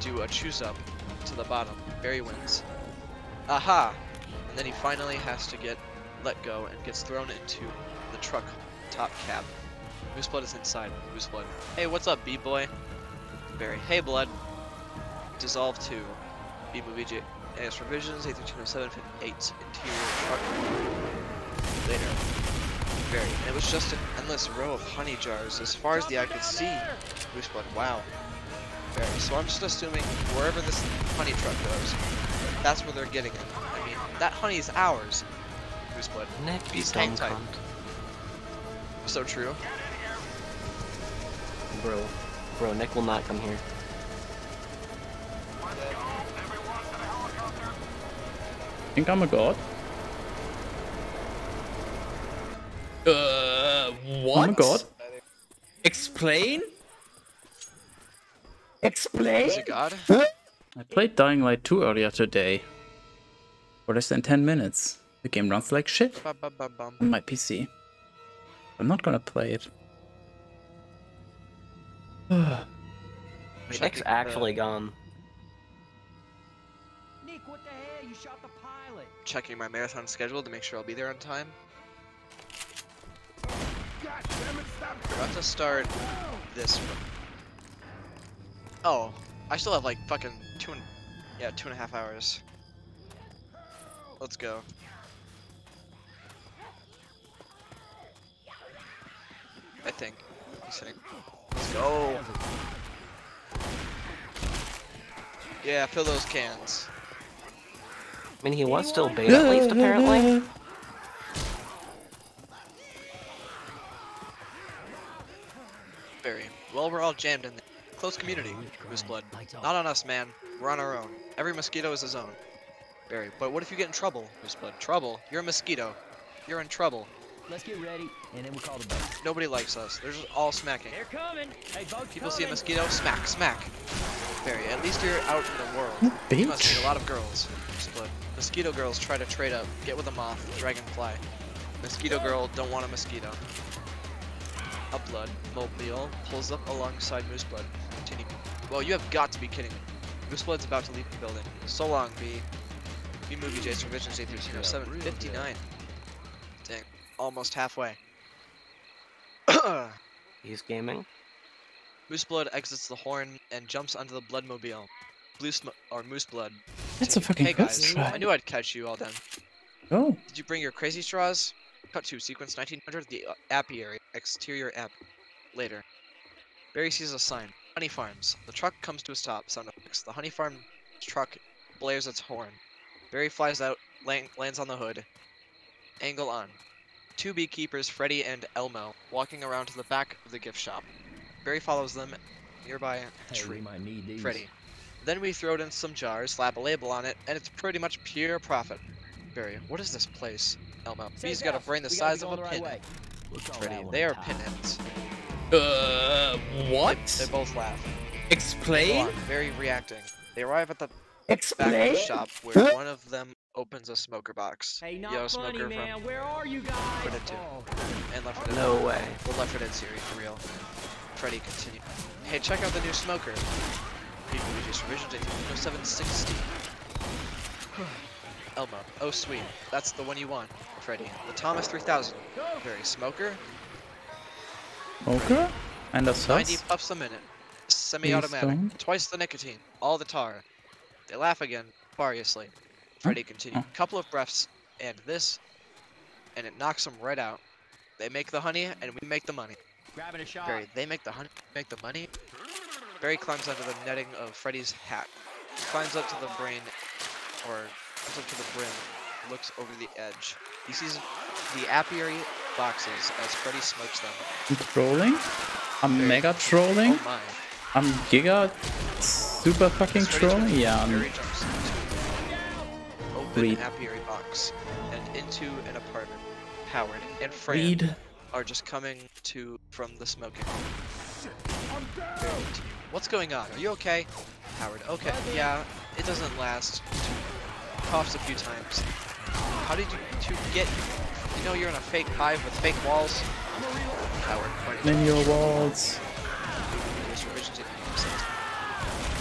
do a choose up to the bottom. Barry wins. Aha! And then he finally has to let go and gets thrown into the truck top cab. Moose Blood is inside. Moose Blood. Hey, what's up, B-boy? Barry. Hey, Blood. Dissolve 2. B-movie AS revisions. A130758 interior truck. Later. Barry. And it was just an endless row of honey jars as far as the eye could see. Moose Blood. Wow. Barry. So I'm just assuming wherever this honey truck goes, that's where they're getting it. I mean, that honey is ours. Moose Blood.
Nick, you
Beast
dumb
hang tight.
cunt.
So true.
Bro, Nick will not come here.
Think I'm a god? What? I'm a god. Explain? Explain?
Is it God?
I played Dying Light 2 earlier today. For less than 10 minutes. The game runs like shit
Ba-ba-ba-bum.
on my PC. I'm not gonna play it.
Nick's actually gone.
Nick, what the hell? You shot the pilot.
Checking my marathon schedule to make sure I'll be there on time.
God damn it, stop.
We're about to start this one. Oh, I still have like fucking 2.5 hours. Let's go. I think. He's saying. Let's go. Yeah, fill those cans.
I mean, he was still bait at least, apparently.
Very. Well, we're all jammed in there. Close community. Moose Blood. Not on us, man. We're on our own. Every mosquito is his own. Barry. But what if you get in trouble? Moose Blood. Trouble? You're a mosquito. You're in trouble.
Let's get ready, and then we'll call the boat.
Nobody likes us. They're just all smacking.
They're coming. Hey, boat's
People see a
coming.
mosquito, smack, smack. Barry, at least you're out in the world.
Bitch.
You must meet a lot of girls. Split. Mosquito girls try to trade up, get with a moth, dragonfly. Mosquito girl don't want a mosquito. A blood mobile pulls up alongside Moose Blood. Continue. Well, you have got to be kidding me. Moose Blood's about to leave the building. So long, B. B movie Jason Revisions A130759. Dang, almost halfway.
He's gaming.
Mooseblood exits the horn and jumps onto the Bloodmobile. Moose Blood.
That's a fucking
Hey
good
guys,
try.
I knew I'd catch you all then.
Oh.
Did you bring your crazy straws? Cut to sequence 1900, the apiary, exterior app. Later. Barry sees a sign. Honey Farms. The truck comes to a stop. Sound effects. The Honey Farm truck blares its horn. Barry flies out, lands on the hood. Angle on. Two beekeepers, Freddy and Elmo, walking around to the back of the gift shop. Barry follows them. Nearby
Hey,
tree.
we might need these.
Freddy. Then we throw it in some jars, slap a label on it, and it's pretty much pure profit. Barry, what is this place? Elmo. Bee's got a brain the size of a pinhead. Freddy, they are pinheads.
What?
They both laugh.
Explain?
Go on, Barry reacting. They arrive at the back of
Explain?
the shop where one of them opens a smoker box.
Hey, not
Yo,
funny,
smoker
man.
from
Where are you guys?
Left 4 Dead 2. And Left 4 Dead.
No way.
The Left 4 Dead series, for real. Freddy continue. Hey, check out the new smoker. People just revisions 760. Elmo. Oh sweet. That's the one you want. Freddy. The Thomas 3000. Very smoker.
Smoker? And a
90
sus?
puffs a minute. Semi-automatic.
Keystone.
Twice the nicotine. All the tar. They laugh again, variously. Freddy continued. Couple of breaths, and this, and it knocks them right out. They make the honey, and we make the money.
Grabbing a shot.
Barry, they make the honey, make the money. Barry climbs under the netting of Freddy's hat. He climbs up to the brain, or comes up to the brim, looks over the edge. He sees the apiary boxes as Freddy smokes them.
I'm trolling? I'm mega trolling?
Oh my.
I'm giga super fucking
As Freddy
trolling?
turns,
Yeah,
Barry jumps into open
Read.
apiary box and into an apartment. Howard and Fran
Read.
are just coming to from the smoking. Barry continues. What's going on? Are you okay? Howard, okay, yeah, it doesn't last. Coughs a few times. How did you two get here? You know you're in a fake hive with fake walls? Howard, pointing
In your walls.
His revisions in episodes.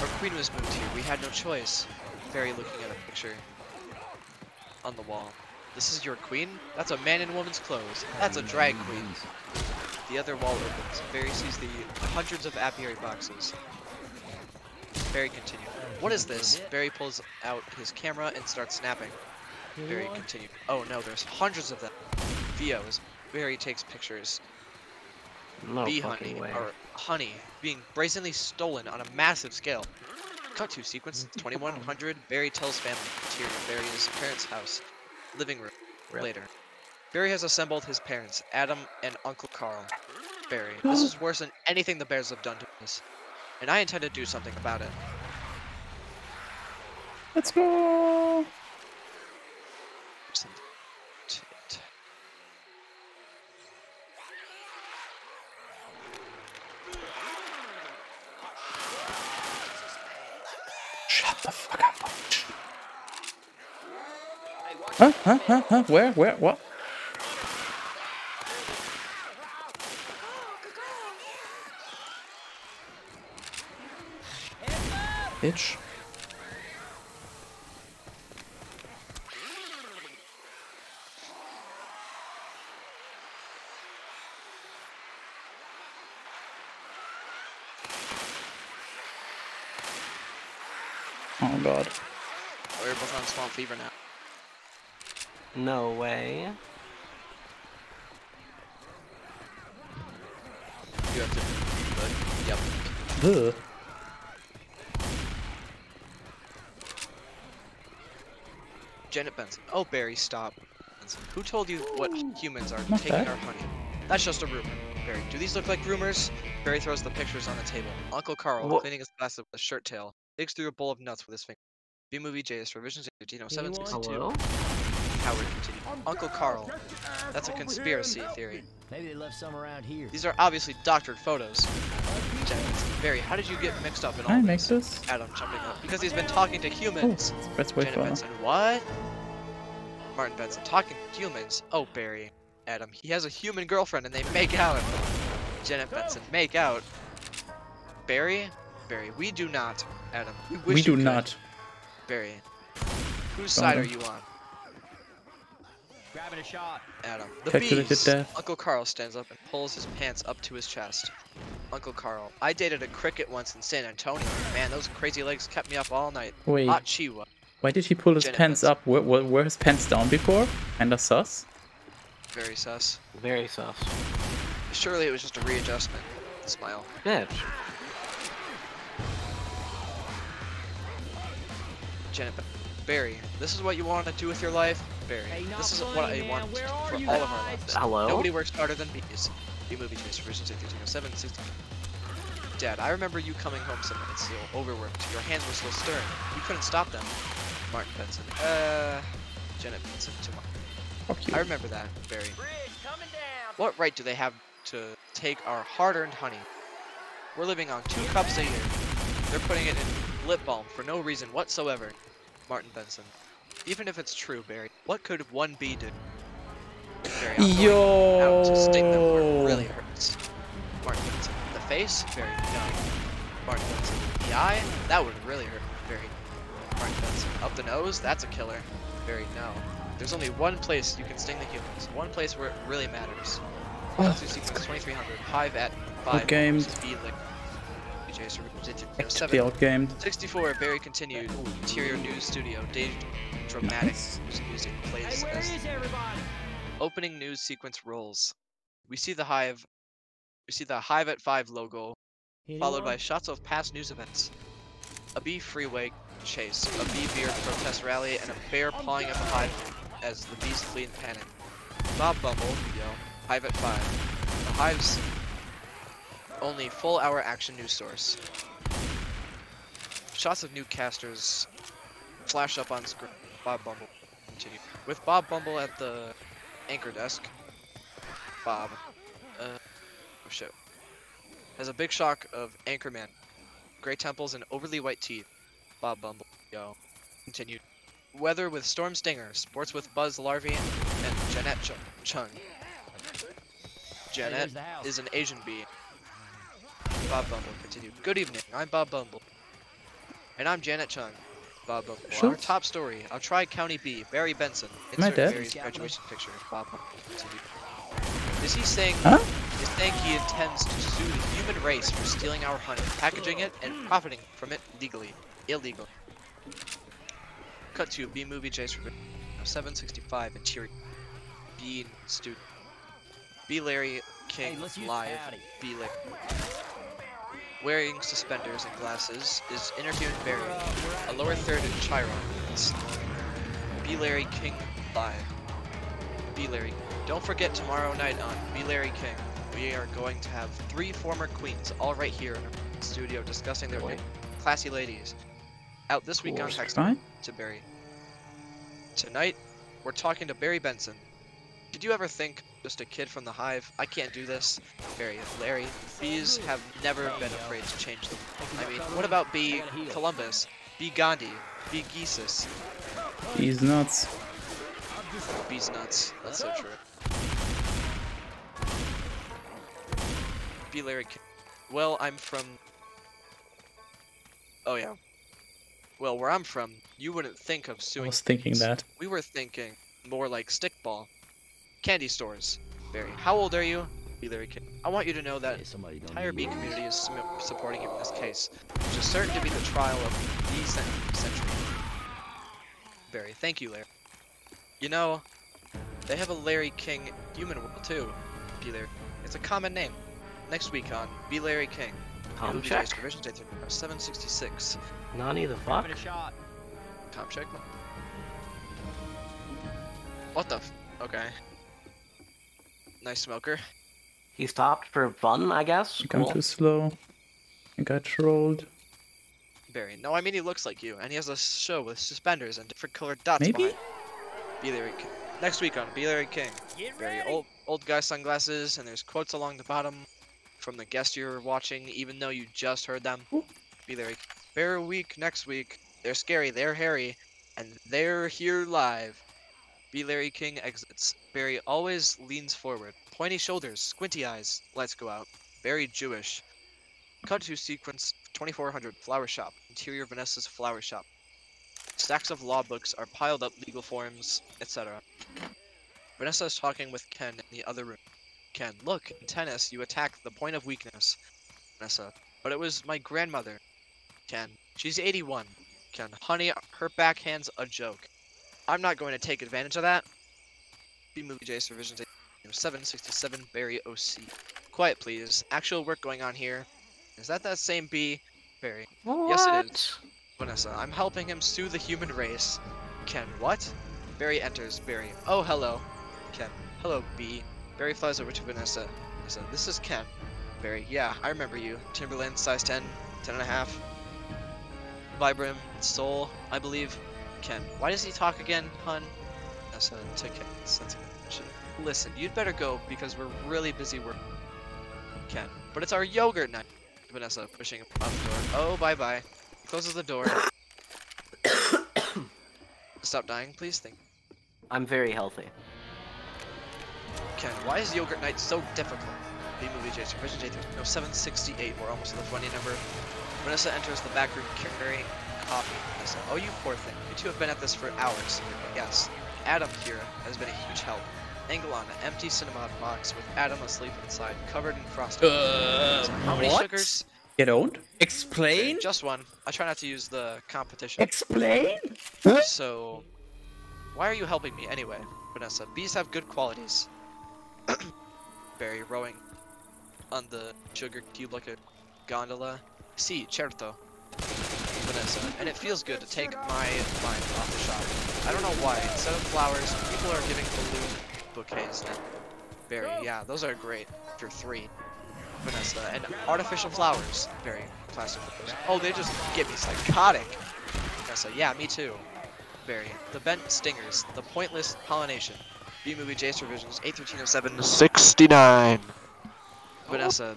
Our queen was moved here. We had no choice. Barry looking at a picture on the wall. This is your queen? That's a man in woman's clothes. That's a drag queen. The other wall opens. Barry sees the hundreds of apiary boxes. Barry continued. What is this? Barry pulls out his camera and starts snapping. Barry continued. Oh no, there's hundreds of them. VOs. Barry takes pictures.
No
Bee
fucking
honey,
way.
or honey, being brazenly stolen on a massive scale. Cut to sequence 2100. Barry tells family. Interior Barry's parents' house. Living room.
Rip.
Later. Barry has assembled his parents, Adam and Uncle Carl. Barry, this is worse than anything the bears have done to us. And I intend to do something about it.
Let's go! Shut the fuck up. Huh? Where? What? Bitch. Oh god.
We're both on Swamp Fever now.
No way.
You have to. But, yep.
Ugh.
Janet Benson. Oh, Barry, stop. Benson. Who told you what humans are
Not
taking
bad.
our honey? That's just a rumor. Barry, do these look like rumors? Barry throws the pictures on the table. Uncle Carl,
What?
cleaning his glasses with a shirt tail, digs through a bowl of nuts with his finger. B-Movie JS Revisions Geno 762.
Hello?
Howard continued. Uncle Carl. That's a conspiracy theory.
Maybe they left some around here.
These are obviously doctored photos. Janet Benson. Barry, how did you get mixed up in all
Can I make
this?
this?
Adam jumping up. Because he's been talking to
Oh,
humans.
that's way
Janet
far.
Benson, what? Martin Benson, talking to humans. Oh, Barry. Adam, he has a human girlfriend and they make out. Janet Benson, make out. Barry? Barry, we do not. Adam, we wish
We
you
do
could.
not.
Barry, whose side are
Adam.
you on?
Grabbing a shot.
Adam, the
Calculated
bees.
death.
Uncle Carl stands up and pulls his pants up to his chest. Uncle Carl. I dated a cricket once in San Antonio. Man, those crazy legs kept me up all night.
Wait,
Hot Chihuahua.
why did he pull his
Janet
pants
Benson.
up? Were his pants down before? Kinda sus.
Very sus.
Very sus.
Surely it was just a readjustment. Smile.
Bitch.
Janet Barry, this is what you want to do with your life? Barry,
Hey, not
this is
funny,
what I
man.
want
Where are
for
you
all of our
guys?
lives.
Hello?
Nobody works harder than bees. B-movie choice versions 1307, 16. Dad, I remember you coming home some nights still overworked. Your hands were still stirring. You couldn't stop them. Martin Benson. Janet Benson. Tomorrow.
Fuck you.
I remember that, Barry.
Bridge coming down.
What right do they have to take our hard-earned honey? We're living on 2 cups a year. They're putting it in lip balm for no reason whatsoever. Martin Benson. Even if it's true, Barry, what could one bee do? Barry, I'm going out to sting them where it really hurts. Martin Benson. The face? Barry, no. Martin Benson. The eye? That would really hurt. Barry. Martin Benson. Up the nose? That's a killer. Barry, no. There's only one place you can sting the humans. One place where it really matters.
Oh,
Sequence 2300. Hive at 5.
Outgamed.
B-Lick. BJ,
Actually outgamed.
64. Barry continued. Interior news studio. Day dramatic
Nice.
music
Hey,
plays
where
as
is everybody?
opening news sequence rolls. We see the Hive. We see the Hive at 5 logo, followed by
Anyone?
shots of past news events. A bee freeway chase, a bee beard protest rally, and a bear pawing at the hive as the bees flee in panic. Bob Bumble, Hive at 5. The Hive's only full-hour action news source. Shots of newscasters flash up on screen. Bob Bumble continue. With Bob Bumble at the anchor desk, Bob, oh shit, has a big shock of Anchorman, gray temples and overly white teeth. Bob Bumble, continued. Weather with Storm Stinger, sports with Buzz Larvae, and Janet Chung. Janet
there's the house.
is an Asian bee. Bob Bumble continued. Good evening, I'm Bob Bumble. And I'm Janet Chung. Bob Bumble.
Sure.
Our top story, a Tri-County bee, Barry Benson.
My
Insert
dad?
Barry's graduation picture. Bob Bumble continued. Is he saying
Huh?
He's saying he intends to sue the human race for stealing our honey, packaging it, and profiting from it legally. Illegal. Cut to B-movie chase for 765 interior. B student. B Larry King
Hey, let's use
live.
Howdy.
B Lick. Wearing suspenders and glasses is interviewing Barry, a lower third in Chiron. B Larry King live. B Larry. Don't forget tomorrow night on B Larry King. We are going to have 3 former queens all right here in our studio discussing their new classy ladies. Out this week on Text
Fine.
to Barry. Tonight, we're talking to Barry Benson. Did you ever think, just a kid from the Hive, I can't do this? Barry, Larry, bees have never been afraid to change them. I mean, what about B. Columbus, B. Gandhi, B. Geesis?
He's nuts.
B's nuts. That's so true. B. Larry King. Well, I'm from... Oh yeah. Well, where I'm from, you wouldn't think of
I
suing...
was thinking that.
We were thinking more like stickball. Candy stores. Barry, how old are you? B. Larry King. I want you to know that
Hey, somebody
the
don't
entire
need
bee
you.
community is supporting you in this case, which is certain to be the trial of the century. Barry, thank you, Larry. You know, they have a Larry King human world too. B. Larry. It's a common name. Next week on B. Larry King.
Com
Movie
check.
Dice Division Day 766.
Nani the fuck?
Give it a shot.
Com check. What the okay. Nice smoker.
He stopped for fun, I guess.
I'm
Cool.
too slow. I got trolled.
Barry. No, I mean he looks like you, and he has a show with suspenders and different colored dots
Maybe?
behind. B. Larry King. Next week on B. Larry King.
Get
Barry,
ready.
old guy sunglasses, and there's quotes along the bottom from the guest you're watching, even though you just heard them. B. Larry. Bear week next week. They're scary, they're hairy, and they're here live. B. Larry King exits. Barry always leans forward. Pointy shoulders, squinty eyes. Lights go out. Very Jewish. Cut to sequence 2400 flower shop. Interior Vanessa's flower shop. Stacks of law books are piled up, legal forms, etc. Vanessa is talking with Ken in the other room. Ken, look, in tennis, you attack the point of weakness. Vanessa. But it was my grandmother, Ken. She's 81. Ken, honey, her backhand's a joke. I'm not going to take advantage of that. B-Movie Jace Revisions 767 Barry OC. Quiet, please. Actual work going on here. Is that same B? Barry.
What?
Yes, it is. Vanessa, I'm helping him sue the human race. Ken, what? Barry enters. Barry. Oh, hello. Ken. Hello, B. Barry flies over to Vanessa. Vanessa, this is Ken. Barry. Yeah, I remember you. Timberland, size 10, 10 and a half. Vibram, Soul, I believe. Ken. Why does he talk again, hun? Vanessa to Ken. Listen, you'd better go because we're really busy working. Ken. But it's our yogurt night. Vanessa pushing him out the door. Oh, bye-bye. He closes the door. Stop dying, please. Thank you.
I'm very healthy.
Ken, why is yogurt night so difficult? B-Movie Jason, Vision J3, no, 768. We're almost at the 20 number. Vanessa enters the back room carrying coffee. Vanessa, oh, you poor thing. You two have been at this for hours. Yes. Adam here has been a huge help. Angle on an empty cinema box with Adam asleep inside, covered in frosting. How many
what?
sugars?
You don't? Explain?
Okay, just one. I try not to use the competition.
Explain?
So, why are you helping me anyway, Vanessa? Bees have good qualities. Barry rowing on the sugar cube like a gondola. Si, certo. Vanessa, and it feels good to take my mind off the shop. I don't know why. Instead of flowers, people are giving balloon bouquets now. Barry, yeah, those are great. After 3. Vanessa, and artificial flowers. Barry, plastic flowers. Oh, they just get me psychotic. Vanessa, yeah, me too. Barry, the bent stingers, the pointless pollination. B-Movie Jace Revisions 81307 69. Vanessa,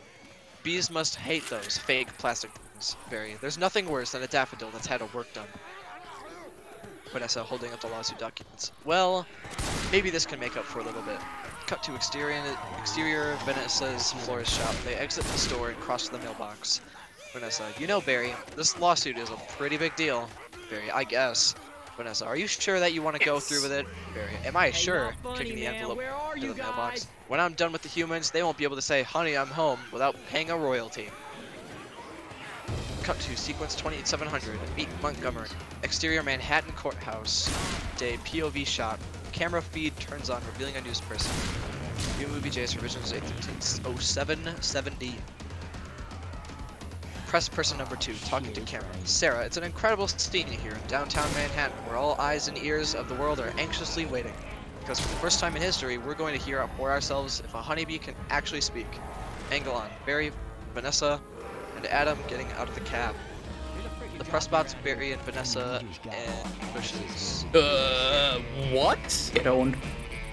bees must hate those fake plastic things. Barry, there's nothing worse than a daffodil that's had a work done. Vanessa holding up the lawsuit documents. Well, maybe this can make up for a little bit. Cut to exterior Vanessa's florist shop. They exit the store and cross to the mailbox. Vanessa, you know, Barry, this lawsuit is a pretty big deal. Barry, I guess. Vanessa, are you sure that you want to go through with it? Barry, am I sure? Kicking the envelope to the mailbox. When I'm done with the humans, they won't be able to say, honey, I'm home, without paying a royalty. Cut to sequence 28700. Meet Montgomery. Exterior Manhattan courthouse. Day POV shot. Camera feed turns on, revealing a news person. B-Movie Jace Revisions 8130770. Press person number 2, talking to camera. Sarah, it's an incredible scene here in downtown Manhattan, where all eyes and ears of the world are anxiously waiting. Because for the first time in history, we're going to hear for ourselves if a honeybee can actually speak. Angle on. Barry, Vanessa, and Adam getting out of the cab. The press bots, Barry and Vanessa, and bushes.
What? You don't.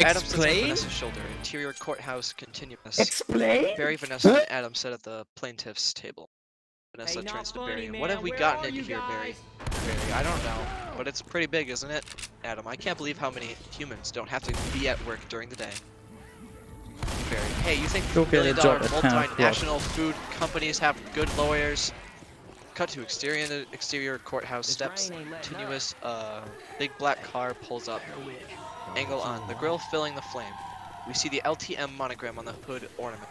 Adam sits on
Explain?
Vanessa's shoulder. Interior courthouse continuous.
Explain?
Barry, Vanessa, and Adam sit at the plaintiff's table. Vanessa
Hey, not
turns to
funny,
Barry.
man.
What have we
Where
gotten
are
into
you
here, Barry?
guys?
Barry, I don't know, but it's pretty big, isn't it? Adam, I can't believe how many humans don't have to be at work during the day. Barry, hey, you think
Go get a
billion-dollar
job at
multinational food companies have good lawyers? Cut to exterior courthouse steps. Continuous, big black car pulls up. Angle on. The grill filling the flame. We see the LTM monogram on the hood ornament.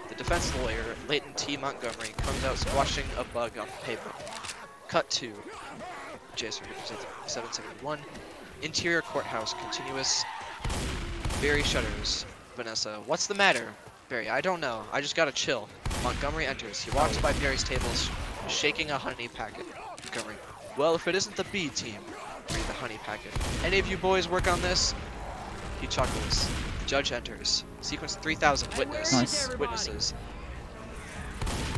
The defense lawyer, Leighton T. Montgomery, comes out squashing a bug on paper. Cut to Jason 771. Interior courthouse continuous. Barry shudders. Vanessa, what's the matter? Barry, I don't know. I just gotta chill. Montgomery enters. He walks by Barry's table, shaking a honey packet. Montgomery, well, if it isn't the B team. Read the honey packet. Any of you boys work on this? He chuckles. Judge enters. Sequence 3000. Witness.
Nice.
Witnesses.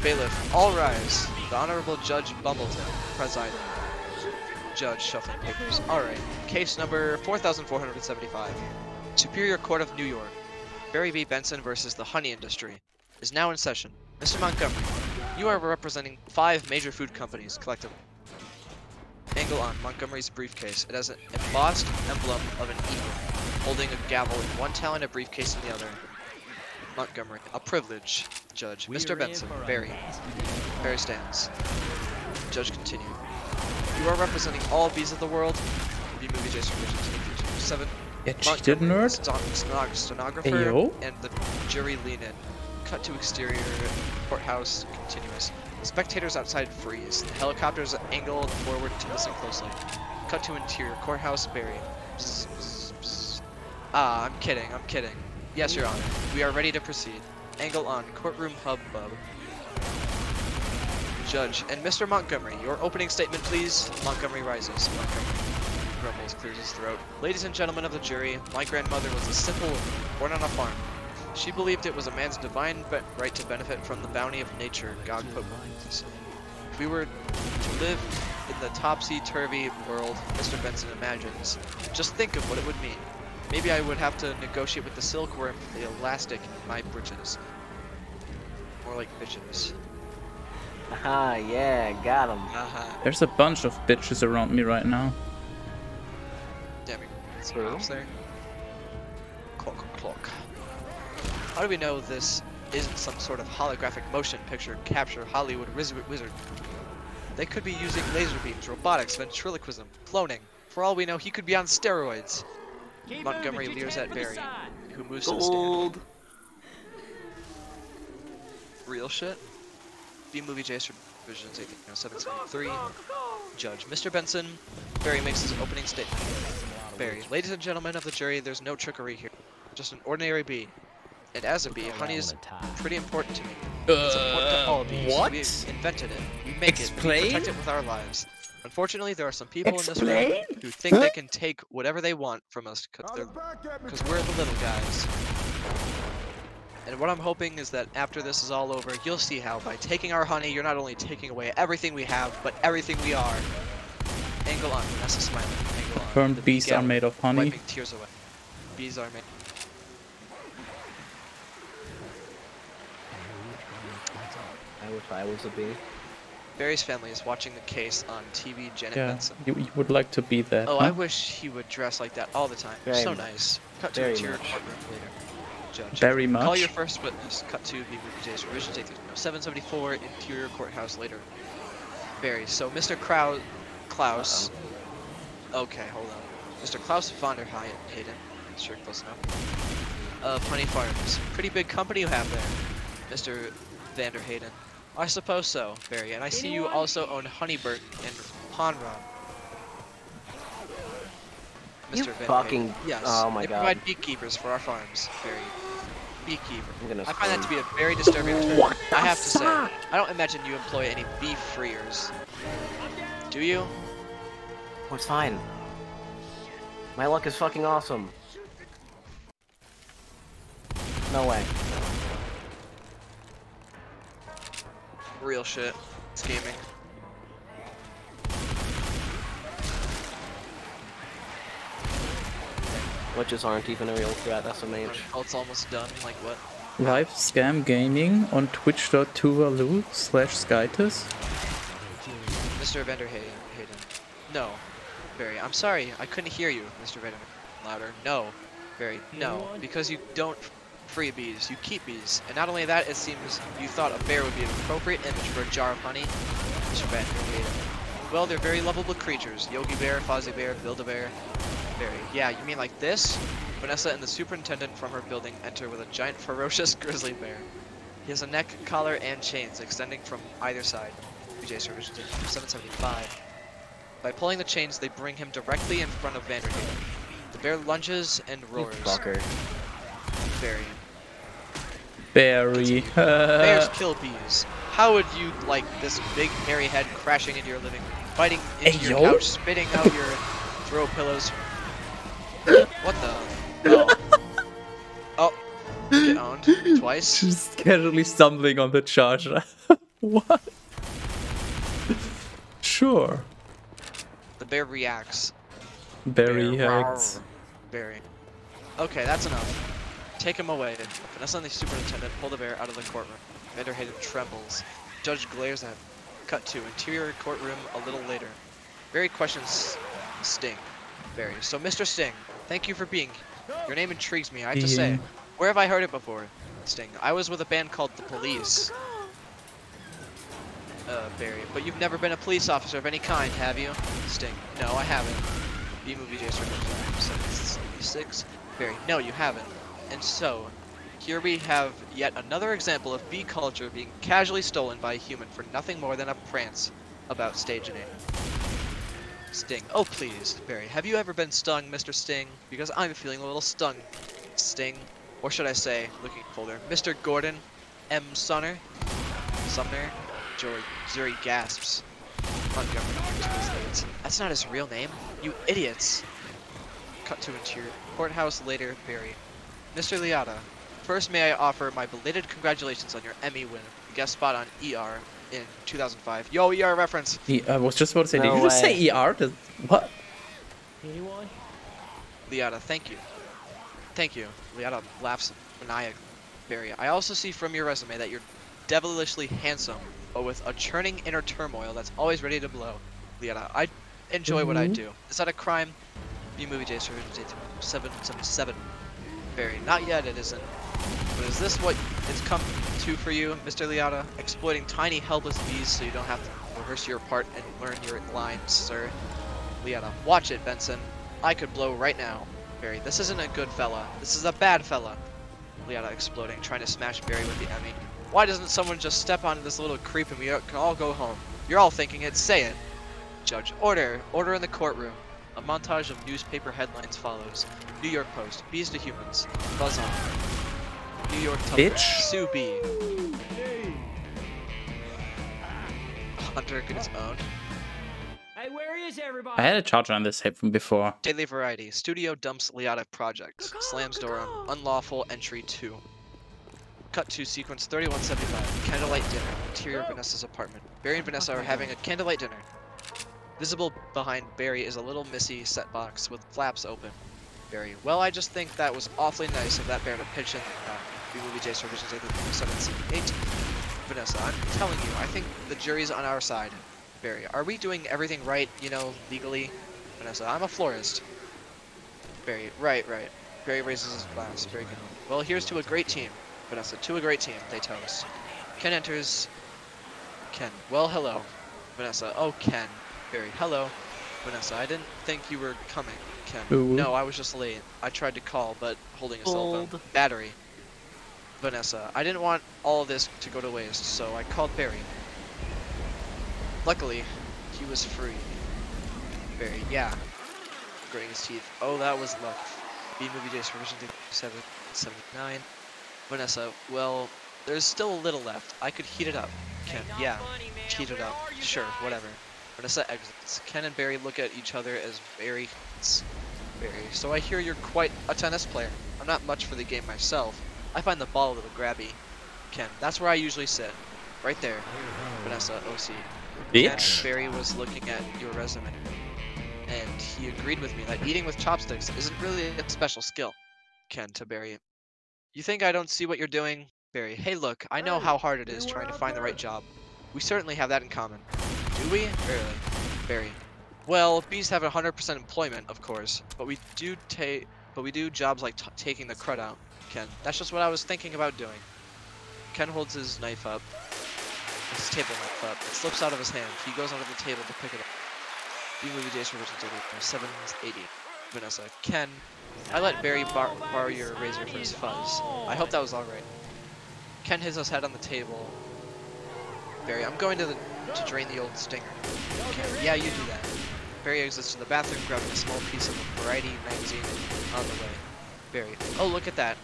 Bailiff, all rise. The Honorable Judge Bumbleton, presiding. Judge shuffling papers. Alright. Case number 4475. Superior Court of New York. Barry B. Benson versus the honey industry is now in session. Mr. Montgomery, you are representing 5 major food companies collectively. Angle on Montgomery's briefcase. It has an embossed emblem of an eagle, holding a gavel in one talon, a briefcase in the other. Montgomery, a privilege. Judge, Mr. Benson, Barry. Barry stands. Judge continued. You are representing all bees of the world. B-Movie Jason Richards 7.
Get cheated, nerd.
Stenographer,
Ayo.
and the jury lean in. cut to exterior courthouse continuous. The spectators outside freeze. The helicopters angle forward to listen closely. Cut to interior courthouse. Barry. Bzz, bzz, bzz. Ah, I'm kidding. Yes, Your Honor. We are ready to proceed. Angle on. Courtroom hubbub. Judge. And Mr. Montgomery, your opening statement, please. Montgomery rises. Montgomery grumbles, clears his throat. Ladies and gentlemen of the jury, my grandmother was a simple, born on a farm. She believed it was a man's divine right to benefit from the bounty of nature God put within us. If we were to live in the topsy-turvy world Mr. Benson imagines, just think of what it would mean. Maybe I would have to negotiate with the silkworm for the elastic in my breeches. More like bitches.
Haha, yeah, got him.
There's a bunch of bitches around me right now.
Damn it. What's there? Clock. How do we know this isn't some sort of holographic motion picture capture Hollywood wizard? They could be using laser beams, robotics, ventriloquism, cloning. For all we know, he could be on steroids. Montgomery leers at Barry, who moves to the stand. Real shit? B-movie J Visions 773. Judge. Mr. Benson. Barry makes his opening statement. Barry. Ladies and gentlemen of the jury, there's no trickery here. Just an ordinary bee. And as a bee, honey is pretty important to me. It's important to all bees.
What?
We invented it. We make it. We protect it with our lives. Unfortunately, there are some people in this room who think they can take whatever they want from us because we're the little guys. And what I'm hoping is that after this is all over, you'll see how by taking our honey, you're not only taking away everything we have, but everything we are. Angle on. That's a smiling. Angle on.
Confirmed bees are made of honey.
Wiping tears away. Bees are made.
I wish I was a bee.
Barry's family is watching the case on TV. Janet
Yeah,
Benson.
you would like to be that.
Oh,
huh?
I wish he would dress like that all the time.
Very
So
much.
nice. Cut to
Very
interior
much.
courtroom later. Judge.
Very much.
Call your first witness. Cut to BBJ's revision 774 interior courthouse later. Barry. So Mr. Klaus. Okay, hold on. Mr. Klaus von der Hayden. Sure, close enough. Of Honey Farms. Pretty big company you have there, Mr. Van der Hayden. I suppose so, Barry. And I see you also own Honeybird and Ponron.
You
Mr. Van der
fucking-
Hayden. Yes.
oh my
they
God.
provide beekeepers for our farms, Barry. Beekeeper.
I'm gonna
I find that to
scream.
be a very disturbing term. I have to say, I don't imagine you employ any beef freers. Do you?
Oh, it's fine. My luck is fucking awesome. No way.
Real shit. It's gaming.
Witches aren't even a real threat, SMH.
Oh, it's almost done. Like what?
Live scam gaming on twitch.tuvalu/skytus.
Mr. Van der Hayden. No. Barry, I'm sorry. I couldn't hear you, Mr. Van der Louder. No. Barry, no. Because you don't free bees, you keep bees. And not only that, it seems you thought a bear would be an appropriate image for a jar of honey. Mr. Van der Hayden. Well, they're very lovable creatures. Yogi Bear, Fozzie Bear, Build-A-Bear. Barry. Yeah, you mean like this? Vanessa and the superintendent from her building enter with a giant ferocious grizzly bear. He has a neck, collar, and chains extending from either side. BJ Service 775. By pulling the chains, they bring him directly in front of Van der Hayden. The bear lunges and roars.
Fucker.
Barry.
Barry.
Bears kill bees. How would you like this big hairy head crashing into your living room, biting into
Hey,
your
yo.
couch, spitting out your throw pillows? What the? Oh. Oh. Get owned. Twice.
Just casually stumbling on the charger. What? Sure.
The bear reacts.
Barry
Bear.
hacks.
Barry. Okay, that's enough. Take him away. Vanessa and the superintendent pull the bear out of the courtroom. Van der Hayden trembles. Judge glares at him. Cut to interior courtroom a little later. Barry questions Sting. Barry. So, Mr. Sting, thank you for being here. Your name intrigues me, I have to say. Where have I heard it before? Sting. I was with a band called The Police. Barry. But you've never been a police officer of any kind, have you? Sting. No, I haven't. B-movie J 76. Barry. No, you haven't. And so, Here we have yet another example of bee culture being casually stolen by a human for nothing more than a prance about stage name. Sting. Oh please, Barry, have you ever been stung, Mr. Sting? Because I'm feeling a little stung, Sting. Or should I say, looking colder, Mr. Gordon M. Sumner? Zuri gasps. Montgomery translates. That's not his real name, you idiots. Cut to interior courthouse later, Barry. Mr. Liotta, first may I offer my belated congratulations on your Emmy win, guest spot on ER in 2005. Yo, ER reference.
I was just about to say,
No
did you just
way.
say ER? What?
Anyone?
Liotta, thank you. Thank you. Liotta laughs maniacally. Barry, I also see from your resume that you're devilishly handsome, but with a churning inner turmoil that's always ready to blow. Liotta, I enjoy what I do. Is that a crime? B-Movie J 777. Barry, not yet, it isn't. But is this what it's come to for you, Mr. Liotta? Exploiting tiny, helpless bees so you don't have to rehearse your part and learn your lines, sir. Liotta, watch it, Benson. I could blow right now. Barry, this isn't a good fella. This is a bad fella. Liotta exploding, trying to smash Barry with the Emmy. Why doesn't someone just step on this little creep and we can all go home? You're all thinking it, say it. Judge, order. Order in the courtroom. A montage of newspaper headlines follows. New York Post, bees to humans. Buzz on. New York Telegraph,
Bitch.
Sue Bee. Hunter gets owned.
Hey, where is everybody?
I had a charger on this tape from before.
Daily Variety, studio dumps Liotta projects. Slams door on unlawful entry 2. Cut to sequence 3175. Candlelight dinner. Interior Vanessa's apartment. Barry and Vanessa are having a candlelight dinner. Visible behind Barry is a little Missy set box with flaps open. Barry, well, I just think that was awfully nice of that bear to pitch in. B-Movie J Revisions 8. Vanessa, I'm telling you, I think the jury's on our side. Barry, are we doing everything right, you know, legally? Vanessa, I'm a florist. Barry, right. Barry raises his glass. Very good. Well, here's to a great team. Vanessa, to a great team. They toast. Ken enters. Ken, well, hello. Vanessa, oh, Ken. Barry, hello. Vanessa, I didn't think you were coming. Ken,
Ooh.
no, I was just late. I tried to call, but holding a cell phone. Battery. Vanessa, I didn't want all of this to go to waste, so I called Barry. Luckily, he was free. Barry, yeah. Gritting his teeth. Oh, that was luck. B-Movie J Revision 779. Vanessa, well, there's still a little left. I could heat it up. Ken, yeah. Heat it up. Sure, whatever. Vanessa exits. Ken and Barry look at each other as Barry hits. Barry, so I hear you're quite a tennis player. I'm not much for the game myself. I find the ball a little grabby. Ken, that's where I usually sit. Right there. Vanessa, OC.
Bitch.
Ken, Barry was looking at your resume, and he agreed with me that eating with chopsticks isn't really a special skill. Ken to Barry. You think I don't see what you're doing? Barry, hey look, I know how hard it is trying to find the right job. We certainly have that in common. Do we? Barely. Barry. Well, bees have 100% employment, of course, but we do jobs like taking the crud out. Ken, that's just what I was thinking about doing. Ken holds his knife up, his table knife up. It slips out of his hand. He goes under the table to pick it up. B-Movie J Revision 780. Vanessa. Ken, I let Barry borrow your razor for his fuzz. I hope that was alright. Ken hits his head on the table. Barry, I'm going to drain the old stinger. Ken, yeah, you do that. Barry exits to the bathroom, grabbing a small piece of a Variety magazine on the way. Barry, oh, look at that.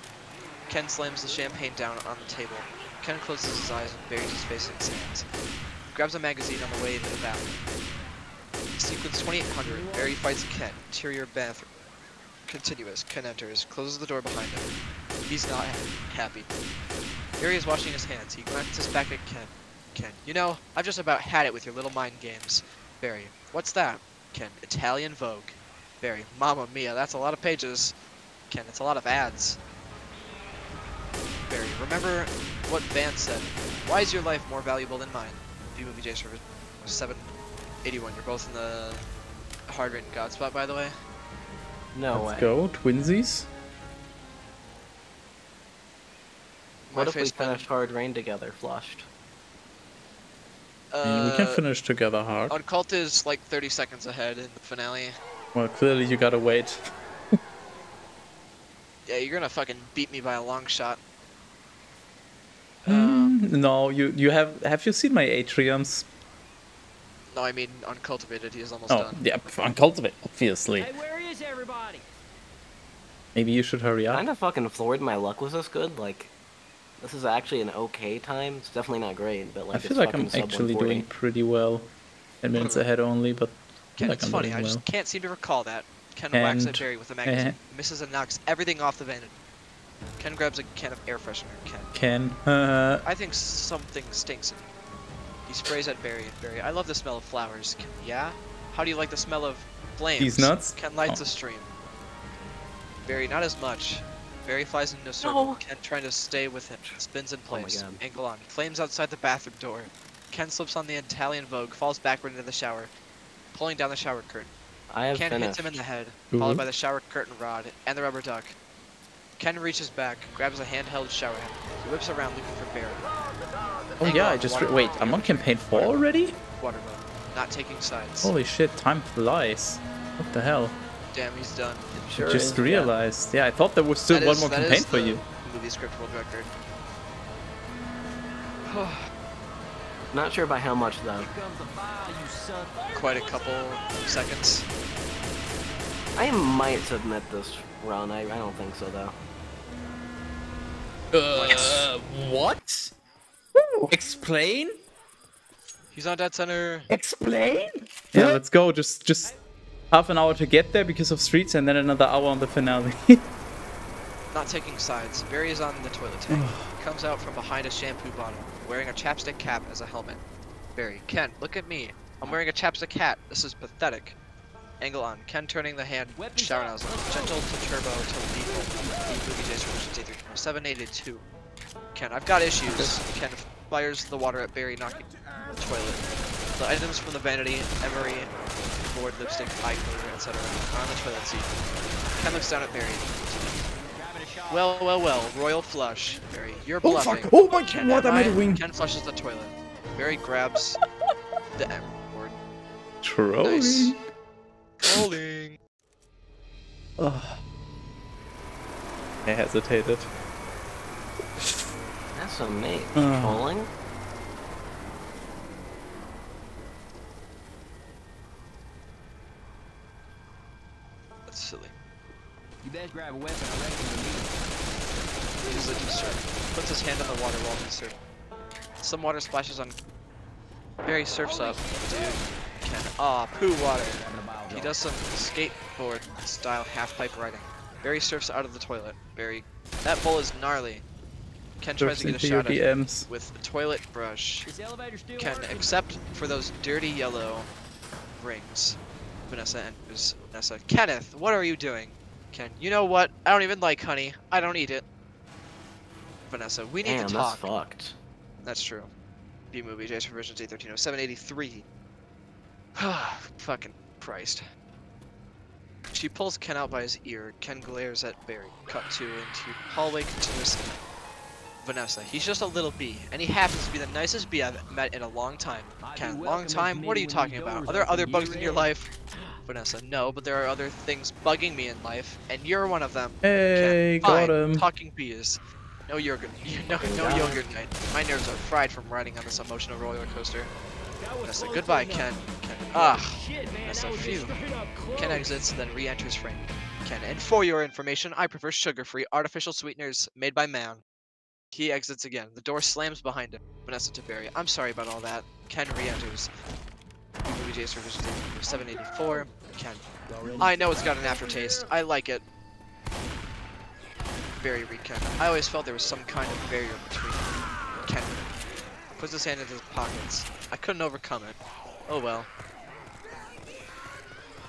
Ken slams the champagne down on the table. Ken closes his eyes and buries his face in his hands. Grabs a magazine on the way to the bathroom. Sequence 2800. Barry fights Ken. Interior bathroom. Continuous. Ken enters. Closes the door behind him. He's not happy. Barry is washing his hands. He glances back at Ken. Ken, you know, I've just about had it with your little mind games. Barry, what's that? Ken, Italian Vogue. Barry, Mamma Mia, that's a lot of pages. Ken, it's a lot of ads. Barry, remember what Van said. Why is your life more valuable than mine? B-Movie J Service 781. You're both in the hard rated God spot, by the way.
No
Let's
way.
go, twinsies.
What if we finished Hard Rain together, flushed?
We can finish together hard.
Uncult is like 30 seconds ahead in the finale.
Well, clearly you gotta wait.
Yeah, you're gonna fucking beat me by a long shot.
No, you have you seen my atriums?
No, I mean Uncultivated. He is almost
Oh,
done.
yeah, Uncultivated, obviously.
Hey, where is everybody?
Maybe you should hurry up.
Kinda fucking floored my luck was this good. Like, this is actually an okay time. It's definitely not great, but like,
I feel
it's
like
fucking
I'm
sub
actually
140.
doing pretty well. 10 minutes ahead only, but I feel
Ken,
like
it's
I'm
funny.
doing
I
well.
just can't seem to recall that. Ken whacks at
And-
Barry with a magazine, misses and knocks everything off the vanity. Ken grabs a can of air freshener.
Ken.
I think something stinks. He sprays at Barry. Barry, I love the smell of flowers. Ken, yeah? How do you like the smell of flames?
These nuts?
Ken lights
Oh.
a stream. Barry, not as much. Barry flies into a circle.
No.
Ken trying to stay with him. Spins in
Oh my
place.
God.
Ankle on. Flames outside the bathroom door. Ken slips on the Italian Vogue, falls backward into the shower, pulling down the shower curtain.
I have
Ken
finished.
hits him in the head,
Ooh.
followed by the shower curtain rod and the rubber duck. Ken reaches back, grabs a handheld shower head. He whips around looking for Barry.
Oh
Angle
yeah,
on
I just
water
wait.
vote.
I'm on campaign 4 already.
Water vote. Not taking sides.
Holy shit, time flies. What the hell?
Damn, he's done.
Sure
Just
is, yeah.
realized. Yeah, I thought there was still
That
one
is-
more
that
campaign
is
for
the
you.
Movie script world record.
Not sure by how much though.
Here comes the fire, you son.
Quite a couple seconds.
I might submit this run. I don't think so though.
What? Explain?
He's on dead center.
Explain? Yeah, let's go. Just half an hour to get there because of streets, and then another hour on the finale.
Not taking sides. Barry is on the toilet tank. Comes out from behind a shampoo bottle, wearing a chapstick cap as a helmet. Barry, Ken, look at me. I'm wearing a chapstick hat. This is pathetic. Angle on. Ken turning the hand
Weapons
shower
up.
nozzle. Gentle to turbo to lethal. Movie J's Revision 782. Ken, I've got issues. Ken fires the water at Barry, knocking the toilet. The items from the vanity, emery, board, lipstick, eye color, etc. are on the toilet seat. Ken looks down at Barry. Well, well, well. Royal flush. Barry, you're
Oh
bluffing.
fuck! Oh my god!
Ken,
What am I doing?
Ken flushes the toilet. Barry grabs the emery board.
Trolling.
Nice. Rolling.
Ugh. I hesitated.
That's so mate.
Uh.
Trolling?
That's silly.
You best grab a weapon, I reckon you need it.
Uses it to surf. Puts his hand on the water while he surfs. Some water splashes on. Barry surfs up. Dude. Ken. Aw, poo water.
Grabbing a bottle.
He does some skateboard style half pipe riding. Barry surfs out of the toilet. Barry. That bowl is gnarly. Ken tries
Surfs
to get a
into your
shot at it
DMs.
with a toilet brush.
This elevator still
Ken,
working?
except for those dirty yellow rings. Vanessa enters. Vanessa. Kenneth, what are you doing? Ken, you know what? I don't even like honey. I don't eat it. Vanessa, we need
Damn,
to
that's
talk.
fucked.
That's true. B-movie, Jason Versions 813 783. Fucking Christ. She pulls Ken out by his ear. Ken glares at Barry. Cut to into hallway continuous. Vanessa, he's just a little bee, and he happens to be the nicest bee I've met in a long time.
Might be
Ken,
welcome
long
to the
time? What are you
committee
talking
when
about?
these
Are there
doors
other
open
bugs in
year
your
end.
life? Vanessa, no, but there are other things bugging me in life, and you're one of them.
Hey,
Ken,
got
fine.
him.
Talking bees. No yogurt. No yogurt night. My nerves are fried from riding on this emotional roller coaster.
That was
Vanessa,
close
goodbye,
enough.
Ken. Ah,
Shit, man,
Vanessa,
that was
phew.
just straight up
Ken
close.
exits, then re-enters frame. Ken, and for your information, I prefer sugar-free artificial sweeteners made by man. He exits again. The door slams behind him. Vanessa to Barry. I'm sorry about all that. Ken re-enters. Movie J's Revision 784. Ken. I know it's got an aftertaste. I like it. Barry read Ken. I always felt there was some kind of barrier between them. Ken puts his hand into his pockets. I couldn't overcome it. Oh well.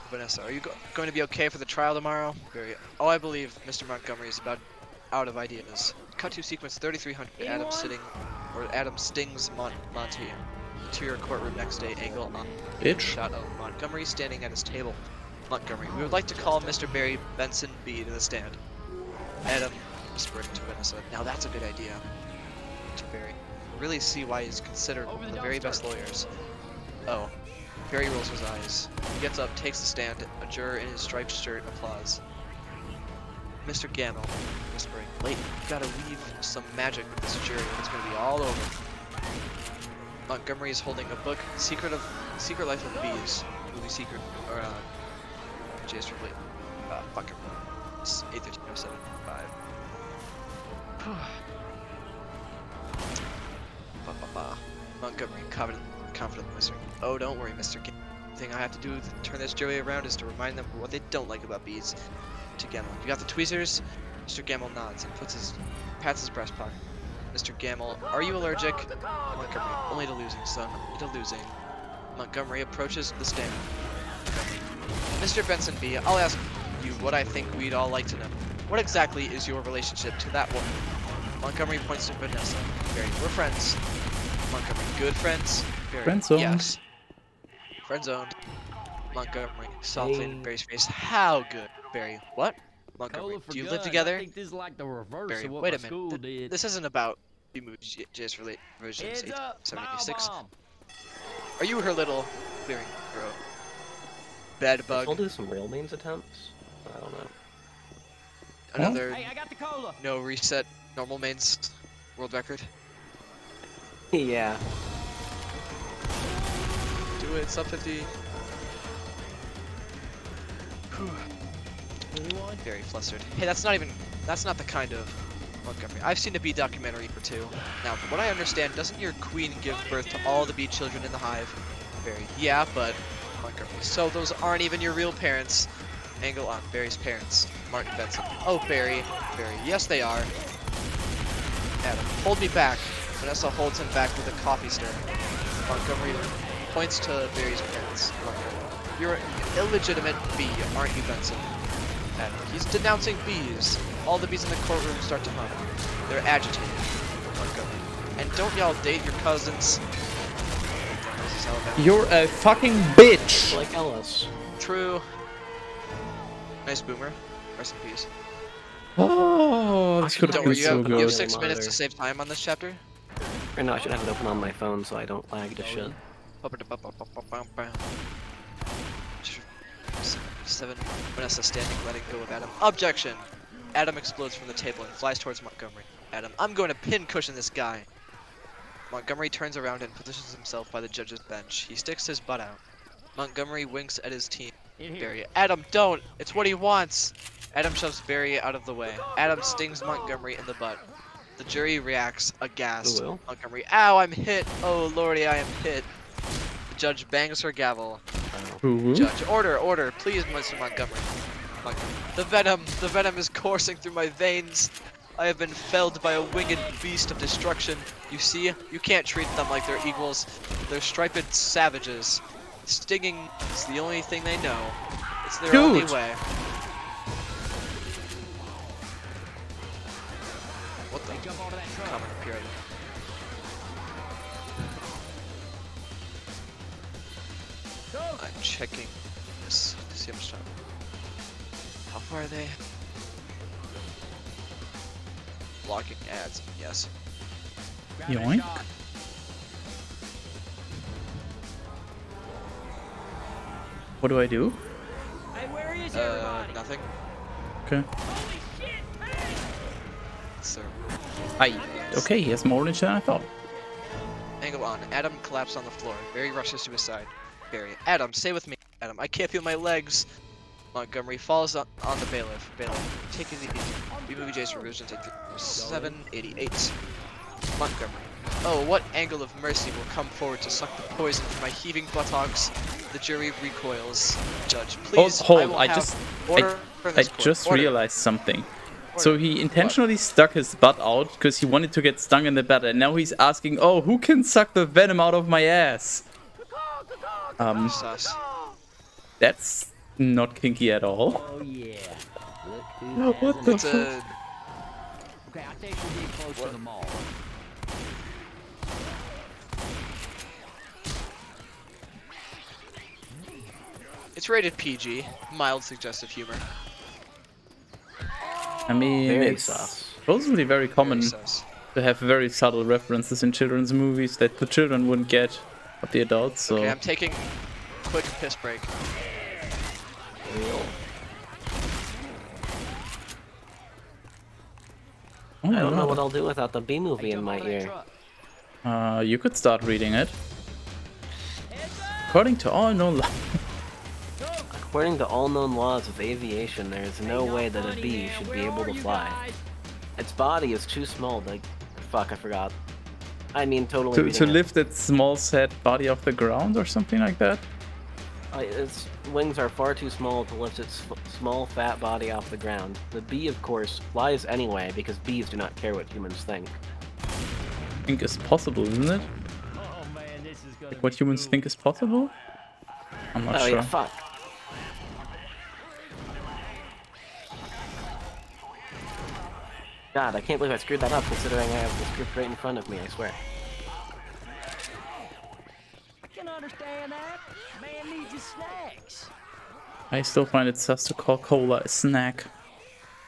Vanessa, are you going to be okay for the trial tomorrow? Barry. Oh, I believe Mr. Montgomery is about out of ideas. Cut to sequence 3300. Adam stings Monty. Interior courtroom next day. Angle on.
Bitch.
Shot of Montgomery standing at his table. Montgomery, we would like to call Mr. Barry Benson B to the stand. Adam whispering to Vanessa. Now that's a good idea. To Barry. Really see why he's considered one of the very best lawyers. Oh. Barry rolls his eyes. He gets up, takes the stand. A juror in his striped shirt applauds. Mr. Gamble, whispering. Leighton, you gotta weave some magic with this jury. It's gonna be all over. Montgomery is holding a book, Secret Life of Bees, movie secret, or J's for Blade. Fuck him. It's 8:13:07:5. Montgomery, confident whispering. Oh, don't worry, Mr. Gamble. The thing I have to do to turn this jury around is to remind them what they don't like about bees. To Gamble, you got the tweezers? Mr. Gamble nods and pats his breast pocket. Mr. Gamble, are you allergic? Montgomery, only to losing, son. Only to losing. Montgomery approaches the stand. Mr. Benson B, I'll ask you what I think we'd all like to know. What exactly is your relationship to that woman? Montgomery points to Vanessa. Barry, we're friends. Montgomery, good friends? Barry,
Friend-zoned.
yes. Friend-zoned. Montgomery, softly in Barry's face. How good? Barry, what? Montgomery,
Cola for
do you
guns.
live together?
I think this is like the reverse
Barry,
of what
wait
my
a
school
minute.
did.
This isn't about B-movie J's versions
Heads up,
876.
bomb.
Are you her little clearing girl? Bed
I'll
bug.
do some real names attempts. I don't know.
Another
Hey, I got the cola.
no reset normal mains world record.
Yeah.
Do it, sub 50. Very flustered. Hey, that's not the kind of Montgomery. I've seen a bee documentary for 2. Now, from what I understand, doesn't your queen give birth to all the bee children in the hive? Barry, yeah, but Montgomery. So those aren't even your real parents. Angle on Barry's parents. Martin Benson. Oh, Barry. Barry, yes they are. Adam, hold me back. Vanessa holds him back with a coffee stir. Montgomery points to Barry's parents. Montgomery, you're an illegitimate bee, aren't you, Benson? Adam, he's denouncing bees. All the bees in the courtroom start to hum. They're agitated. Montgomery, and don't y'all date your cousins.
You're a fucking bitch.
Like Ellis.
True. Nice boomer. Rest in peace.
Oh, this could have
Don't
been
worry, you
so
have
good.
6 minutes to save time on this chapter.
Right now I should have it open on my phone so I don't lag to shit.
7. Vanessa standing, letting go of Adam. Objection! Adam explodes from the table and flies towards Montgomery. Adam, I'm going to pin cushion this guy. Montgomery turns around and positions himself by the judge's bench. He sticks his butt out. Montgomery winks at his team. Barry, Adam, don't! It's what he wants! Adam shoves Barry out of the way. Adam stings Montgomery in the butt. The jury reacts, aghast.
Ooh.
Montgomery, ow, I'm hit! Oh lordy, I am hit. The judge bangs her gavel.
Ooh.
Judge, order, please, Mr. Montgomery. The venom is coursing through my veins. I have been felled by a winged beast of destruction. You see, you can't treat them like they're equals. They're striped savages. Stinging is the only thing they know. It's their only way. What the?
Jump onto that truck.
Common period. I'm checking this to see how much time. How far are they? Blocking ads, yes.
Grab that
Yoink.
shot.
What do I do?
Hey, where is everybody?
Nothing.
Okay.
Holy shit, man!
Sir.
Okay, he has more knowledge than I thought.
Angle on. Adam collapsed on the floor. Barry rushes to his side. Barry. Adam, stay with me. Adam, I can't feel my legs. Montgomery falls on the bailiff. Bailiff, take it easy. B-Movie J's revision, take 788. Montgomery. Oh, what angle of mercy will come forward to suck the poison from my heaving buttocks? The jury recoils. Judge, please.
Hold,
I
just realized something. So he intentionally stuck his butt out because he wanted to get stung in the butt, and now he's asking, oh, who can suck the venom out of my ass?
Sus.
That's not kinky at all.
Oh yeah. Look who
What the
It's a...
Okay, I think we're getting close to the mall.
It's rated PG. Mild suggestive humor.
I mean,
Very
it's
sus.
supposedly very common
Very sus.
to have very subtle references in children's movies that the children wouldn't get, but the adults, so...
Okay, I'm taking a quick piss break.
Oh
I
my
don't know
God.
what I'll do without the B movie in
Jump
my
onto that
ear.
truck.
You could start reading it. According to all known
According to all known laws of aviation, there is no way that a bee should be able to fly. Its body is too small to... Fuck, I forgot. I mean, totally
to lift its small set body off the ground or something like that?
Its wings are far too small to lift its small, fat body off the ground. The bee, of course, flies anyway because bees do not care what humans think.
I think it's possible, isn't it?
Oh man, this is gonna
Like what
be
humans
cool.
think is possible? I'm not
Oh
sure.
yeah, fuck. God, I can't believe I screwed that up considering I have the script right in front of me, I swear.
I can understand that. Man needs his snacks.
I still find it sus to call cola a snack.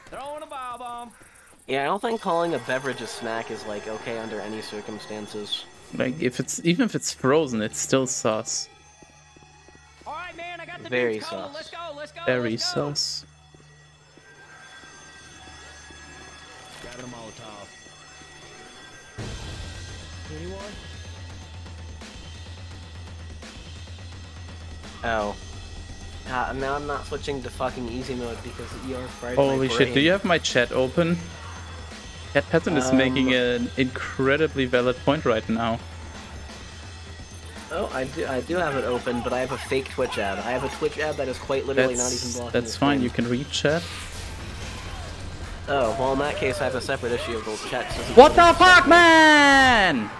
Throwing a ball bomb.
Yeah, I don't think calling a beverage a snack is like okay under any circumstances.
Like even if it's frozen, it's still sus.
All right, man, I got the
Very
dude's cola.
sus.
Let's go. Let's go.
Very
let's go.
sus.
Grabbing a Molotov. Anyone?
Oh. Now I'm not switching to fucking easy mode because you're fried
Holy
my
shit, do
brain.
you have my chat open? Cat Pattern is making an incredibly valid point right now.
Oh, I do have it open, but I have a fake Twitch ad. I have a Twitch ad that is quite literally not even blocking
That's
the
fine,
screen.
you can read chat.
Oh, well in that case I have a separate issue of the chat.
What the fuck, man?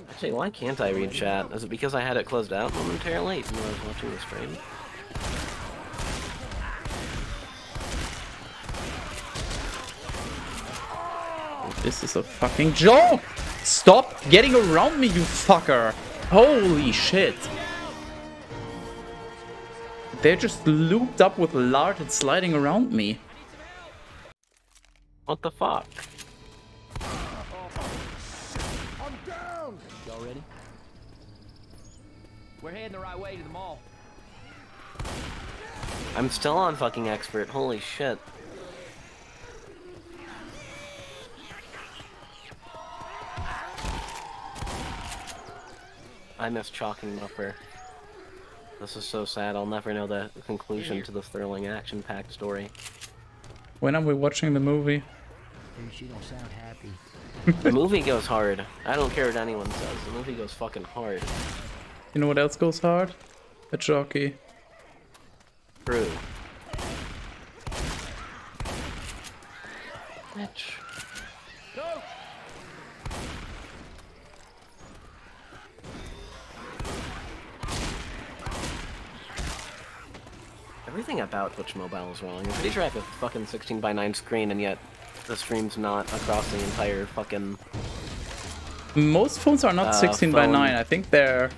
Actually, why can't I read chat? Is it because I had it closed out momentarily even though I was watching the stream?
This is a fucking joke! Stop getting around me, you fucker! Holy shit! They're just looped up with lard and sliding around me.
What the fuck?
I'm down!
Y'all ready? We're heading the right way to the mall.
I'm still on fucking expert, holy shit. I miss ChocoMuffin. This is so sad, I'll never know the conclusion to this thrilling action-packed story.
When are we watching the movie?
Dude, she don't sound happy.
The movie goes hard. I don't care what anyone says, the movie goes fucking hard.
You know what else goes hard? A jockey.
True. Bitch. Everything about Twitch Mobile is wrong. I'm pretty sure I have a fucking 16:9 screen and yet the stream's not across the entire fucking...
Most phones are not 16 by
phone.
9. I think they're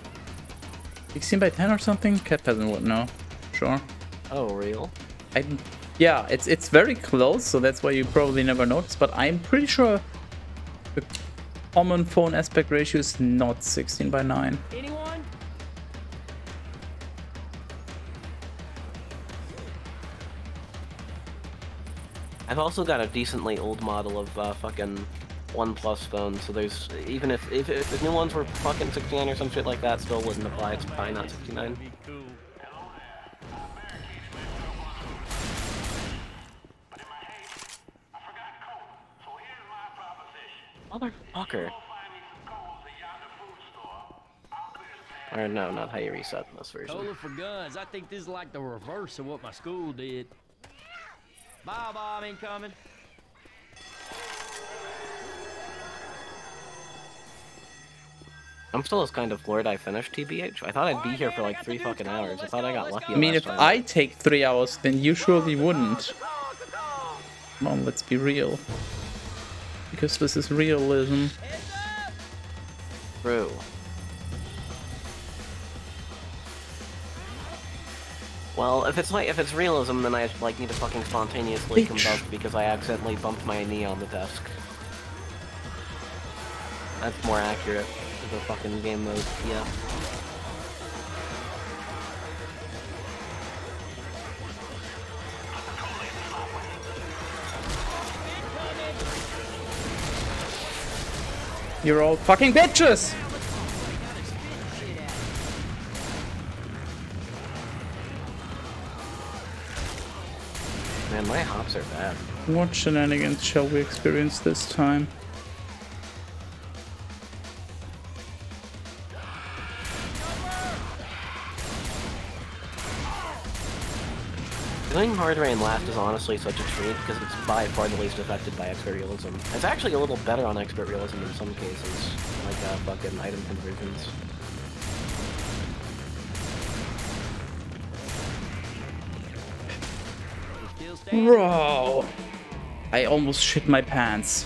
16 by 10 or something. Cat Peasant would know. Sure.
Oh, real?
Yeah, it's very close, so that's why you probably never noticed. But I'm pretty sure the common phone aspect ratio is not 16 by 9.
Anyone?
I've also got a decently old model of fucking OnePlus phone, so there's... Even if the new ones were fucking 69 or some shit like that, still wouldn't apply. It's probably not 69.
Be cool.
Motherfucker. Or no, not how you reset in this version.
Cola for guns. I think this is like the reverse of what my school did. Bye, bomb incoming.
I'm still as kind of floored I finished TBH. I thought I'd be here for like 3 fucking hours. I thought I got lucky
I mean,
last
if
time.
I take 3 hours, then you surely wouldn't. Come on, let's be real. Because this is realism.
True. Well, if it's realism, then I like need to fucking spontaneously
Bitch.
combust because I accidentally bumped my knee on the desk. That's more accurate to the fucking game mode, yeah.
You're all fucking bitches!
Man, my hops are bad.
What shenanigans shall we experience this time?
Doing hard rain last is honestly such a treat because it's by far the least affected by Expert Realism. It's actually a little better on Expert Realism in some cases, like fucking item conversions.
Bro! I almost shit my pants.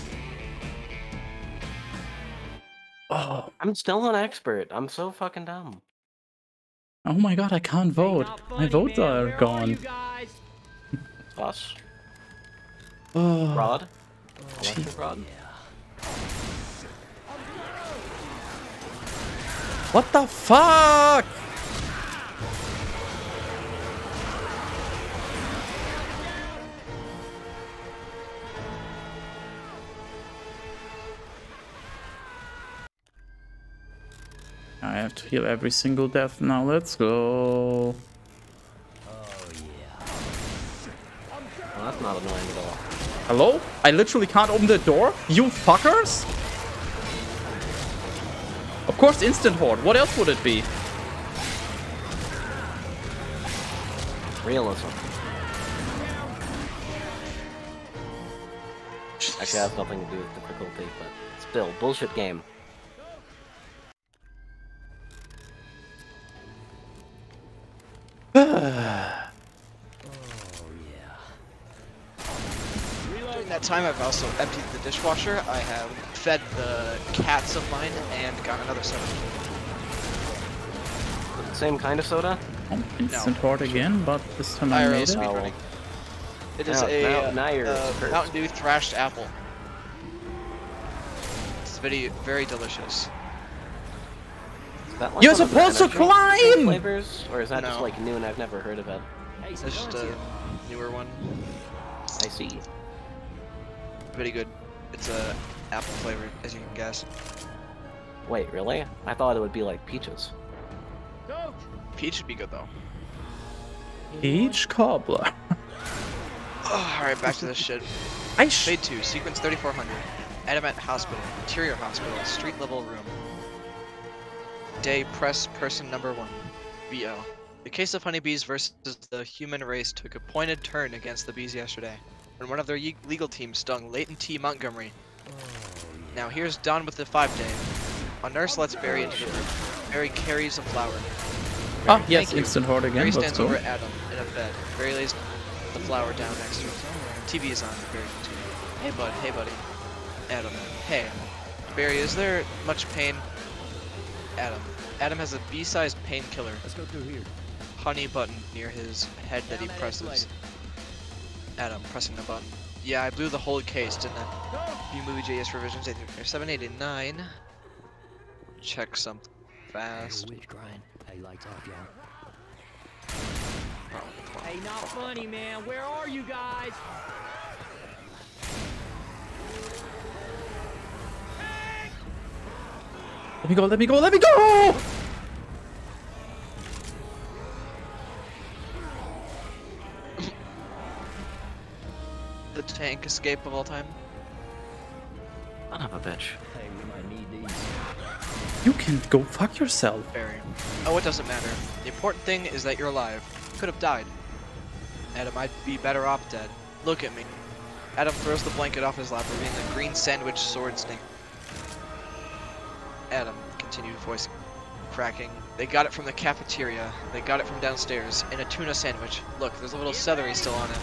Oh.
I'm still an expert. I'm so fucking dumb.
Oh my god, I can't vote. My votes are gone.
Us?
Oh.
Rod? Electric rod?
What the fuck? I have to heal every single death now. Let's go.
Well, that's not annoying at all.
Hello? I literally can't open the door? You fuckers? Of course instant horde. What else would it be?
Realism. Actually, has nothing to do with difficulty, but still, bullshit game.
During that time, I've also emptied the dishwasher. I have fed the cats of mine and got another soda.
Same kind of soda?
Oh, instant horde again, but this time I
IRL
made it.
speedrunning. It is
now you're
Mountain Dew thrashed apple. It's very delicious.
Is that like
You're
one of the
supposed to
energy
climb!
flavors? Or is that just
No.
like new and I've never heard of it?
It's just a newer one.
I see.
Pretty good. It's a apple flavored, as you can guess.
Wait, really? I thought it would be like peaches.
Peach would be good though.
Peach cobbler.
Oh, alright, back to this shit. Fade 2, sequence 3400. Adamant Hospital, Interior Hospital, street level room. Day press person number 1. BO. The case of honeybees versus the human race took a pointed turn against the bees yesterday, when one of their legal team stung Leighton T. Montgomery. Now here's Don with the 5-day. A nurse lets Barry into the room. Barry carries a flower.
Ah, yes, instant horde again.
Barry
Let's
stands
go.
over Adam in a bed. Barry lays the flower down next to him. TV is on. Barry continues. Hey bud, hey buddy. Adam. Hey. Barry, is there much pain? Adam. Adam has a bee-sized painkiller.
Let's go through here.
Honey button near his head that he presses. Adam pressing the button. Yeah, I blew the whole case, didn't I? B-Movie JS revisions 7, 8, and 9. Check something fast.
Witch crying. Hey, lights off, y'all. Hey, not funny, man. Where are you guys?
Let me go, let me go, let me go!
The tank escape of all time.
Son of a bitch.
Hey, we might need these.
You can go fuck yourself.
Barry. Oh, it doesn't matter. The important thing is that you're alive. You could have died. Adam, I'd be better off dead. Look at me. Adam throws the blanket off his lap, revealing a green sandwich sword snake. Adam, continued voice cracking. They got it from the cafeteria. They got it from downstairs in a tuna sandwich. Look, there's a little celery still on it.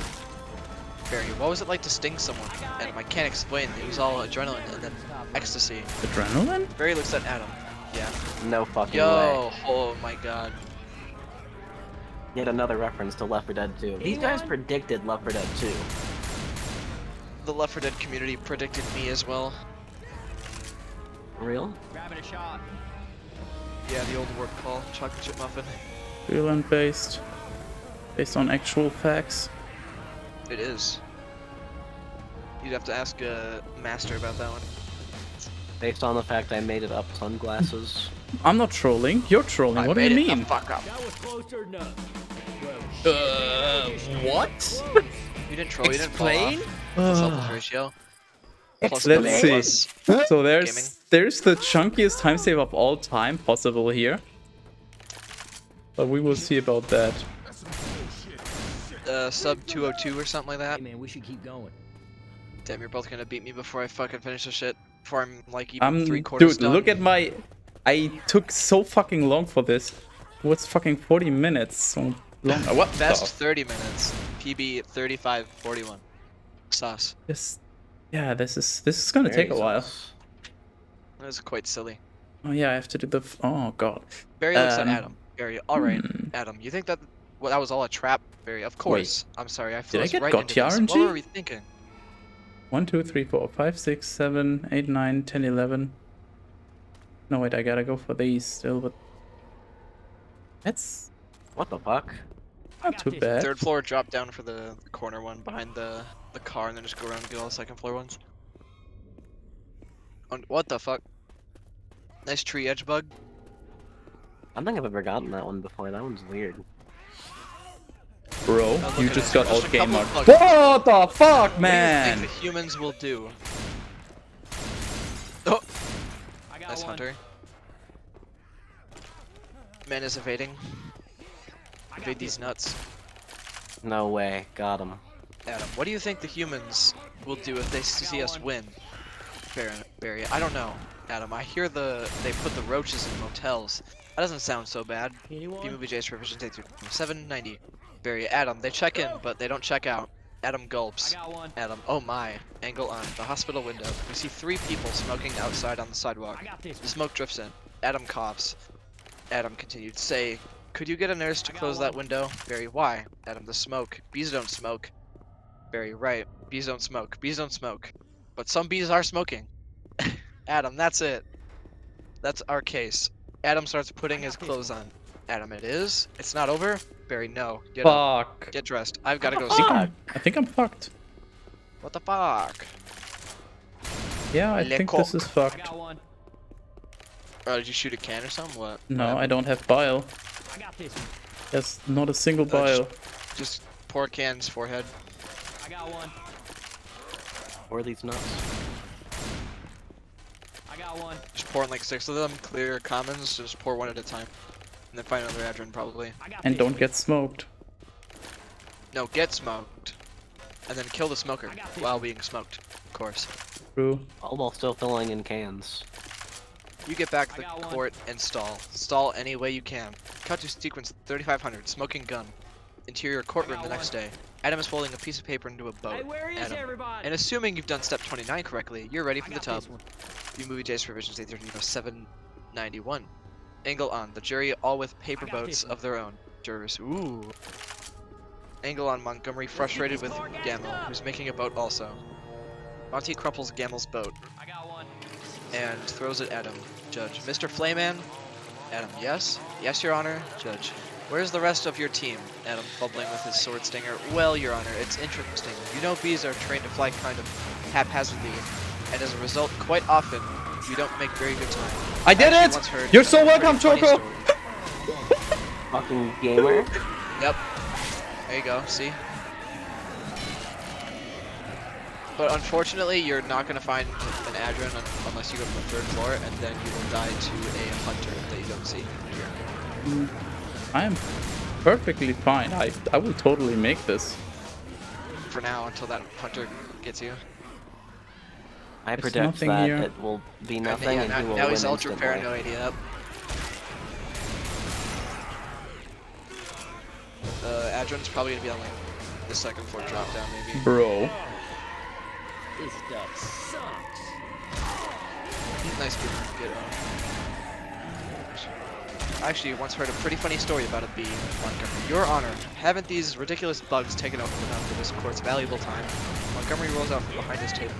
Barry, what was it like to sting someone? Adam, I can't explain. It was all adrenaline and then ecstasy.
Adrenaline?
Barry looks at Adam. Yeah.
No fucking
Yo,
way.
oh my god.
Yet another reference to Left 4 Dead 2. These guys predicted Left 4 Dead 2.
The Left 4 Dead community predicted me as well.
Real?
Grabbing a shot.
Yeah, the old work call, chocolate chip muffin.
Real and based on actual facts.
It is. You'd have to ask a master about that one.
Based on the fact I made it up sunglasses.
I'm not trolling. You're trolling. What do you mean?
Fuck up.
That was closer enough.
What?
You didn't troll. You didn't fall
Explain?
off. Selfless ratio. Plus
Let's see.
plus
So
gaming.
there's the chunkiest time save of all time possible here. But we will see about that.
Sub 202 or something like that.
Hey man, we should keep going.
Damn, you're both gonna beat me before I fucking finish this shit. Before I'm like even 3/4
dude,
done.
look at my... I took so fucking long for this. What's fucking 40 minutes? So long. What
Best
the?
30 minutes. PB 35:41. Sauce.
Yeah, this is gonna take a while.
That was quite silly.
Oh yeah, I have to do the... Oh god.
Barry looks at Adam. Barry, alright, Adam, you think that that was all a trap? Barry, of course. I'm sorry, I flew
Did I
us
get
right into
Gotcha
this.
RNG?
What were we thinking?
1, 2, 3, 4, 5, 6, 7, 8, 9, 10, 11. No, wait, I gotta go for these still, but... That's
What the fuck?
not too bad.
Third floor, drop down for the corner one behind the car, and then just go around and get all the second floor ones. What the fuck? Nice tree edge bug.
I don't think I've ever gotten that one before. That one's weird.
Bro,
Look
you
at
just
it.
got
Just a couple
out-gamed.
of bugs.
What the fuck,
What do
man?
you think the humans will do? Oh,
I got
nice
one.
hunter. Man is evading. Evade these nuts.
No way. Got him.
Adam, what do you think the humans will do if they see us win? Barry, I don't know. Adam, I hear they put the roaches in motels. That doesn't sound so bad.
Anyone?
B-Movie J's provision take 790. Barry, Adam, they check in, but they don't check out. Adam gulps.
I got one.
Adam, oh my. Angle on the hospital window. We see 3 people smoking outside on the sidewalk.
I got this one.
Smoke drifts in. Adam coughs. Adam continued. Say, could you get a nurse to close that window? Barry, why? Adam, the smoke. Bees don't smoke. Barry, right. Bees don't smoke. Bees don't smoke. But some bees are smoking. Adam, that's it. That's our case. Adam starts putting his clothes on. Adam, it is? It's not over? Barry, no. Get up.
Fuck.
Get dressed. I've gotta go.
Fuck.
I think I'm fucked.
What the fuck?
Yeah, I
Le
think
coq.
this is
I
fucked.
got one.
Did you shoot a can or something? What?
No, I don't have bile.
I got this one.
There's not a single bile.
Just pour cans forehead.
I got one.
Or these nuts.
I got one.
Just pour in like 6 of them. Clear commons. Just pour one at a time. And then find another Adren probably.
I got
And
this
don't
one.
get smoked.
No, get smoked. And then kill the smoker while being smoked. Of course.
True.
All while still filling in cans.
You get back to
I got
the
one.
court and stall. Stall any way you can. Cut to sequence 3500. Smoking gun. Interior courtroom
I
the
got
next
one.
day. Adam is folding a piece of paper into a boat.
Hey, where is
Adam.
everybody?
And assuming you've done step 29 correctly, you're ready for
I
the
got
tub.
this one.
B-Movie J's provisions 791. Angle on. The jury all with paper
I got
boats
this one.
of their own. Jurors. Ooh. Angle on Montgomery frustrated with Gamel, who's making a boat also. Monty crumples Gamel's boat
I got one.
and throws it at him. Judge. Mr. Flayman? Adam. Yes? Yes, Your Honor. Judge. Where's the rest of your team? Adam, bubbling with his sword stinger. Well, Your Honor, it's interesting. You know bees are trained to fly kind of haphazardly, and as a result, quite often, we don't make very good time.
I did
actually
it!
once heard
You're
a
so
pretty
welcome,
funny
Choco!
story.
Fucking gamer.
Yep. There you go, see? But unfortunately, you're not going to find an Adren unless you go to the 3rd floor, and then you will die to a hunter that you don't see here.
I am perfectly fine. I will totally make this.
For now, until that hunter gets you.
I
There's
predict
nothing
that
here.
it will be nothing
Yeah,
and he will
now
win
he's ultra
instantly.
paranoid, yep. Adren's probably going to be on like the 2nd floor drop down maybe.
Bro.
This stuff sucks.
Nice good I actually once heard a pretty funny story about a bee in Montgomery. Your Honor, haven't these ridiculous bugs taken over enough of this court's valuable time? Montgomery rolls out from behind his table.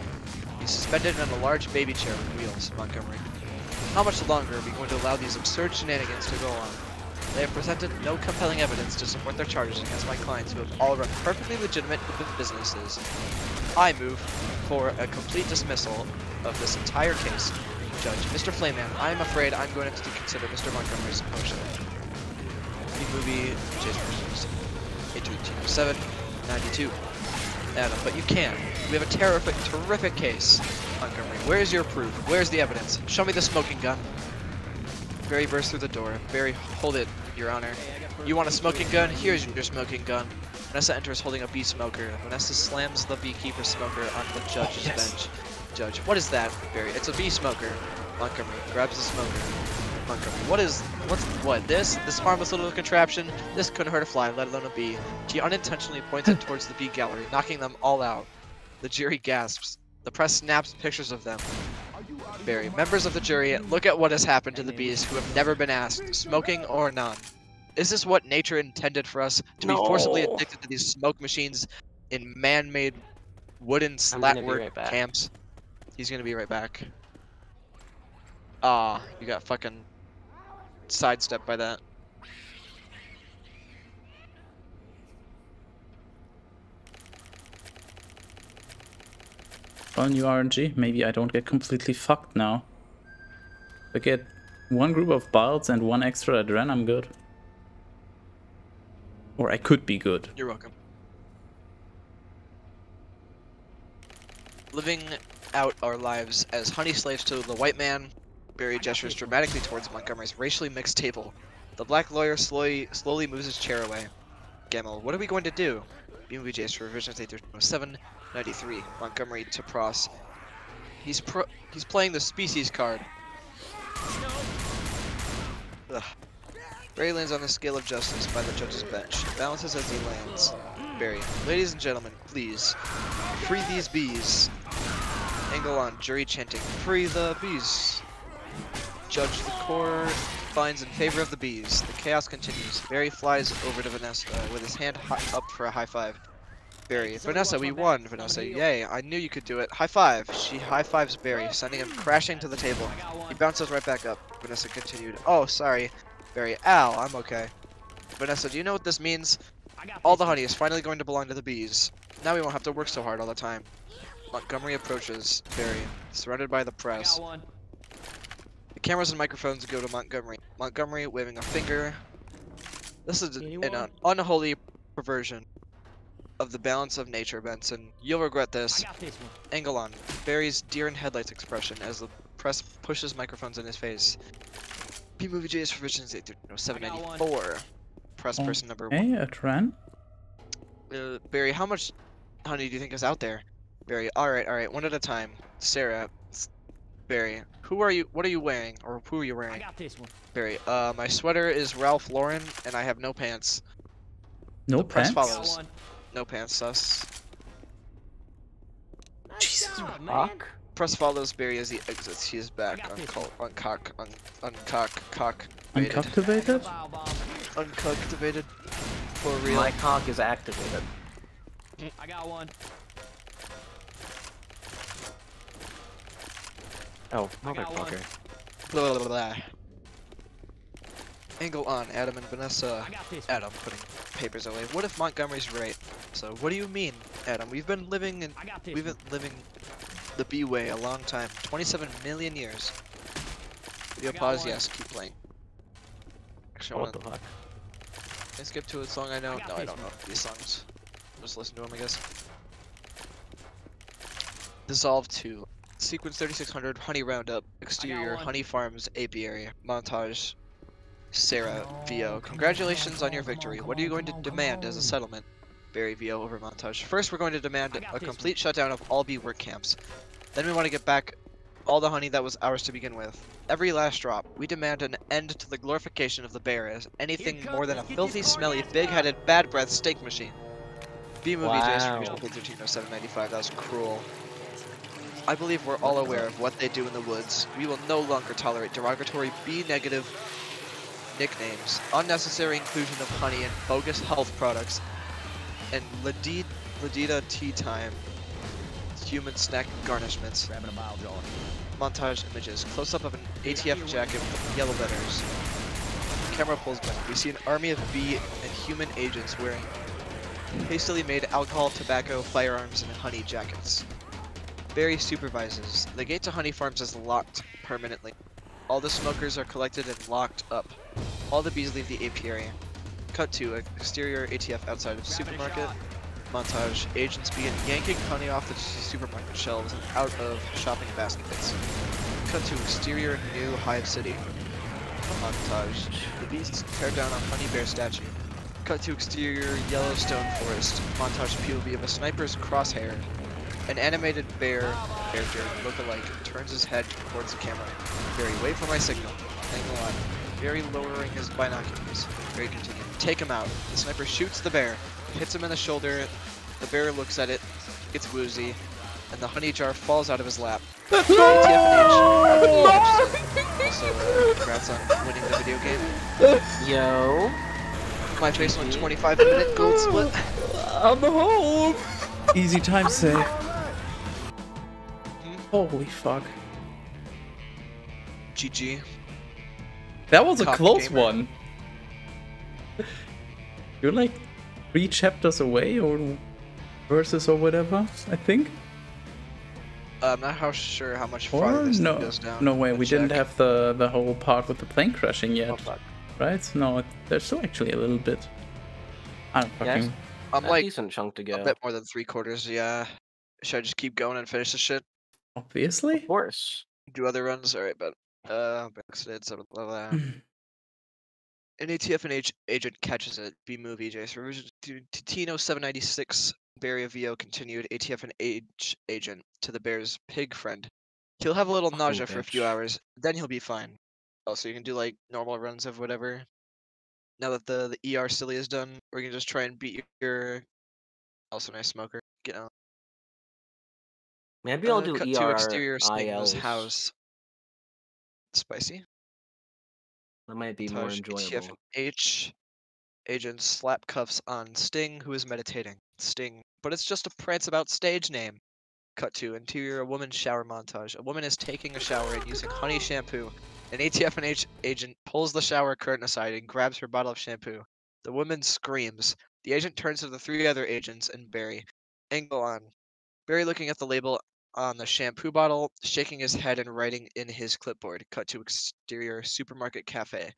He's suspended in a large baby chair with wheels. Montgomery. How much longer are we going to allow these absurd shenanigans to go on? They have presented no compelling evidence to support their charges against my clients who have all run perfectly legitimate businesses. I move for a complete dismissal of this entire case. Judge, Mr. Flayman, I am afraid I'm going to consider Mr. Montgomery's motion. The movie, Chase vs. 1807, 92. Adam, but you can't. We have a terrific case, Montgomery. Where's your proof? Where's the evidence? Show me the smoking gun. Barry bursts through the door. Barry, hold it, Your Honor. You want a smoking gun? Here's your smoking gun. Vanessa enters holding a bee smoker. Vanessa slams the beekeeper smoker onto the judge's bench. Judge, what is that, Barry? It's a bee smoker. Montgomery grabs the smoker. Montgomery, this harmless little contraption? This couldn't hurt a fly, let alone a bee. She unintentionally points it towards the bee gallery, knocking them all out. The jury gasps. The press snaps pictures of them. Barry, members of the jury, look at what has happened to the bees who have never been asked, smoking or none. Is this what nature intended for us, to be forcibly addicted to these smoke machines in man-made wooden slatwork camps? He's gonna be right back. Ah, you got fucking sidestepped by that.
Well, new RNG. Maybe I don't get completely fucked now. If I get one group of Bilds and one extra Adren, I'm good. Or I could be good.
You're welcome. Living out our lives as honey slaves to the white man, Barry gestures dramatically towards Montgomery's racially mixed table. The black lawyer slowly moves his chair away. Gamel, what are we going to do? BMWJ's for revisions 807, 93. Montgomery to Pross. He's playing the species card. Ugh. Barry lands on the scale of justice by the judge's bench. Balances as he lands. Barry, ladies and gentlemen, please, free these bees. Angle on, jury chanting, free the bees. Judge, the court finds in favor of the bees. The chaos continues. Barry flies over to Vanessa with his hand up for a high five. Barry, Vanessa, we won. Vanessa, yay, I knew you could do it. High five. She high fives Barry, sending him crashing to the table. He bounces right back up. Vanessa continued. Oh, sorry. Barry, ow, I'm okay. Vanessa, do you know what this means? All the honey is finally going to belong to the bees. Now we won't have to work so hard all the time. Montgomery approaches Barry, surrounded by the press. The cameras and microphones go to Montgomery. Montgomery waving a finger. This is an unholy perversion of the balance of nature, Benson. You'll regret this. Angle on. Barry's deer in headlights expression as the press pushes microphones in his face. BMWJ's for revisions 794. Press person number 1.
Hey, Adren?
Barry, how much honey do you think is out there? Barry, alright, one at a time. Sarah, Barry, what are you wearing? Or who are you wearing? Barry, my sweater is Ralph Lauren, and I have no pants.
No
pants?
pants?
Follows. No pants, sus.
Jesus
fuck.
Press follows Barry as he exits. He is back.
Uncultivated?
Uncultivated. For real.
My cock is activated.
I got one.
Oh, motherfucker.
Blah, blah, blah. Angle on, Adam and Vanessa. Adam putting papers away. What if Montgomery's right? So, what do you mean, Adam? We've been living the bee way a long time. 27 million years. Video pause, yes, keep playing. Actually,
What the fuck?
Can I skip to a song I know? No, I don't know these songs. Just listen to them, I guess. Dissolve 2. Sequence 3600, Honey Roundup, Exterior, Honey Farms, Apiary, Montage, Sarah, VO. Congratulations on your victory. What are you going to demand as a settlement? Barry, VO over Montage. First, we're going to demand a complete shutdown of all bee work camps. Then we want to get back all the honey that was ours to begin with. Every last drop. We demand an end to the glorification of the bear as anything more than a filthy, smelly, big-headed, bad-breath steak machine. B-Movie Jason 130795. That was cruel. I believe we're all aware of what they do in the woods. We will no longer tolerate derogatory B-negative nicknames, unnecessary inclusion of honey and bogus health products, and Ladida tea time, human snack garnishments. Montage images. Close-up of an ATF jacket with yellow letters. Camera pulls back. We see an army of bee and human agents wearing hastily made alcohol, tobacco, firearms, and honey jackets. Barry supervises. The gate to honey farms is locked permanently. All the smokers are collected and locked up. All the bees leave the apiary. Cut to exterior ATF outside of supermarket. Montage. Agents begin yanking honey off the supermarket shelves and out of shopping baskets. Cut to exterior new hive city. Montage. The bees tear down a honey bear statue. Cut to exterior Yellowstone forest. Montage POV of a sniper's crosshair. An animated bear character look-alike turns his head towards the camera. Barry, wait for my signal. Angle on. Barry lowering his binoculars. Barry continues. Take him out. The sniper shoots the bear, hits him in the shoulder. The bear looks at it, gets woozy, and the honey jar falls out of his lap. Also, congrats on winning the video game.
Yo.
My face on 25-minute gold split.
I'm home. Easy time save. Holy fuck.
GG.
That was a
Top
close
gamer.
one. You're like 3 chapters away or versus or whatever, I think.
I'm not sure how much
Or
farther this
no,
thing goes down.
no way, we
Check.
didn't have the whole part with the plane crashing yet,
Oh, fuck.
right? No, there's still actually a little bit. I don't fucking...
Yes.
I'm
A
like
decent chunk to
a
go.
bit more than 3/4, yeah. Should I just keep going and finish the shit?
Obviously.
Of course.
Do other runs? Alright, but accident, blah blah blah. An ATF and agent catches it. B-movie, Jace. Revision to Tino 796. Barry of VO continued. ATF and agent to the bear's pig friend. He'll have a little
Oh,
nausea for a few
bitch.
hours, then he'll be fine. Oh, so you can do like normal runs of whatever. Now that the ER silly is done, we're gonna just try and beat your also nice smoker. Get on.
Maybe I'll do
Cut to exterior
ER
Sting's
ILs.
house. Spicy.
That might be more
Taj,
enjoyable.
ATF and H. Agent slap cuffs on Sting, who is meditating. Sting. But it's just a prance about stage name. Cut to interior, a woman's shower montage. A woman is taking a shower and using honey shampoo. An ATF and H agent pulls the shower curtain aside and grabs her bottle of shampoo. The woman screams. The agent turns to the 3 other agents and Barry. Angle on. Barry looking at the label on the shampoo bottle, shaking his head and writing in his clipboard. Cut to exterior supermarket cafe.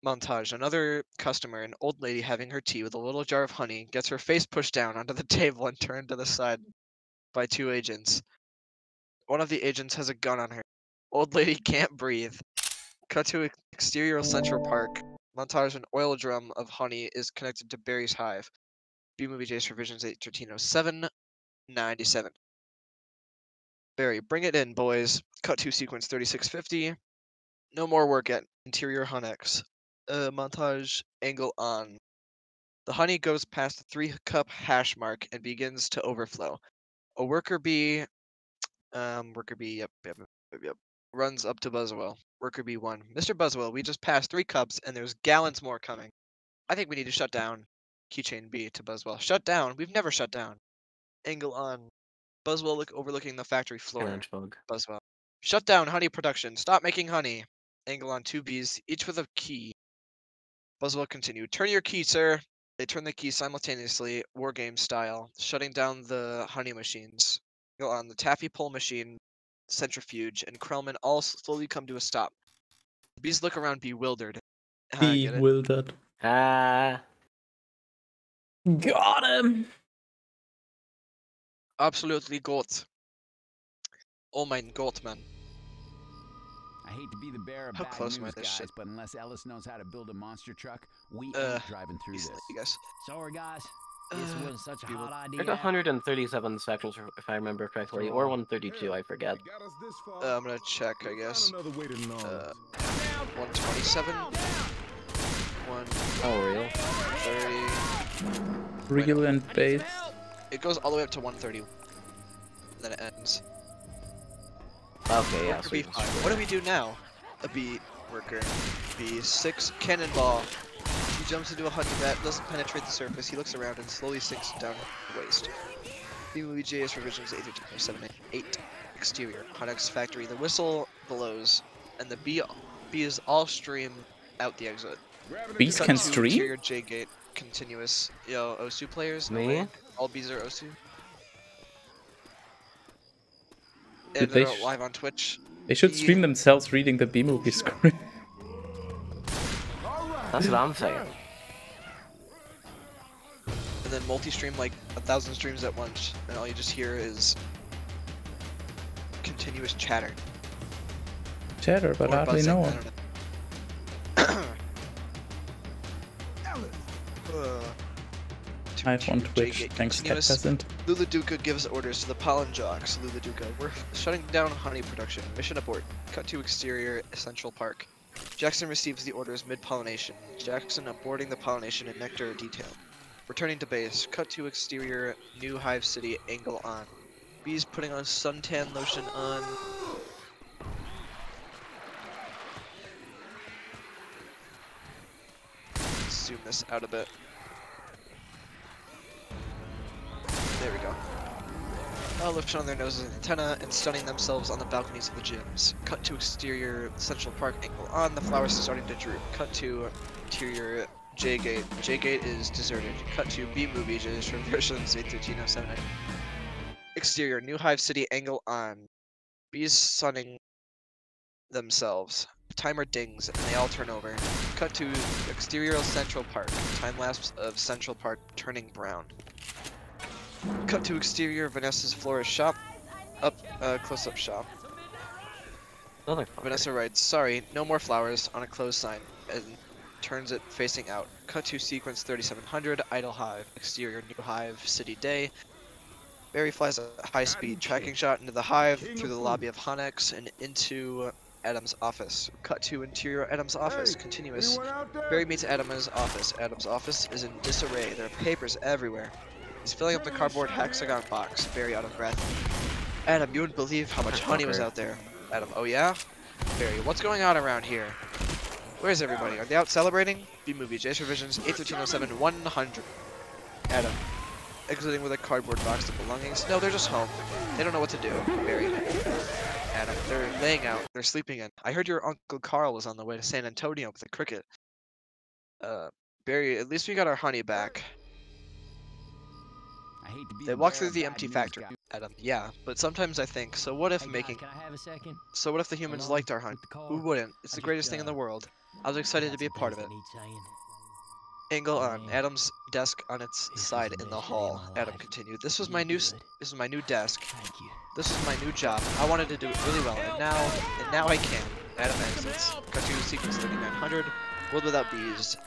Montage. Another customer, an old lady having her tea with a little jar of honey, gets her face pushed down onto the table and turned to the side by 2 agents. One of the agents has a gun on her. Old lady can't breathe. Cut to exterior Central Park. Montage. An oil drum of honey is connected to Barry's hive. B-movie Jace revisions 8/13/07/97. Barry, bring it in, boys. Cut to sequence 3650. No more work at interior Hunex. Montage. Angle on. The honey goes past the 3-cup hash mark and begins to overflow. A worker bee, yep, runs up to Buzzwell. Worker bee 1. Mr. Buzzwell, we just passed 3 cups and there's gallons more coming. I think we need to shut down. Keychain B to Buzzwell. Shut down? We've never shut down. Angle on. Buzzwell overlooking the factory floor.
Hedgehog.
Buzzwell. Shut down honey production. Stop making honey. Angle on 2 bees, each with a key. Buzzwell continued. Turn your key, sir. They turn the key simultaneously, wargame style, shutting down the honey machines. Go on the taffy pull machine, centrifuge, and Krellman all slowly come to a stop. The bees look around bewildered. Get it?
Bewildered.
Ah.
Got him!
Absolutely got. Oh mein Gott, man.
I hate to be the bearer of
How
bad
close am I
news,
to this
guys,
shit?
but unless Ellis knows how to build a monster truck, we
Uh,
ain't driving through this.
You guys.
Sorry, guys. This wasn't such a
we will-
hot
There's
idea.
137 sections, if I remember correctly, or 132, I forget.
You got us this far.
I'm gonna check, I guess.
Find another way to know.
127. 130.
Oh, real?
Real and base.
It goes all the way up to 130. And then it ends.
Okay, yeah,
Worker
sweet.
B5. What do we do now? A bee worker. B6 cannonball. He jumps into a honey vat, doesn't penetrate the surface. He looks around and slowly sinks down the waist. B-movie JS revisions 8/13/7/8. Exterior. Hunex factory. The whistle blows. and the bees all stream out the exit.
Bees
Cut
can
to
stream?
interior J gate continuous. Yo, Osu players? No
Me?
way. All bees are Osu.
Did
And
they
they're live on Twitch.
They should
The-
stream themselves reading the B-movie script.
That's what I'm saying.
And then multi-stream like 1,000 streams at once, and all you just hear is continuous chatter.
Chatter, but
Or
hardly
buzzing,
no
I
one.
don't know.
I've on
J
Twitch.
gate
Thanks, Pet
continuous.
Peasant.
Luladuca gives orders to the pollen jocks. Luladuca, we're shutting down honey production. Mission abort. Cut to exterior Central Park. Jackson receives the orders mid-pollination. Jackson aborting the pollination and nectar detail. Returning to base. Cut to exterior New Hive City. Angle on. Bees putting on suntan lotion on. Zoom this out a bit. There we go. Lifting on their noses and antenna and stunning themselves on the balconies of the gyms. Cut to exterior Central Park angle on. The flowers starting to droop. Cut to interior J gate. J gate is deserted. Cut to B movie J's from versions 81307. Exterior New Hive City angle on. Bees sunning themselves. Timer dings and they all turn over. Cut to exterior Central Park. Time lapse of Central Park turning brown. Cut to exterior Vanessa's florist shop. Close-up shop. Vanessa writes, "Sorry, no more flowers," on a closed sign, and turns it facing out. Cut to sequence 3700, Idle Hive, exterior New Hive, City Day. Barry flies a high-speed tracking shot into the hive, through the lobby of Honex, and into Adam's office. Cut to interior Adam's office, continuous. Barry meets Adam's office. Adam's office is in disarray. There are papers everywhere. He's filling up the cardboard hexagon box. Barry out of breath. Adam, you wouldn't believe how much honey was out there. Adam, oh yeah? Barry, what's going on around here? Where's everybody? Are they out celebrating? B-movie, J's Revisions, 81307, 100. Adam, exiting with a cardboard box of belongings. No, they're just home. They don't know what to do. Barry. Adam, they're laying out. They're sleeping in. I heard your Uncle Carl was on the way to San Antonio with a cricket. Barry, at least we got our honey back. They walk through the empty factory. Adam, yeah, but sometimes I think, so what if making...
Can I have a second?
So what if the humans liked our honey? Who wouldn't? It's the greatest thing in the world. I was excited to be a part of it. Angle on. Adam's desk on its side in the hall. Adam continued. This was my new desk.
Thank you.
This was my new job. I wanted to do it really well, and now I can. Adam exits. Cut to sequence 3900. World without bees.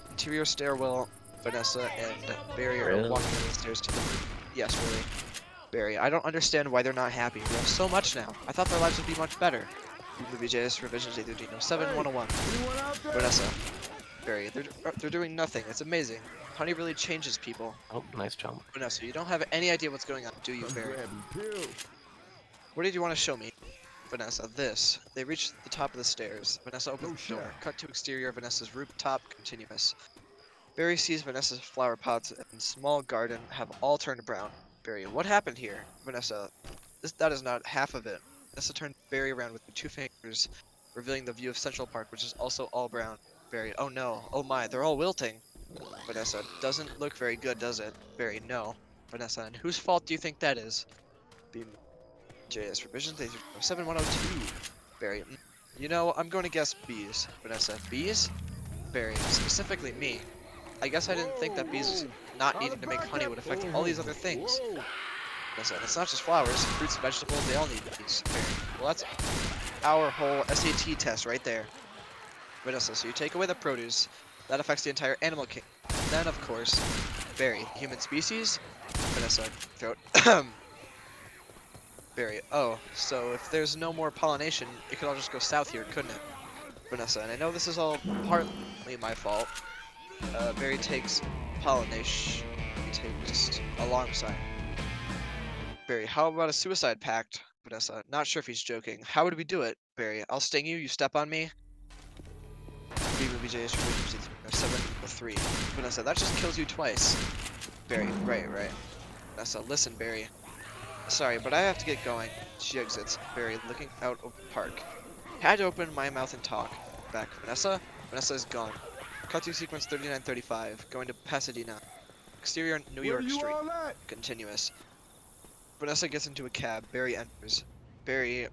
Interior stairwell. Vanessa and Barry are walking down the stairs to the roof. Yes, really. Barry, I don't understand why they're not happy. We have so much now. I thought their lives would be much better. Movie JS Revisions 81307 101. Vanessa. Barry, they're doing nothing. It's amazing. Honey really changes people.
Oh, nice jump.
Vanessa, you don't have any idea what's going on, do you, Barry? What did you want to show me? Vanessa, this. They reach the top of the stairs. Vanessa opens the door. Cut to exterior Vanessa's rooftop, continuous. Barry sees Vanessa's flower pots and small garden have all turned brown. Barry, what happened here? Vanessa, that is not half of it. Vanessa turned Barry around with her 2 fingers, revealing the view of Central Park, which is also all brown. Barry, oh no, oh my, they're all wilting. Vanessa, doesn't look very good, does it? Barry, no. Vanessa, and whose fault do you think that is? Beam JS Revisions 7102. Barry, you know, I'm going to guess bees. Vanessa, bees? Barry, specifically me. I guess I didn't think that bees not needing to make honey would affect all these other things. Vanessa, it's not just flowers, fruits, vegetables, they all need bees. Barry, well that's our whole SAT test right there. Vanessa, so you take away the produce, that affects the entire animal kingdom. Then, of course, Barry, human species? Vanessa, throat. Barry, oh, so if there's no more pollination, it could all just go south here, couldn't it? Vanessa, and I know this is all partly my fault. Barry takes pollination. He takes alongside. Barry, how about a suicide pact? Vanessa, not sure if he's joking. How would we do it? Barry, I'll sting you, you step on me. BBJ's 703. Vanessa, that just kills you twice. Barry, right. Vanessa, listen, Barry. Sorry, but I have to get going. She exits. Barry, looking out over the park. Had to open my mouth and talk. Back. Vanessa? Vanessa is gone. Cut to sequence 3935. Going to Pasadena. Exterior New York Street. Continuous. Vanessa gets into a cab. Barry enters. Barry...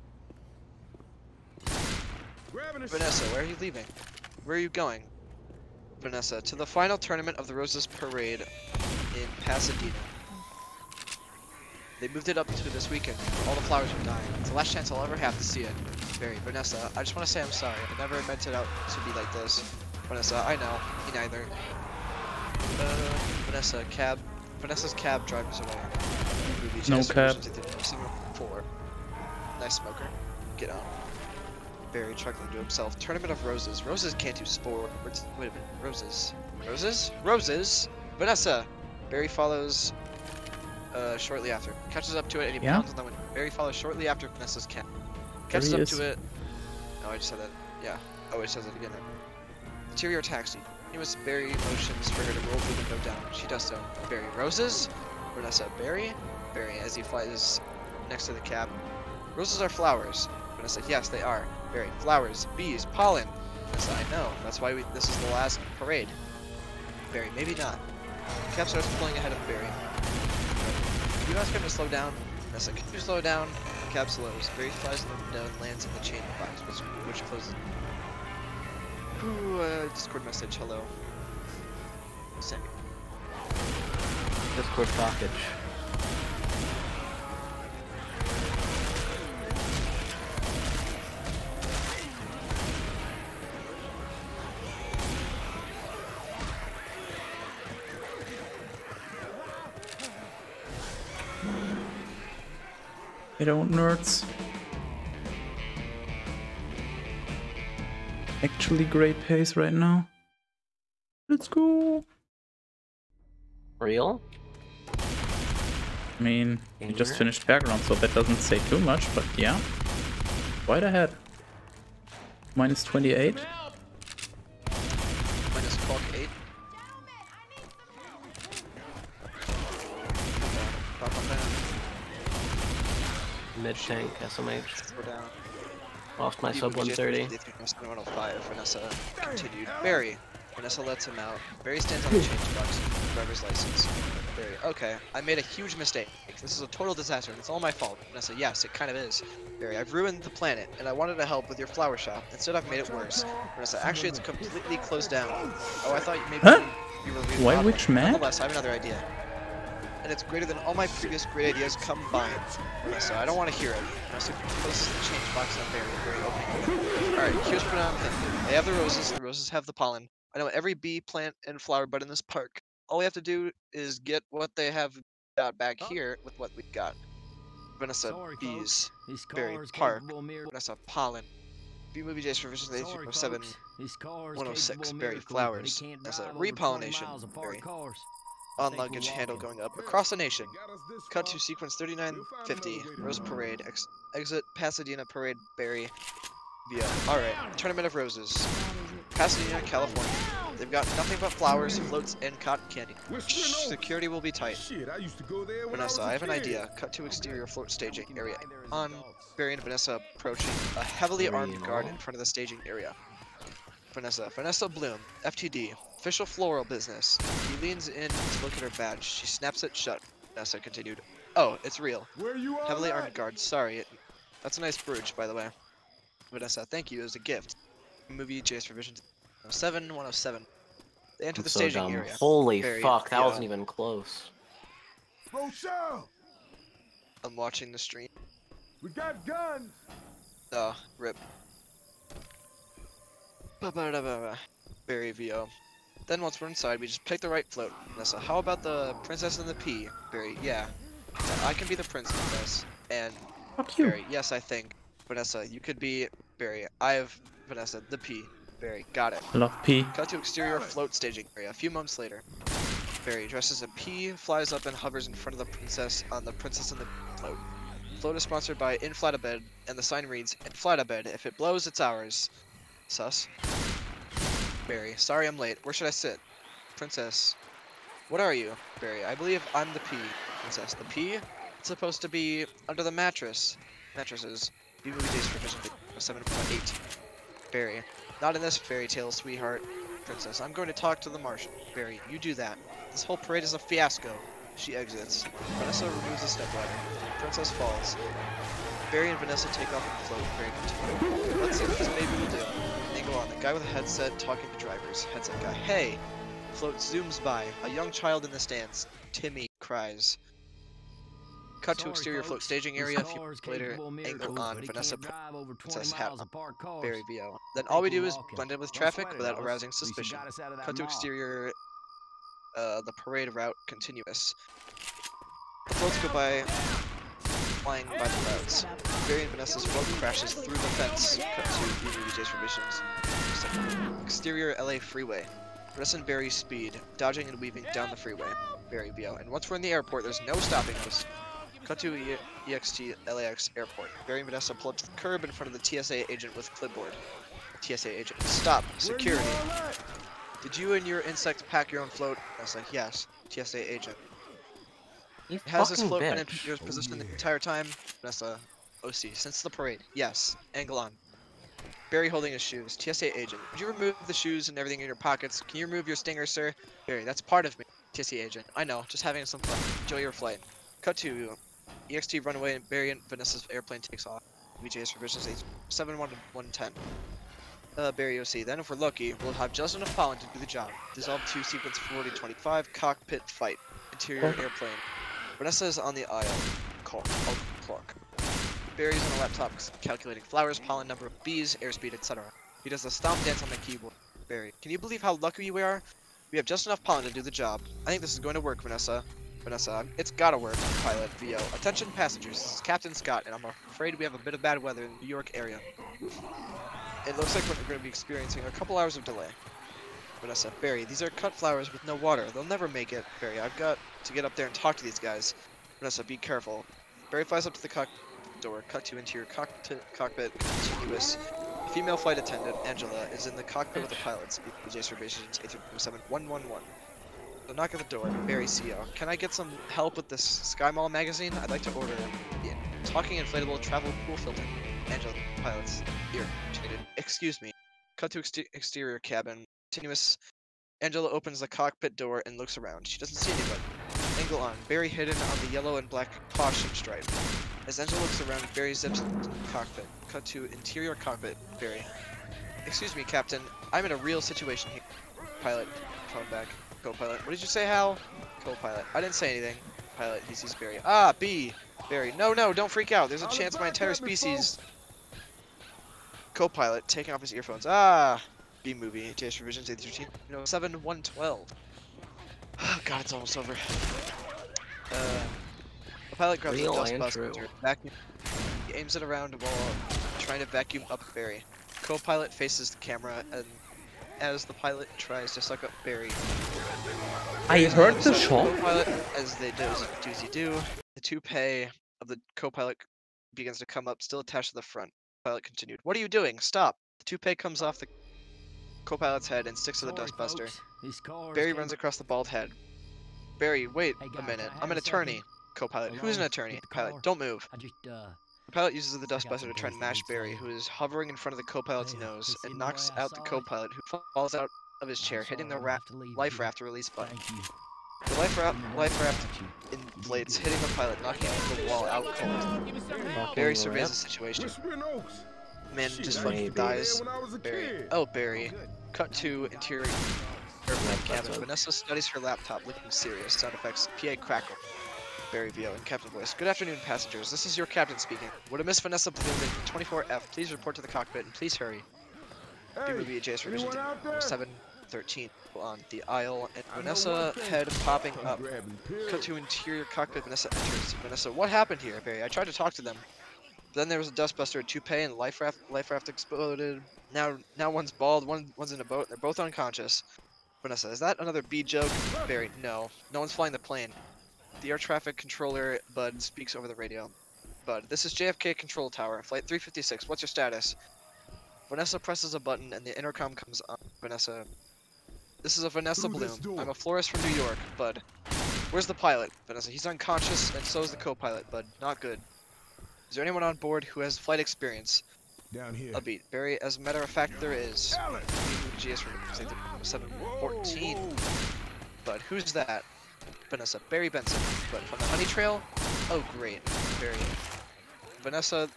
Vanessa, where are you leaving? Where are you going? Vanessa, to the final tournament of the Roses Parade in Pasadena. They moved it up to this weekend. All the flowers are dying. It's the last chance I'll ever have to see it. Barry, Vanessa, I just want to say I'm sorry. I never meant it out to be like this. Vanessa, I know. Me neither. Vanessa, cab. Vanessa's cab drives away.
No cab.
4. Nice smoker. Get on. Barry chuckling to himself. Tournament of Roses. Roses can't do sport. Wait a minute. Roses. Roses? Roses? Vanessa! Barry follows shortly after. Catches up to it and he pounds on the window. Barry follows shortly after Vanessa's cab. Catches up to it. Oh, I just said that. Yeah. Oh, it says it again. Interior taxi. Continuous. Barry motions for her to roll the window down. She does so. Barry. Roses? Vanessa. Barry? Barry as he flies next to the cab. Roses are flowers. Vanessa. Yes, they are. Barry. Flowers. Bees. Pollen. Vanessa. I know. That's why this is the last parade. Barry. Maybe not. The cab starts pulling ahead of Barry. Can you ask him to slow down? Vanessa. Can you slow down? The cab slows. Barry flies in the window and lands in the chain box, which closes. Ooh, Discord message. Hello. Send.
Discord package.
They don't, nerds. Actually great pace right now. Let's go.
Real?
I mean, we just finished background, so that doesn't say too much, but yeah. Right ahead. Minus 28.
Minus clock 8.
Mid tank, SMH.
We're down.
Lost my sub 130.
105. Vanessa continued. Barry. Vanessa lets him out. Barry stands on the change box. Driver's license. Barry. Okay, I made a huge mistake. This is a total disaster, and it's all my fault. Vanessa. Yes, it kind of is. Barry. I've ruined the planet, and I wanted to help with your flower shop. Instead, I've made it worse. Vanessa. Actually, it's completely closed down. Oh, I thought maybe you were remodeling.
Why which man?
Nonetheless, I have another idea. And it's greater than all my previous great ideas combined. Vanessa, I don't want to hear it. Vanessa places the change box on Barry, very opening. Alright, here's what I'm thinking. They have the roses have the pollen. I know every bee, plant, and flower bud in this park. All we have to do is get what they have got back here with what we've got. Vanessa, bees. Barry, park. Vanessa, pollen. Bee movie J's for Vision 807 106. Barry, flowers. Vanessa, repollination. Barry. On luggage handle going up across the nation. Cut to sequence 3950. Rose Parade. Exit Pasadena Parade. Barry. Via. Alright. Tournament of Roses. Pasadena, California. They've got nothing but flowers, floats, and cotton candy. Security will be tight. Vanessa, I have an idea. Cut to exterior float staging area. On Barry and Vanessa approaching a heavily armed guard in front of the staging area. Vanessa Bloom, FTD, official floral business. He leans in to look at her badge. She snaps it shut. Vanessa continued. Oh, it's real. Heavily armed guard. Sorry. That's a nice brooch, by the way. Vanessa, thank you as a gift. Movie J's for Vision 107. They enter the staging area.
Holy fuck, that wasn't even close.
I'm watching the stream.
We got guns.
Oh, rip. Barry VO. Then once we're inside, we just pick the right float. Vanessa, how about the princess and the pea? Barry, yeah. I can be the princess. And Barry, yes, I think. Vanessa, you could be Barry. I have Vanessa, the pea. Barry, got it.
Love pea.
Cut to exterior float staging area. A few months later. Barry, dressed as a pea, flies up and hovers in front of the princess on the princess and the float. Float is sponsored by Inflatabed, and the sign reads, Inflatabed, if it blows, it's ours. Sus. Barry, sorry I'm late. Where should I sit? Princess. What are you? Barry, I believe I'm the pea. Princess, the pea? It's supposed to be under the mattress. Mattresses. Be movie days for Vision 7.8. Barry, not in this fairy tale, sweetheart. Princess, I'm going to talk to the marshal. Barry, you do that. This whole parade is a fiasco. She exits. Vanessa removes the stepladder. Princess falls. Barry and Vanessa take off and float. Barry continues. Let's see what this baby will do. Angle on. The guy with a headset talking to drivers. Headset guy. Hey! Float zooms by. A young child in the stands. Timmy cries. Cut to exterior float staging area. A few minutes later, angle on. Vanessa Princess hat on. Barry VO. Then all we do is blend in with traffic without arousing suspicion. Cut to exterior. The parade route continuous. The floats go by, flying by the clouds. Barry and Vanessa's float crashes through the fence. Cut to BJ's revisions. Exterior LA freeway. Vanessa and Barry speed, dodging and weaving down the freeway. Barry VO. And once we're in the airport, there's no stopping us. Cut to EXT LAX airport. Barry and Vanessa pull up to the curb in front of the TSA agent with clipboard. TSA agent. Stop. Security. Did you and your insect pack your own float? Vanessa. Yes. TSA agent. Has this float been in your position the entire time? Vanessa. OC. Since the parade. Yes. Angle on. Barry holding his shoes. TSA agent. Would you remove the shoes and everything in your pockets? Can you remove your stinger, sir? Barry. That's part of me. TSA agent. I know. Just having some fun. Enjoy your flight. Cut to EXT runway and Barry and Vanessa's airplane takes off. VJ's revisions 71110. Barry OC. Then if we're lucky, we'll have just enough pollen to do the job. Dissolve 2 sequence 4025 cockpit fight. Interior airplane. Vanessa is on the aisle. Clock. Barry's on a laptop calculating flowers, pollen, number of bees, airspeed, etc. He does the stomp dance on the keyboard. Barry, can you believe how lucky we are? We have just enough pollen to do the job. I think this is going to work, Vanessa. Vanessa, it's gotta work. Pilot, VO. Attention passengers, this is Captain Scott, and I'm afraid we have a bit of bad weather in the New York area. It looks like we're going to be experiencing a couple hours of delay. Vanessa, Barry, these are cut flowers with no water. They'll never make it. Barry, I've got to get up there and talk to these guys. Vanessa, be careful. Barry flies up to the cockpit door. Cut to interior cockpit continuous. A female flight attendant, Angela, is in the cockpit with the pilots. BJ's revisions 837-111. So knock at the door. Barry CO. Can I get some help with this Sky Mall magazine? I'd like to order the talking inflatable travel pool filter. Angela, pilots. Irritated. Excuse me. Cut to exterior cabin. Continuous. Angela opens the cockpit door and looks around. She doesn't see anybody. Angle on. Barry hidden on the yellow and black caution stripe. As Angela looks around, Barry zips into the cockpit. Cut to interior cockpit. Barry. Excuse me, Captain. I'm in a real situation here. Pilot. Phone back. Co-pilot. What did you say, Hal? Co-pilot. I didn't say anything. Pilot. He sees Barry. Ah, B. Barry. No, don't freak out. There's a chance my entire species... Co-pilot. Taking off his earphones. Ah. B movie. JS revisions 813-7-112. Oh, God, it's almost over. The pilot grabs the dust buster. Vacuum. He aims it around while trying to vacuum up Barry. Co-pilot faces the camera and as the pilot tries to suck up Barry.
I heard the shot.
Co-pilot, as they do, the toupee of the co-pilot begins to come up, still attached to the front. Pilot continued. What are you doing? Stop! The toupee comes off the co-pilot's head and sticks to the dustbuster. Barry runs across the bald head. Barry, wait a minute. I'm an attorney. Co-pilot. Who's an attorney? Pilot. Don't move. The pilot uses the dustbuster to try and mash Barry, who is hovering in front of the co-pilot's nose, and knocks out the co-pilot, who falls out of his chair, hitting the life raft release button. The life raft inflates, hitting the pilot, knocking him into the wall out cold. Barry surveys the situation. Man just fucking dies. Barry. Oh, Barry. Cut to interior airplane cabin. Vanessa studies her laptop, looking serious. Sound effects. PA crackle. Barry VO in captain voice. Good afternoon, passengers. This is your captain speaking. Would a Miss Vanessa Bloom in 24F please report to the cockpit and please hurry. B-movie JS revision 713 on the aisle and Vanessa head popping up. Cut to interior cockpit. Vanessa enters. Vanessa, what happened here, Barry? I tried to talk to them. Then there was a dustbuster, a toupee, and life raft exploded. Now one's bald, one's in a boat. They're both unconscious. Vanessa, is that another B joke? Barry, no one's flying the plane. The air traffic controller, Bud, speaks over the radio. Bud, this is JFK Control Tower, Flight 356. What's your status? Vanessa presses a button and the intercom comes on. Vanessa, this is a Vanessa Bloom. I'm a florist from New York. Bud, where's the pilot? Vanessa, he's unconscious and so is the co-pilot. Bud, not good. Is there anyone on board who has flight experience?
Down here.
a beat. Barry, as a matter of fact, there is. GS from 714. But who's that? Vanessa. Barry Benson. But from the Honey Trail? Oh, great. Barry. Vanessa,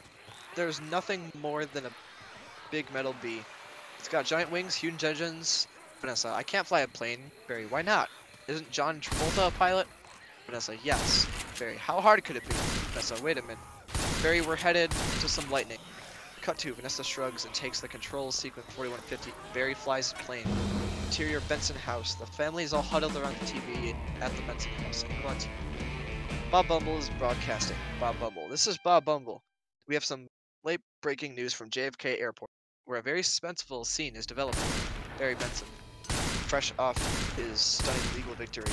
there's nothing more than a big metal bee. It's got giant wings, huge engines. Vanessa, I can't fly a plane. Barry, why not? Isn't John Travolta a pilot? Vanessa, yes. Barry, how hard could it be? Vanessa, wait a minute. Barry, we're headed into some lightning. Cut to, Vanessa shrugs and takes the controls sequence 4150. Barry flies the plane. Interior Benson house. The family is all huddled around the TV at the Benson house. What? Bob Bumble is broadcasting. Bob Bumble. This is Bob Bumble. We have some late breaking news from JFK Airport, where a very suspenseful scene is developing. Barry Benson, fresh off his stunning legal victory.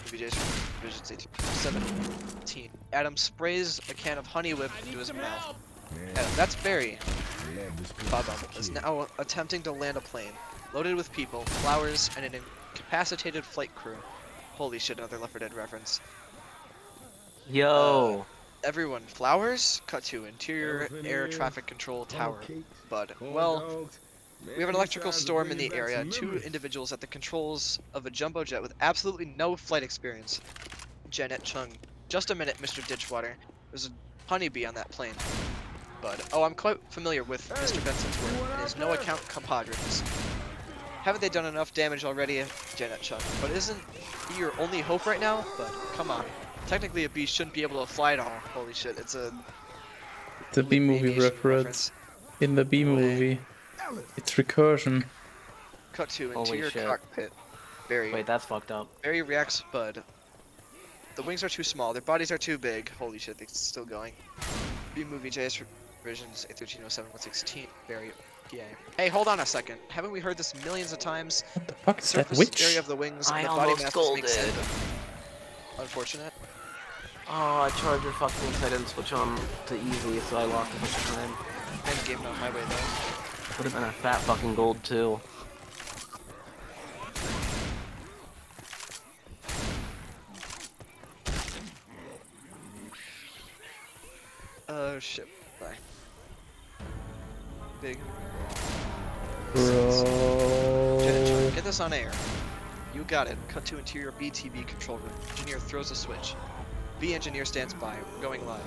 VJ's Vision 17. Adam sprays a can of Honey Whip into his mouth. Adam, that's Barry. Bob Bumble is now attempting to land a plane loaded with people, flowers, and an incapacitated flight crew. Holy shit, another Left 4 Dead reference.
Yo.
Everyone, flowers? Cut to interior air traffic control tower. Bud. Well, we have an electrical storm in the area. 2 individuals at the controls of a jumbo jet with absolutely no flight experience. Janet Chung. Just a minute, Mr. Ditchwater. There's a honeybee on that plane. Bud. Oh, I'm quite familiar with Mr. Benson's work and his no account compadres. Haven't they done enough damage already? Janet Chung. But isn't he your only hope right now? Bud. Come on. Technically, a bee shouldn't be able to fly at all. Holy shit, it's a
B-movie reference. In the B-movie. It's recursion.
Cut to interior cockpit. Barry.
Wait, that's fucked up.
Barry reacts, Bud. The wings are too small. Their bodies are too big. Holy shit, they're still going. B-movie JS revisions 81307-116. Barry. Yeah. Hey, hold on a second. Haven't we heard this millions of times?
What the fuck is that
Surface
witch?
area of the wings and the body
almost
mass
scolded.
makes sense. Unfortunate.
Oh, I charged your fucking I didn't switch on to easy, so I lost a bunch of time.
And game on my way though.
Would have been a fat fucking gold too.
Oh shit. Bye. Big.
Bro.
Get this on air. You got it. Cut to interior BTB control room. Engineer throws a switch. B engineer stands by. We're going live.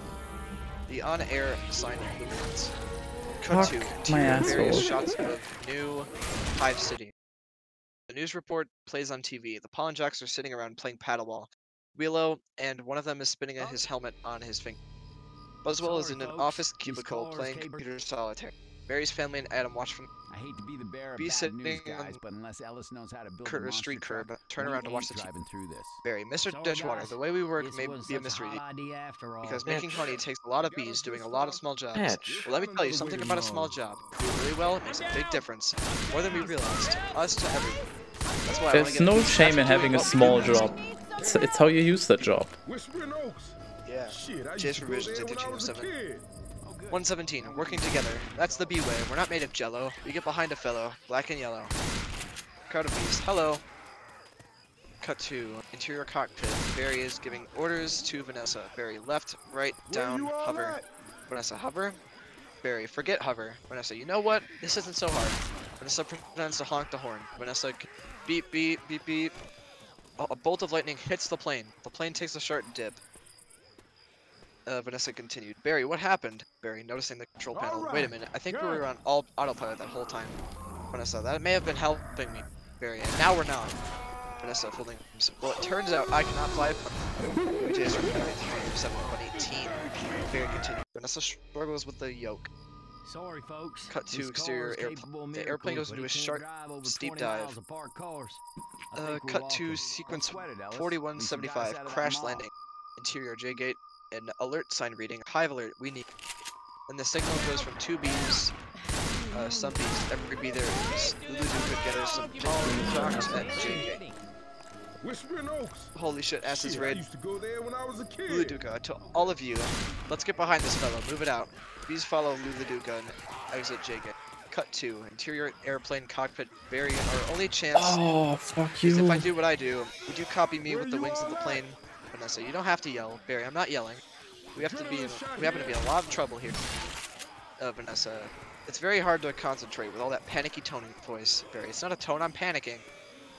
The on-air sign illuminates. Cut to interior various shots of new Hive City. The news report plays on TV. The Pawn Jocks are sitting around playing paddleball. Willow and one of them is spinning his helmet on his finger. Buzzwell is in an office cubicle playing computer solitaire. Barry's family and Adam watch from
I hate to be the bearer of
Be
bad
sitting
news, guys, but unless Ellis knows how to build a
Curtis
monster
street
truck,
curb, turn
we
around to watch
ain't
the
driving through this.
Barry. Mr.
So,
Ditchwater,
guys,
the way we work
this
may
was
be a
such
mystery.
hot idea after all.
Because making honey takes a lot of bees doing a lot of small jobs.
Bitch.
Well, let me tell you something about a small job. Do it really well, it makes a big difference. More than we realize. To us, to everyone. That's why
There's no shame in having a small job. It's how you use that job.
Whispering Oaks.
Yeah.
Shit, I
Chase
used to go
revisions
there when I was a
81307.
kid.
117, working together. That's the bee way. We're not made of jello. We get behind a fellow, black and yellow. Crowd of bees. Hello. Cut to interior cockpit. Barry is giving orders to Vanessa. Barry left, right, down,
you all
hover.
at?
Vanessa, hover. Barry, forget hover. Vanessa, you know what? This isn't so hard. Vanessa pretends to honk the horn. Vanessa, beep, beep, beep, beep. A bolt of lightning hits the plane. The plane takes a sharp dip. Vanessa continued. Barry, what happened? Barry, noticing the control panel. Wait a minute. I think we were on all autopilot that whole time. Vanessa, that may have been helping me. Barry, and now we're not. Vanessa, folding. Well, it turns out I cannot fly. VJ's 718. Barry continued. Vanessa struggles with the yoke.
Sorry, folks.
Cut to exterior airplane. The airplane goes into a sharp, steep dive. Cut to sequence 4175. Crash landing. Interior J gate. An alert sign reading Hive alert. We need. And the signal goes from 2 bees. Some bees. Every bee there is. Lulu could get her some talks at J gate.
Whispering Oaks.
Holy shit, ass is
I
red.
used to go there when I was a kid.
Luluduca, to all of you, let's get behind this fellow. Move it out. Bees follow Luluduca and exit J-Gate. Cut to interior airplane cockpit. Barry, our only chance
Fuck
is
you.
if I do what I do. Would you copy me with the wings of the plane? Vanessa, you don't have to yell. Barry, I'm not yelling. We happen to be in a lot of trouble here. Vanessa, It's very hard to concentrate with all that panicky tone in your voice. Barry, it's not a tone, I'm panicking.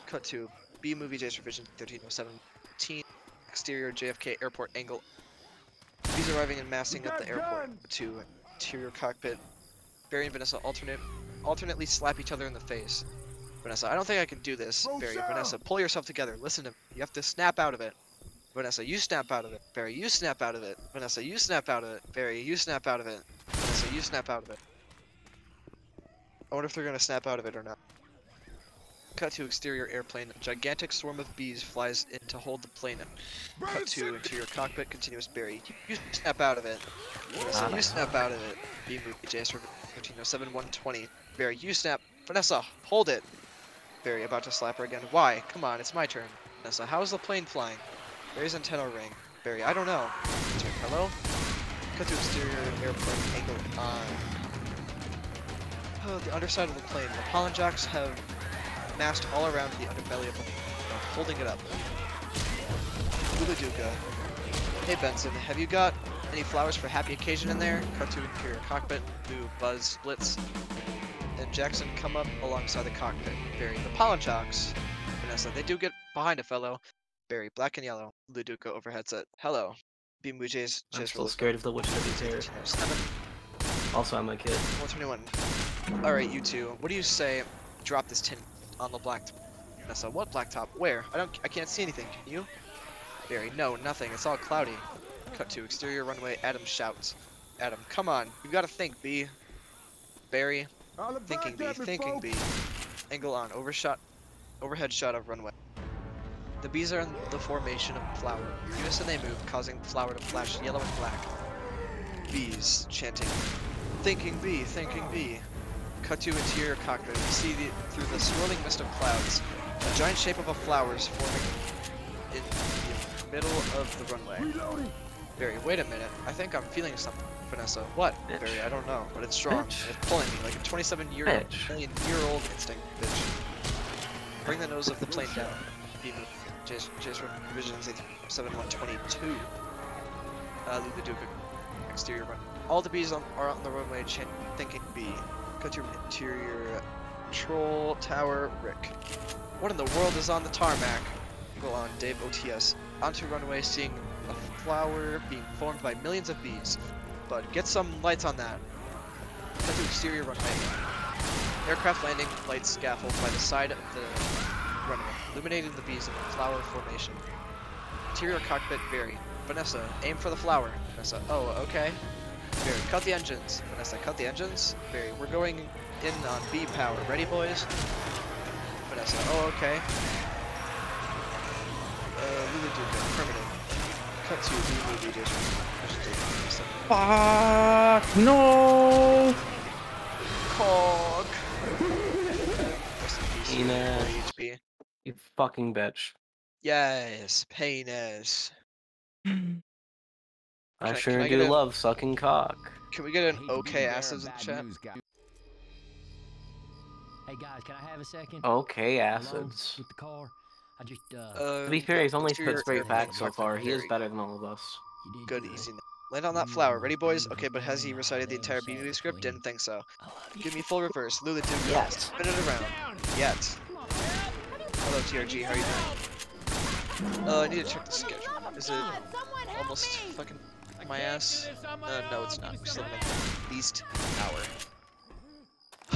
Cut to B movie J's revision 1307. Exterior JFK airport angle. These arriving and massing at the airport. To interior cockpit. Barry and Vanessa alternately slap each other in the face. Vanessa, I don't think I can do this. Barry, Vanessa, pull yourself together. Listen to me. You have to snap out of it. Vanessa, you snap out of it. Barry, you snap out of it. Vanessa, you snap out of it. Barry, you snap out of it. Vanessa, you snap out of it. I wonder if they're gonna snap out of it or not. Cut to exterior airplane. A gigantic swarm of bees flies in to hold the plane up. Cut to interior cockpit. Continuous. Barry, you snap out of it. Vanessa, you snap out of it. B movie JS 1307 120. Barry, you snap. Vanessa, hold it. Barry, about to slap her again. Why? Come on, it's my turn. Vanessa, how's the plane flying? Barry's antenna ring. Barry, I don't know. Hello? Cut to exterior airplane angle on. Oh, the underside of the plane. The pollen jacks have massed all around the underbelly of the plane, holding it up. Uladuka. Hey Benson, have you got any flowers for happy occasion in there? Cut to interior cockpit. Blue buzz splits. And Jackson come up alongside the cockpit. Barry, the pollen jocks. Vanessa, they do get behind a fellow. Barry, black and yellow. Luduka over headset. Hello. Bimuj's
I'm still scared of the witch of hair. Also, I'm a kid.
421. Alright, you two. What do you say? Drop this tin on the black top. Vanessa, what black top? Where? I can't see anything. Can you? Barry, no, nothing. It's all cloudy. Cut to exterior runway. Adam shouts. Adam, come on. You gotta think, B. Barry. Thinking B. Thinking B. Angle on. Overhead shot of runway. The bees are in the formation of a flower. In unison they move, causing the flower to flash yellow and black. Bees chanting, "Thinking bee, thinking bee." Cut to interior cockpit. We see through the swirling mist of clouds, a giant shape of a flower is forming in the middle of the runway. Barry, wait a minute. I think I'm feeling something. Vanessa, what?
Bitch.
Barry, I don't know, but it's strong.
Bitch.
It's pulling me like a 27-million-year-old instinct. Bitch. Bring the nose of the plane down. J's revisions 7122. Luduka exterior run. All the bees are on the runway thinking B. Cut to interior control tower Rick. What in the world is on the tarmac? Go on Dave OTS. Onto runway, seeing a flower being formed by millions of bees. But get some lights on that. Cut to exterior runway. Aircraft landing lights scaffold by the side of the runway, illuminating the bees in a flower formation. Interior cockpit, Barry. Vanessa, aim for the flower. Vanessa, oh, okay. Barry, cut the engines. Vanessa, cut the engines. Barry, we're going in on B power. Ready, boys? Vanessa, oh, okay. Luduka, affirmative. Cut to B movie.
Fuck no!
Cog.
Penis.
HP.
You fucking bitch.
Yes, penis.
I
Can
sure
I
do
get
love sucking cock.
Can we get an okay acids in the chat?
Hey guys, can I have a second?
Okay,
Hello?
acids.
With the car? I just
To be fair, he's only
exterior
spit straight
airplane
facts so far. He is
very
better than all of us.
you did
good, easy. Land on that flower. Ready, boys? Okay, but has he recited the entire B movie script? Didn't think so. Give me full reverse. Luduka.
Yes.
Spin it around. Yet. Hello, TRG. How are you doing? I need to check the schedule. Is it almost fucking my ass? No, it's not. We still have at least an hour.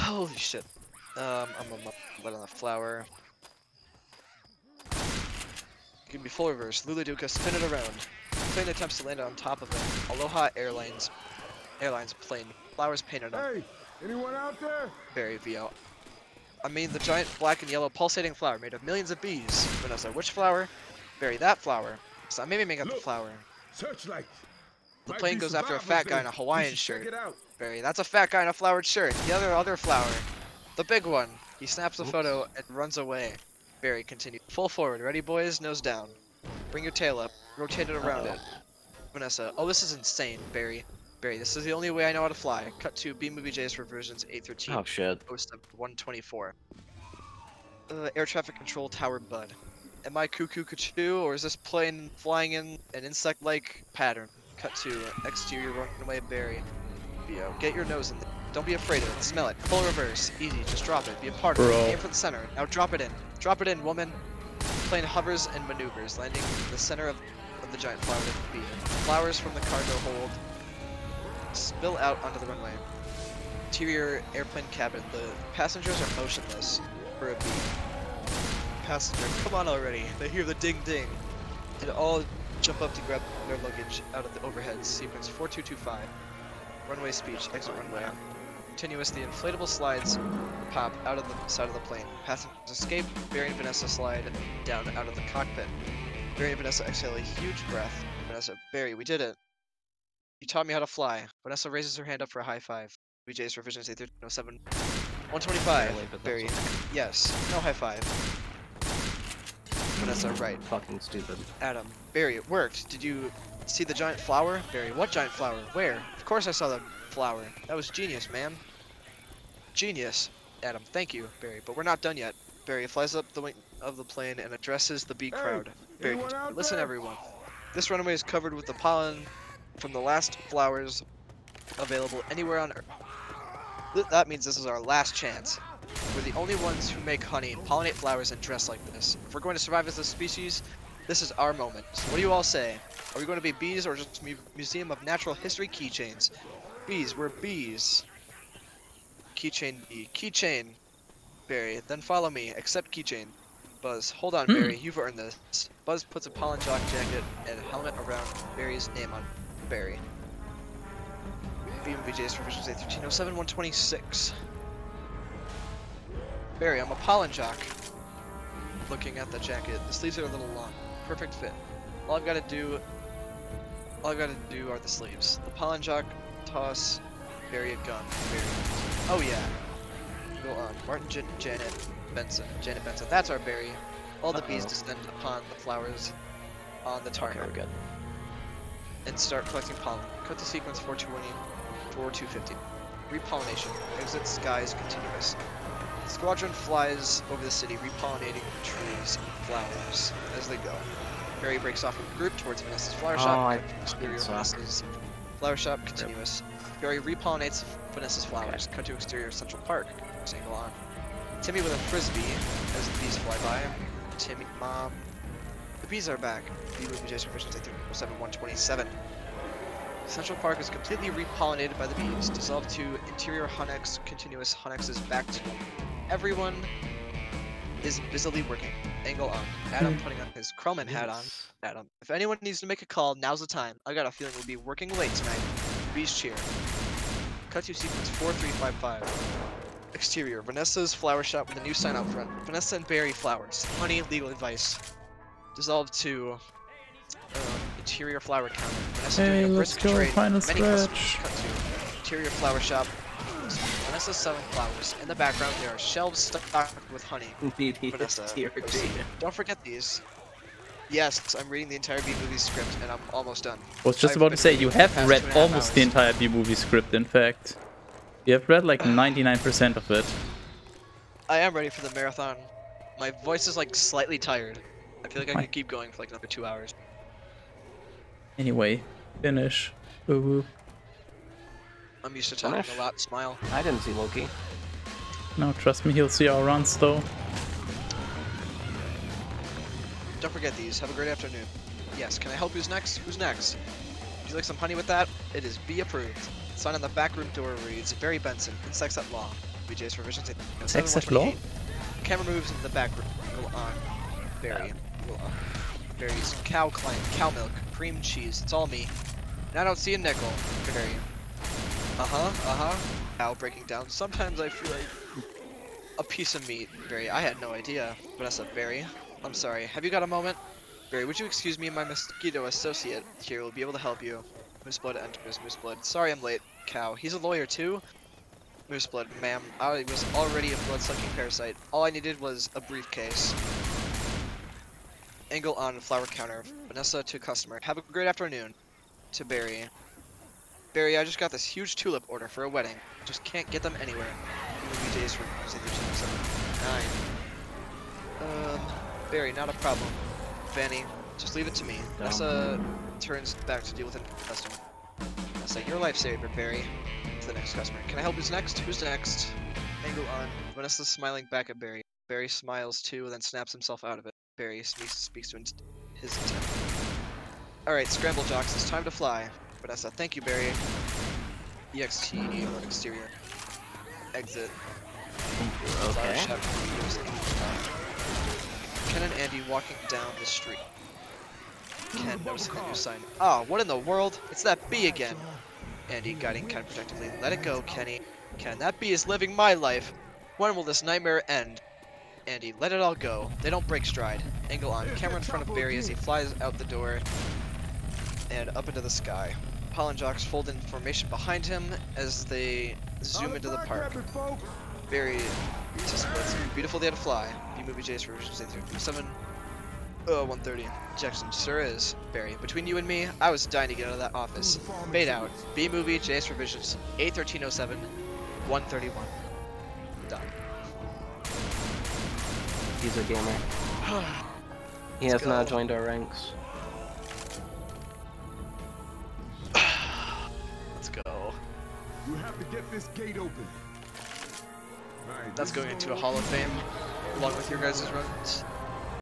Holy shit. I'm let on the flower. Give me full reverse. Luduka, spin it around. Plane attempts to land on top of it. Aloha Airlines plane. Flowers painted on.
Hey, anyone out there?
Barry VO. I mean the giant black and yellow pulsating flower made of millions of bees. Vanessa, which flower? Barry, that flower. So I maybe make up the flower.
Searchlight.
The
Might
plane
be
goes after a
survivors
fat guy in
there.
a Hawaiian
You should
shirt.
check it out.
Barry, that's a fat guy in a flowered shirt. The other flower. The big one. He snaps a photo and runs away. Barry, continue. Full forward. Ready, boys? Nose down. Bring your tail up. Rotate it around it. Vanessa, oh, this is insane, Barry. Barry, this is the only way I know how to fly. Cut to B Movie J's for versions 813.
Oh shit.
124. Air traffic control tower Bud. Am I cuckoo cuckoo, or is this plane flying in an insect-like pattern? Cut to exterior runway Barry. Get your nose in there. Don't be afraid of it. Smell it. Full reverse. Easy. Just drop it. Be a part of it. Aim for the center. Now drop it in. Drop it in, woman. Plane hovers and maneuvers, landing in the center of the giant flower that could be. Flowers from the cargo hold spill out onto the runway. Interior airplane cabin. The passengers are motionless for a beat. Passenger, come on already. They hear the ding ding. And all jump up to grab their luggage out of the overhead. Sequence 4225. Runway speech. Exit runway. Continuous. The inflatable slides pop out of the side of the plane. Passengers escape. Barry and Vanessa slide down out of the cockpit. Barry and Vanessa exhale a huge breath. Vanessa, Barry, we did it. You taught me how to fly. Vanessa raises her hand up for a high five. BJ's for efficiency 1307. 125. Barry, yes. No high five. Vanessa, right.
Fucking stupid.
Adam, Barry, it worked. Did you see the giant flower? Barry, what giant flower? Where? Of course I saw the flower. That was genius, man. Genius. Adam, thank you, Barry, but we're not done yet. Barry flies up the wing of the plane and addresses the bee crowd. Barry, listen everyone. This runway is covered with the pollen from the last flowers available anywhere on Earth. That means this is our last chance. We're the only ones who make honey, pollinate flowers, and dress like this. If we're going to survive as a species, this is our moment. So what do you all say? Are we going to be bees or just Museum of Natural History keychains? Bees, we're bees. Keychain bee. Keychain. Barry, then follow me. Accept keychain. Buzz, hold on, Barry. You've earned this. Buzz puts a pollen jock jacket and helmet around Barry's name on Barry. BJ's for efficiency 1307, 126. Barry, I'm a pollen jock. Looking at the jacket, the sleeves are a little long. Perfect fit. All I've got to do are the sleeves. The pollen jock toss Barry a gun. Barry. Oh yeah. Go on. Martin, Janet Benson. That's our Barry. All the bees descend upon the flowers on the target.
Okay, we're good.
And start collecting pollen. Cut to sequence 420, 4250. Repollination. Exit skies continuous. The squadron flies over the city, repollinating trees and flowers as they go. Barry breaks off from the group towards Vanessa's flower shop. Exterior Vanessa's flower shop continuous. Barry repollinates Vanessa's flowers. Cut to exterior Central Park. Angle on. Timmy with a frisbee as the bees fly by. Timmy, mom. The bees are back. Bee with Jason efficiency 307, 127. Central Park is completely repollinated by the bees. Dissolved to interior Hunex. Continuous Hunex is back to everyone is busily working. Angle on. Adam putting on his Krellman hat on. Adam, if anyone needs to make a call, now's the time. I got a feeling we'll be working late tonight. Bees cheer. Cut to sequence 4355. Exterior, Vanessa's flower shop with a new sign out front. Vanessa and Barry flowers. Honey, legal advice. Dissolved to interior flower counter. Vanessa doing a brisk trade. Many customers cut to interior flower shop. Vanessa selling flowers. In the background, there are shelves stocked with honey. Vanessa, don't forget these. Yes, I'm reading the entire B-movie script, and I'm almost done.
I was just about to say, you have read almost the entire B-movie script, in fact. You have read like 99% of it.
I am ready for the marathon. My voice is like slightly tired. I feel like I could keep going for like another 2 hours.
Anyway, finish. Boo-boo.
I'm used to talking a lot. Smile.
I didn't see Loki.
No, trust me, he'll see our runs though.
Don't forget these. Have a great afternoon. Yes, can I help? Who's next? Who's next? Would you like some honey with that? It is B approved. Sign on the back room door reads, Barry Benson, Insects at Law. BJ's for vision.
Insects at Law?
Camera moves into the back room. Go on. Barry. Go on. Barry's cow client, cow milk, cream cheese. It's all me. And I don't see a nickel. Barry. Cow breaking down. Sometimes I feel like a piece of meat. Barry, I had no idea. Vanessa, Barry. I'm sorry. Have you got a moment? Barry, would you excuse me? My mosquito associate here will be able to help you. Mooseblood enters. Mooseblood. Sorry I'm late. Cow. He's a lawyer too? Mooseblood. Ma'am, I was already a blood-sucking parasite. All I needed was a briefcase. Angle on flower counter. Vanessa to customer. Have a great afternoon. To Barry. Barry, I just got this huge tulip order for a wedding. Just can't get them anywhere. BJ's for 9. Barry, not a problem. Vanny, just leave it to me. Vanessa turns back to deal with a customer. Vanessa, you're a lifesaver, Barry. to the next customer. Can I help? Who's next? Who's next? Angle on. Vanessa's smiling back at Barry. Barry smiles too, then snaps himself out of it. Barry speaks to his intent. Alright, Scramble Jocks, it's time to fly. Vanessa, thank you, Barry. EXT or exterior. Exit.
Okay.
Ken and Andy walking down the street. Ken noticing the new sign. Ah, what in the world? It's that bee again. Andy guiding Ken protectively. Let it go, Kenny. Ken, that bee is living my life. When will this nightmare end? Andy, let it all go. They don't break stride. Angle on. Camera in front of Barry as he flies out the door and up into the sky. Pollen Jocks fold in formation behind him as they zoom into the park. Barry to splits. Beautiful day to fly. B-movie J's for revisions 837. 130. Jackson sure is. Barry, between you and me, I was dying to get out of that office. Fade out. B-movie J's revisions 81307. 131. Done.
He's a gamer. He has now joined our ranks.
Let's go.
You have to get this gate open.
That's going into a Hall of Fame, along with your guys' runs.